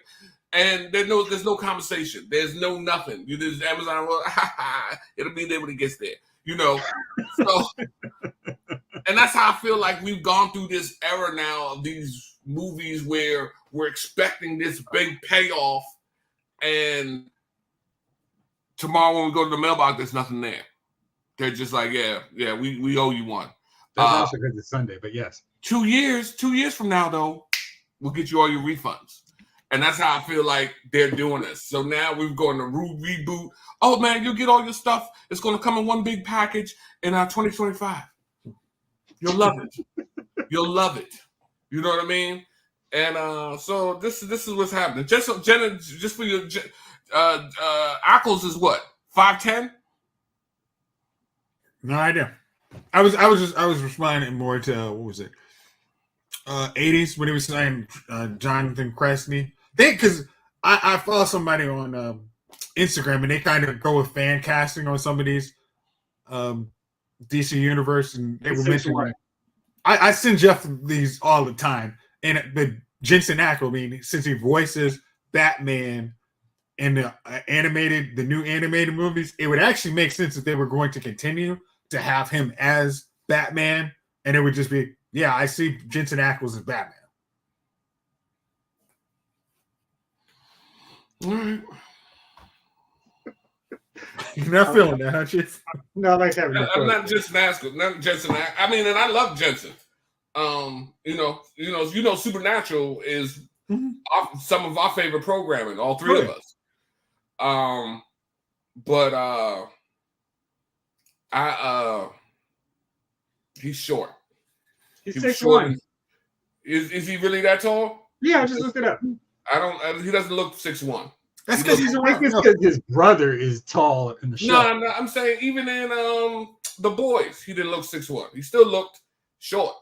And there's no compensation. There's no nothing. You just Amazon, well, it'll be there when it gets there. You know? So, and that's how I feel like we've gone through this era now of these movies where we're expecting this big payoff, and tomorrow when we go to the mailbox, there's nothing there. They're just like, yeah, we owe you one. That's also because it's Sunday, but yes. 2 years from now, though, we'll get you all your refunds. And that's how I feel like they're doing this. So now we're going to reboot. Oh, man, you'll get all your stuff. It's going to come in one big package in 2025. You'll love it. You'll love it. You know what I mean? And so this is what's happening. Just for your Ackles is what? 5'10"? No idea. I was responding more to what was it? 80s when he was saying Jonathan Krasny. Because I follow somebody on Instagram and they kind of go with fan casting on some of these DC Universe, and they were mentioning. I send Jeff these all the time, and but Jensen Ackles, I mean, since he voices Batman in the new animated movies, it would actually make sense if they were going to continue to have him as Batman, and it would just be, yeah, I see Jensen Ackles as Batman. All right. You're not feeling that, aren't you? No, I like having I'm not Jensen Ackles, not Jensen. I mean, and I love Jensen. You know, Supernatural is some of our favorite programming, all three of us. But he's short. He's 6'1". Is he really that tall? Yeah, I just looked it up. He doesn't look 6'1". That's because he's around. It's because his brother is tall in the show. No, I'm saying even in The Boys, he didn't look 6'1". He still looked short.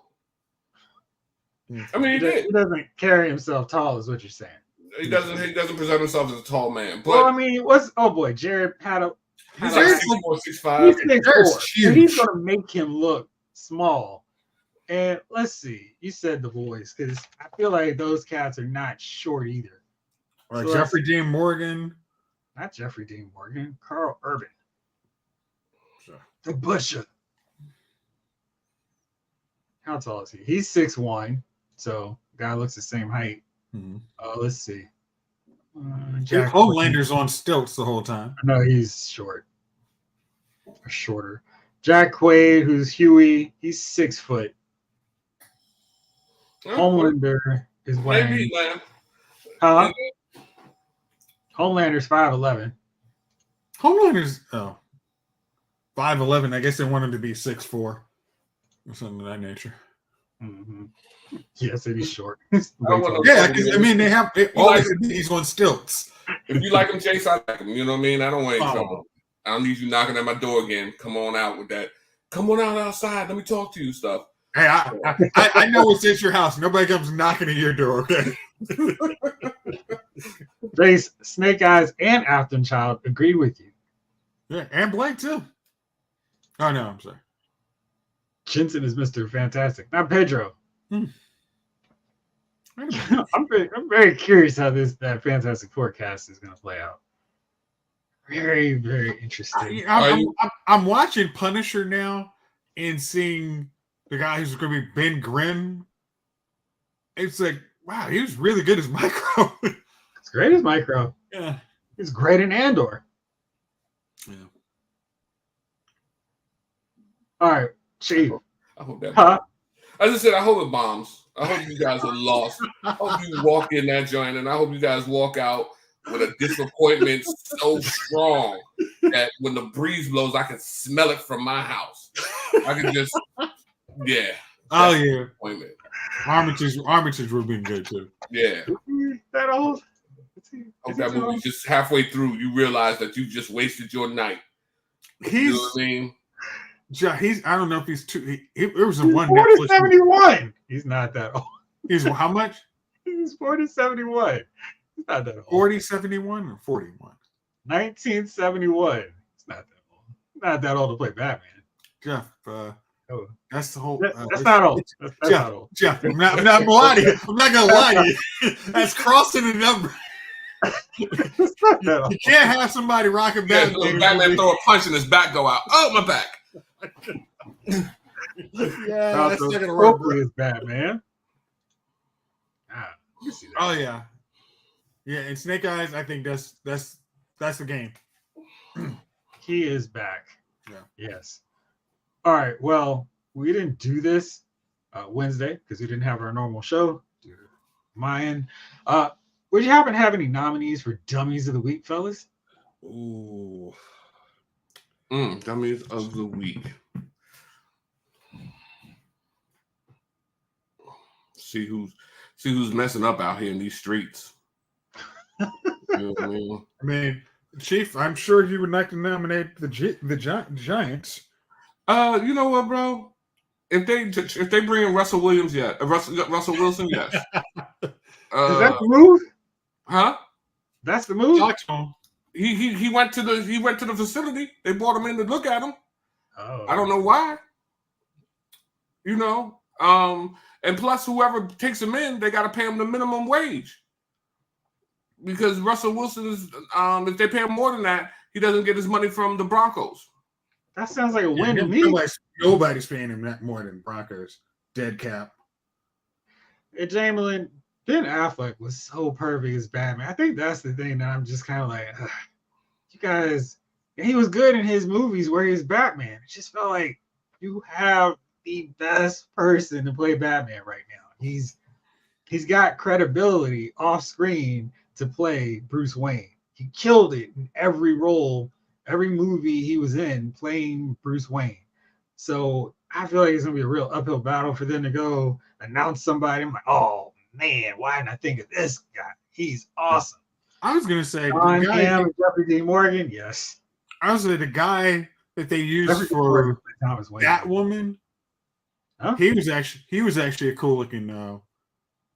I mean, he did. He doesn't carry himself tall, is what you're saying. He doesn't present himself as a tall man. But well, I mean, Jared Paddle. He's like 6'4", 6'5". He's 6'4", and he's gonna make him look small. And let's see, you said The Boys, because I feel like those cats are not short either. Like so Jeffrey Dean Morgan. Not Jeffrey Dean Morgan, Carl Urban. Sure. The Butcher. How tall is he? He's 6'1", so guy looks the same height. Mm-hmm. Let's see. Homelander's on stilts the whole time. No, he's short. Or shorter. Jack Quaid, who's Huey, he's 6 foot. Homelander is weighing. Huh? Homelander's 5'11". Homelander's 5'11". I guess they want him to be 6'4" or something of that nature. Mm-hmm. Yes, he's short. Yeah, because I mean he's on stilts. If you like him, Jayce, I like him. You know what I mean? I don't want any trouble. I don't need you knocking at my door again. Come on out with that. Come on out outside. Let me talk to you stuff. Hey, I know it's at your house. Nobody comes knocking at your door, okay? Jayce, Snake Eyes, and Afton Child agree with you. Yeah, and Blake too. Oh no, I'm sorry. Jensen is Mr. Fantastic, not Pedro. I'm very curious how that Fantastic Forecast is going to play out. Very, very interesting. I'm watching Punisher now and seeing the guy who's going to be Ben Grimm. It's like, wow, he was really good as Micro. It's great as Micro. Yeah. He's great in Andor. Yeah. All right, Chief. I hope that. As I said, I hope it bombs. I hope you guys are lost. I hope you walk in that joint, and I hope you guys walk out with a disappointment so strong that when the breeze blows, I can smell it from my house. I can just, yeah. Oh yeah, Disappointment. Armitage would have been good too. Yeah. That old? Hope that movie just halfway through, you realize that you just wasted your night. You know what I mean? I don't know if he's too. It was a one 40, Netflix. 71. He's not that old. He's how much? He's 40, 71. He's not that old. 40, 71 or 41? 1971. It's not that old. Not that old to play Batman. Jeff, that's the whole. That's not old. That's Jeff, not old. Jeff, I'm not gonna lie to you. I'm not gonna lie to you. That's crossing the number. You can't have somebody rocking Batman. Batman throw a punch and his back go out. Oh, my back. Yeah, that's not gonna work. Is Batman. You see that. Oh yeah, yeah. And Snake Eyes, I think that's the game. He is back. Yeah. Yes. All right. Well, we didn't do this Wednesday because we didn't have our normal show. Mayan. Would you happen to have any nominees for Dummies of the Week, fellas? Ooh. Dummies of the Week. See who's messing up out here in these streets. You know what I mean? I mean, Chief, I'm sure you would like to nominate the Giants. You know what, bro? If they bring in Russell Williams, yeah, Russell Wilson, yes. Is that the move? Huh? That's the move. He went to the facility. They brought him in to look at him. Oh. I don't know why. You know, and plus whoever takes him in, they got to pay him the minimum wage. Because Russell Wilson is, if they pay him more than that, he doesn't get his money from the Broncos. That sounds like a win to me. Nobody's paying him that more than Broncos. Dead cap. Hey, Jamelin, Ben Affleck was so perfect as Batman. I think that's the thing that I'm just kind of like, you guys, and he was good in his movies where he's Batman. It just felt like you have the best person to play Batman right now. He's got credibility off screen to play Bruce Wayne. He killed it in every role, every movie he was in playing Bruce Wayne. So I feel like it's gonna be a real uphill battle for them to go announce somebody. I'm like, oh man, why didn't I think of this guy? He's awesome. I was gonna say John Hamm and Jeffrey D. Morgan, yes. I was say the guy that they used for Batwoman. Huh? He was actually a cool looking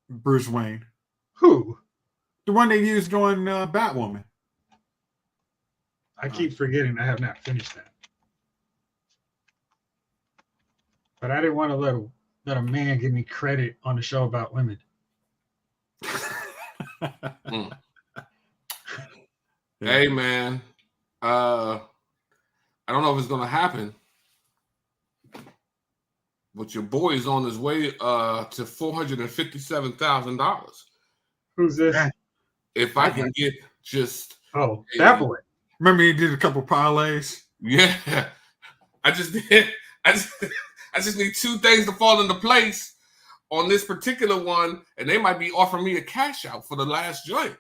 Bruce Wayne. Who? The one they used on Batwoman. I keep forgetting I have not finished that. But I didn't want to let a man give me credit on the show about women. Hey man, I don't know if it's gonna happen, but your boy is on his way to $457,000. Who's this? If I can get just that boy. Remember he did a couple parlays? Yeah. I just need two things to fall into place on this particular one, and they might be offering me a cash out for the last joint.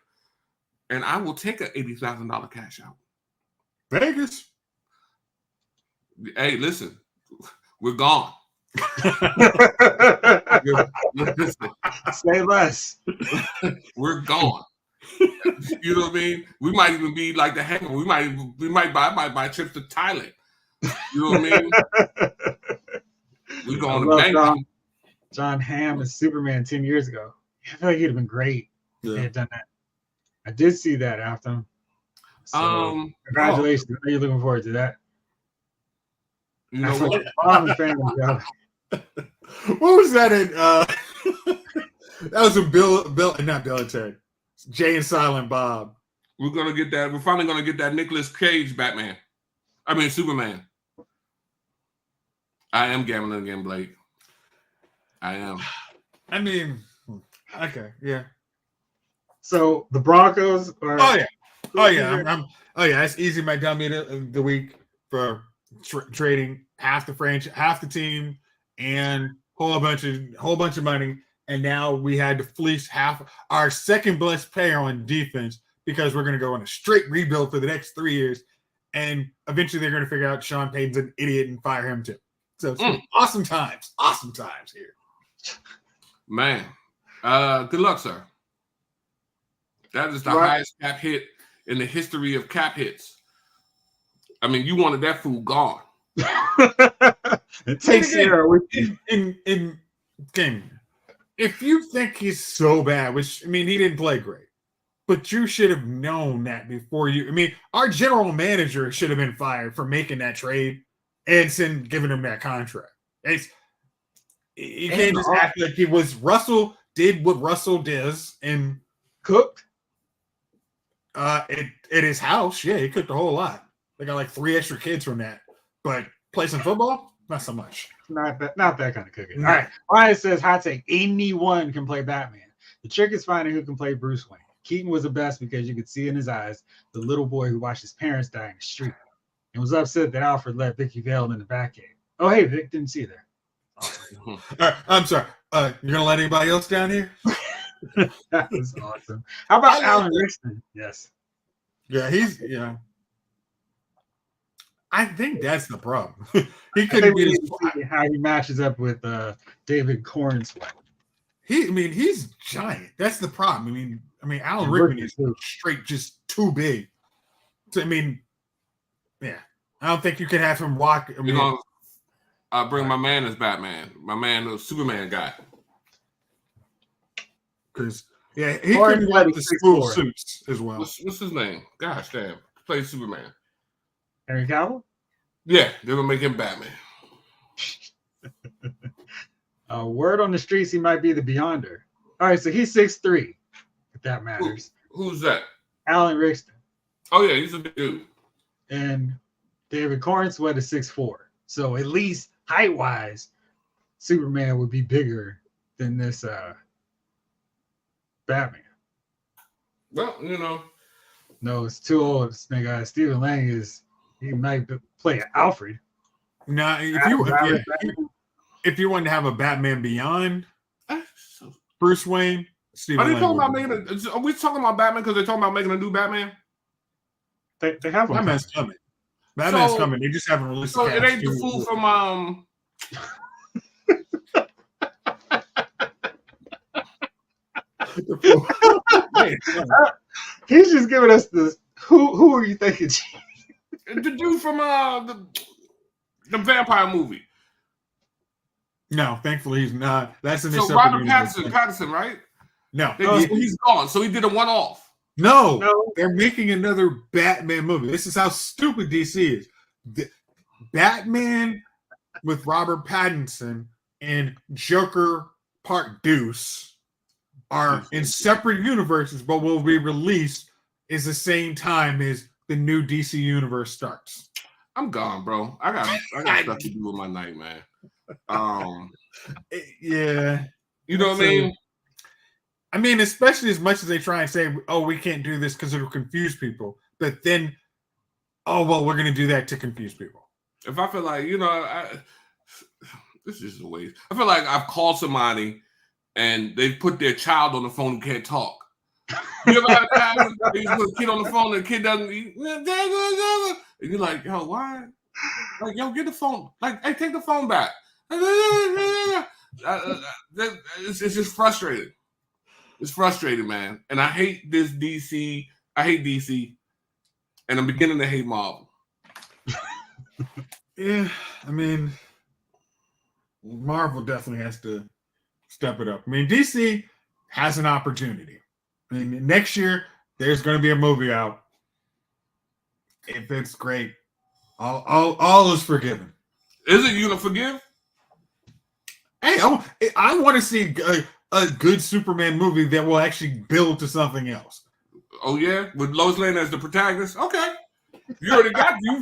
And I will take an $80,000 cash out. Vegas. Hey, listen, we're gone. Say less. We're gone. You know what I mean? We might even be like the Hangover. We might buy trips to Thailand. You know what I mean? We going to bank. John Hamm as Superman 10 years ago. I feel like he'd have been great if he had done that. I did see that after him. So, congratulations. I know you're looking forward to that. You know what? What was that in? That was in not Bill and Ted. Jay and Silent Bob. We're gonna get that. We're finally gonna get that Nicolas Cage Batman. I mean Superman. I am gambling again, Blake. I am. I mean, okay, yeah. So the Broncos are. Oh yeah. That's easy. My dummy of the week for trading half the franchise, half the team, and whole bunch of money. And now we had to fleece half our second best player on defense because we're going to go on a straight rebuild for the next 3 years. And eventually they're going to figure out Sean Payton's an idiot and fire him too. So awesome times here. Man, good luck, sir. That is the highest cap hit in the history of cap hits. I mean, you wanted that fool gone. It takes in game. If you think he's so bad, which I mean, he didn't play great, but you should have known that before you. I mean, our general manager should have been fired for making that trade and giving him that contract. You can't just act like he was. Russell did what Russell does and cooked. At his house, yeah, he cooked a whole lot. They got like 3 extra kids from that, but play some football, not so much. Not that kind of cooking. All right. Ryan says, hot take, anyone can play Batman. The trick is finding who can play Bruce Wayne. Keaton was the best because you could see in his eyes the little boy who watched his parents die in the street and was upset that Alfred let Vicky Vale in the Batcave. Oh, hey, Vic, didn't see you there. Awesome. I'm sorry. You're going to let anybody else down here? That was awesome. How about Alan Rickman? Yes. Yeah, I think that's the problem. He couldn't get his how he matches up with David Cornswell. He's giant. That's the problem. I mean, Alan Rickman is straight just too big. So, yeah. I don't think you can have him walk. I'll bring my man as Batman. My man, the Superman guy. Because he couldn't wear the school suits as well. What's his name? Gosh damn. Play Superman. Henry Cavill? Yeah, they're going to make him Batman. Word on the streets, he might be the Beyonder. All right, so he's 6'3", if that matters. Who's that? Alan Rickman. Oh, yeah, he's a big dude. And David Cornswell is 6'4". So at least height-wise, Superman would be bigger than this Batman. Well, No, it's too old. Stephen Lang he might play Alfred. No, if you want to have a Batman Beyond Bruce Wayne, Stephen Lang. Are we talking about Batman because they're talking about making a new Batman? They have one. Batman's coming. Batman's coming. They just haven't released it. So it ain't the fool from He's just giving us this. Who are you thinking? The dude from the vampire movie. No, thankfully he's not. That's in so Robert Pattinson, right? No, he's gone. So he did a one-off. No, they're making another Batman movie. This is how stupid DC is. Batman with Robert Pattinson and Joker Part Deuce are in separate universes, but will be released is the same time as the new DC universe starts. I'm gone, bro. I got stuff to do with my night, man. Yeah, you know what I mean? Especially as much as they try and say, "Oh, we can't do this because it'll confuse people," but then, oh well, we're going to do that to confuse people. If I feel like this is a waste. I feel like I've called somebody and they put their child on the phone and can't talk. You ever had that? You put a kid on the phone and the kid doesn't. And you're like, yo, why? Like, yo, get the phone. Like, hey, take the phone back. It's just frustrating. It's frustrating, man. And I hate this DC. I hate DC. And I'm beginning to hate Marvel. Yeah, I mean, Marvel definitely has to step it up. I mean, DC has an opportunity. I mean, next year, there's going to be a movie out. If it's great, all is forgiven. Is it you to forgive? Hey, I want to see a good Superman movie that will actually build to something else. Oh, yeah? With Lois Lane as the protagonist? Okay. You already got the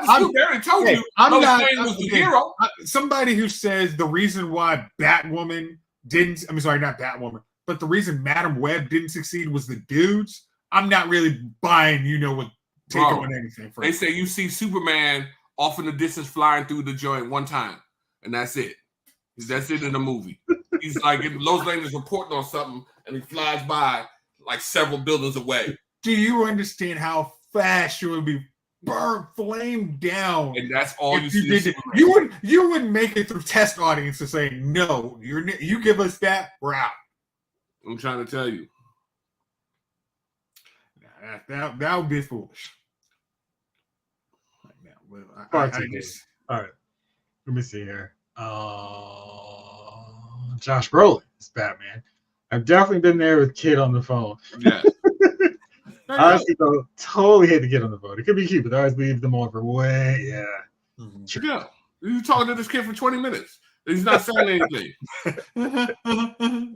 scoop. They already told you Lois Lane was the hero. Somebody who says the reason why Batwoman didn't, not Batwoman, but the reason Madam Web didn't succeed was the dudes. I'm not really buying, what take on anything. They say you see Superman off in the distance flying through the joint one time, and that's it. That's it in the movie. He's like, Lois Lane is reporting on something, and he flies by like several buildings away. Do you understand how fast you would be burn, flame down. And that's all you If see. you did, you wouldn't make it through test audience to say no. You give us that, we're out. I'm trying to tell you. That would be foolish. All right. Let me see here. Josh Brolin is Batman. I've definitely been there with Kid on the phone. Yeah. Honestly, though, totally hate to get on the phone. It could be cute, but I always leave them on for way. Yeah. Mm-hmm. Yeah. You're talking to this kid for 20 minutes. He's not saying anything.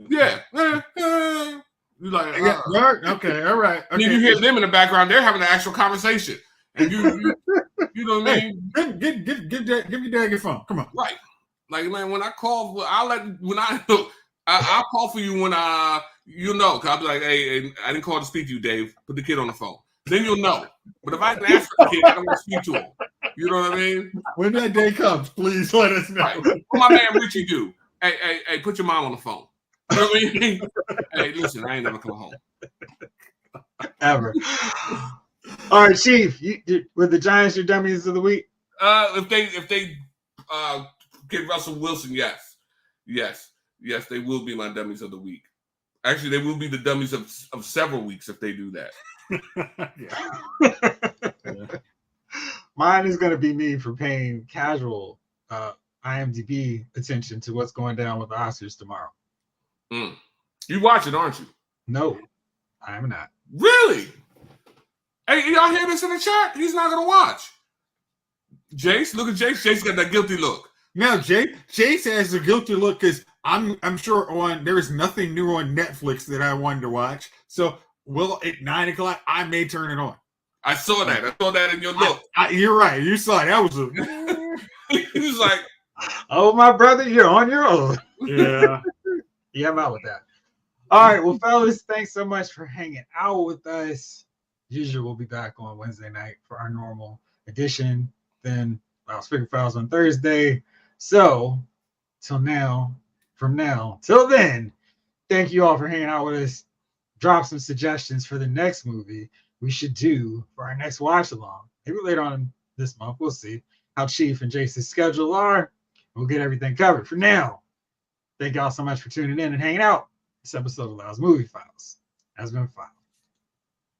Yeah. You're like, okay, all right. Okay. And then you hear them in the background. They're having an actual conversation. And you know what I mean? Give your dad your phone. Come on. Right. Like, man, when I call, I'll call for you when you'll know. Cause I'll be like, hey, I didn't call to speak to you, Dave. Put the kid on the phone. Then you'll know. But if I can ask for the kid, I don't want to speak to him. You know what I mean? When that day comes, please let us know. Right. What my man Richie do? Hey, put your mom on the phone. You know what I mean? Hey, listen, I ain't never come home. Ever. All right, Chief. Were the Giants your dummies of the week? If they get Russell Wilson, yes, they will be my dummies of the week. Actually, they will be the dummies of several weeks if they do that. Yeah. Mine is going to be me for paying casual IMDb attention to what's going down with the Oscars tomorrow. You watch it, aren't you? No, I am not. Really? Hey, y'all hear this in the chat? He's not going to watch. Jayce, look at Jayce. Jayce got that guilty look. No, Jayce has a guilty look because I'm sure there is nothing new on Netflix that I wanted to watch. So, at 9 o'clock, I may turn it on. I saw that. I saw that in your look. You're right. You saw it. That was He was like, "Oh, my brother, you're on your own." Yeah. Yeah, I'm out with that. All right, well, fellas, thanks so much for hanging out with us. Usually, we'll be back on Wednesday night for our normal edition. Then Speaker Files on Thursday. So, till then, thank you all for hanging out with us. Drop some suggestions for the next movie we should do for our next watch along. Maybe later on this month. We'll see how Chief and Jayce's schedule are. We'll get everything covered. For now, thank y'all so much for tuning in and hanging out. This episode of Lyle's Movie Files has been fun.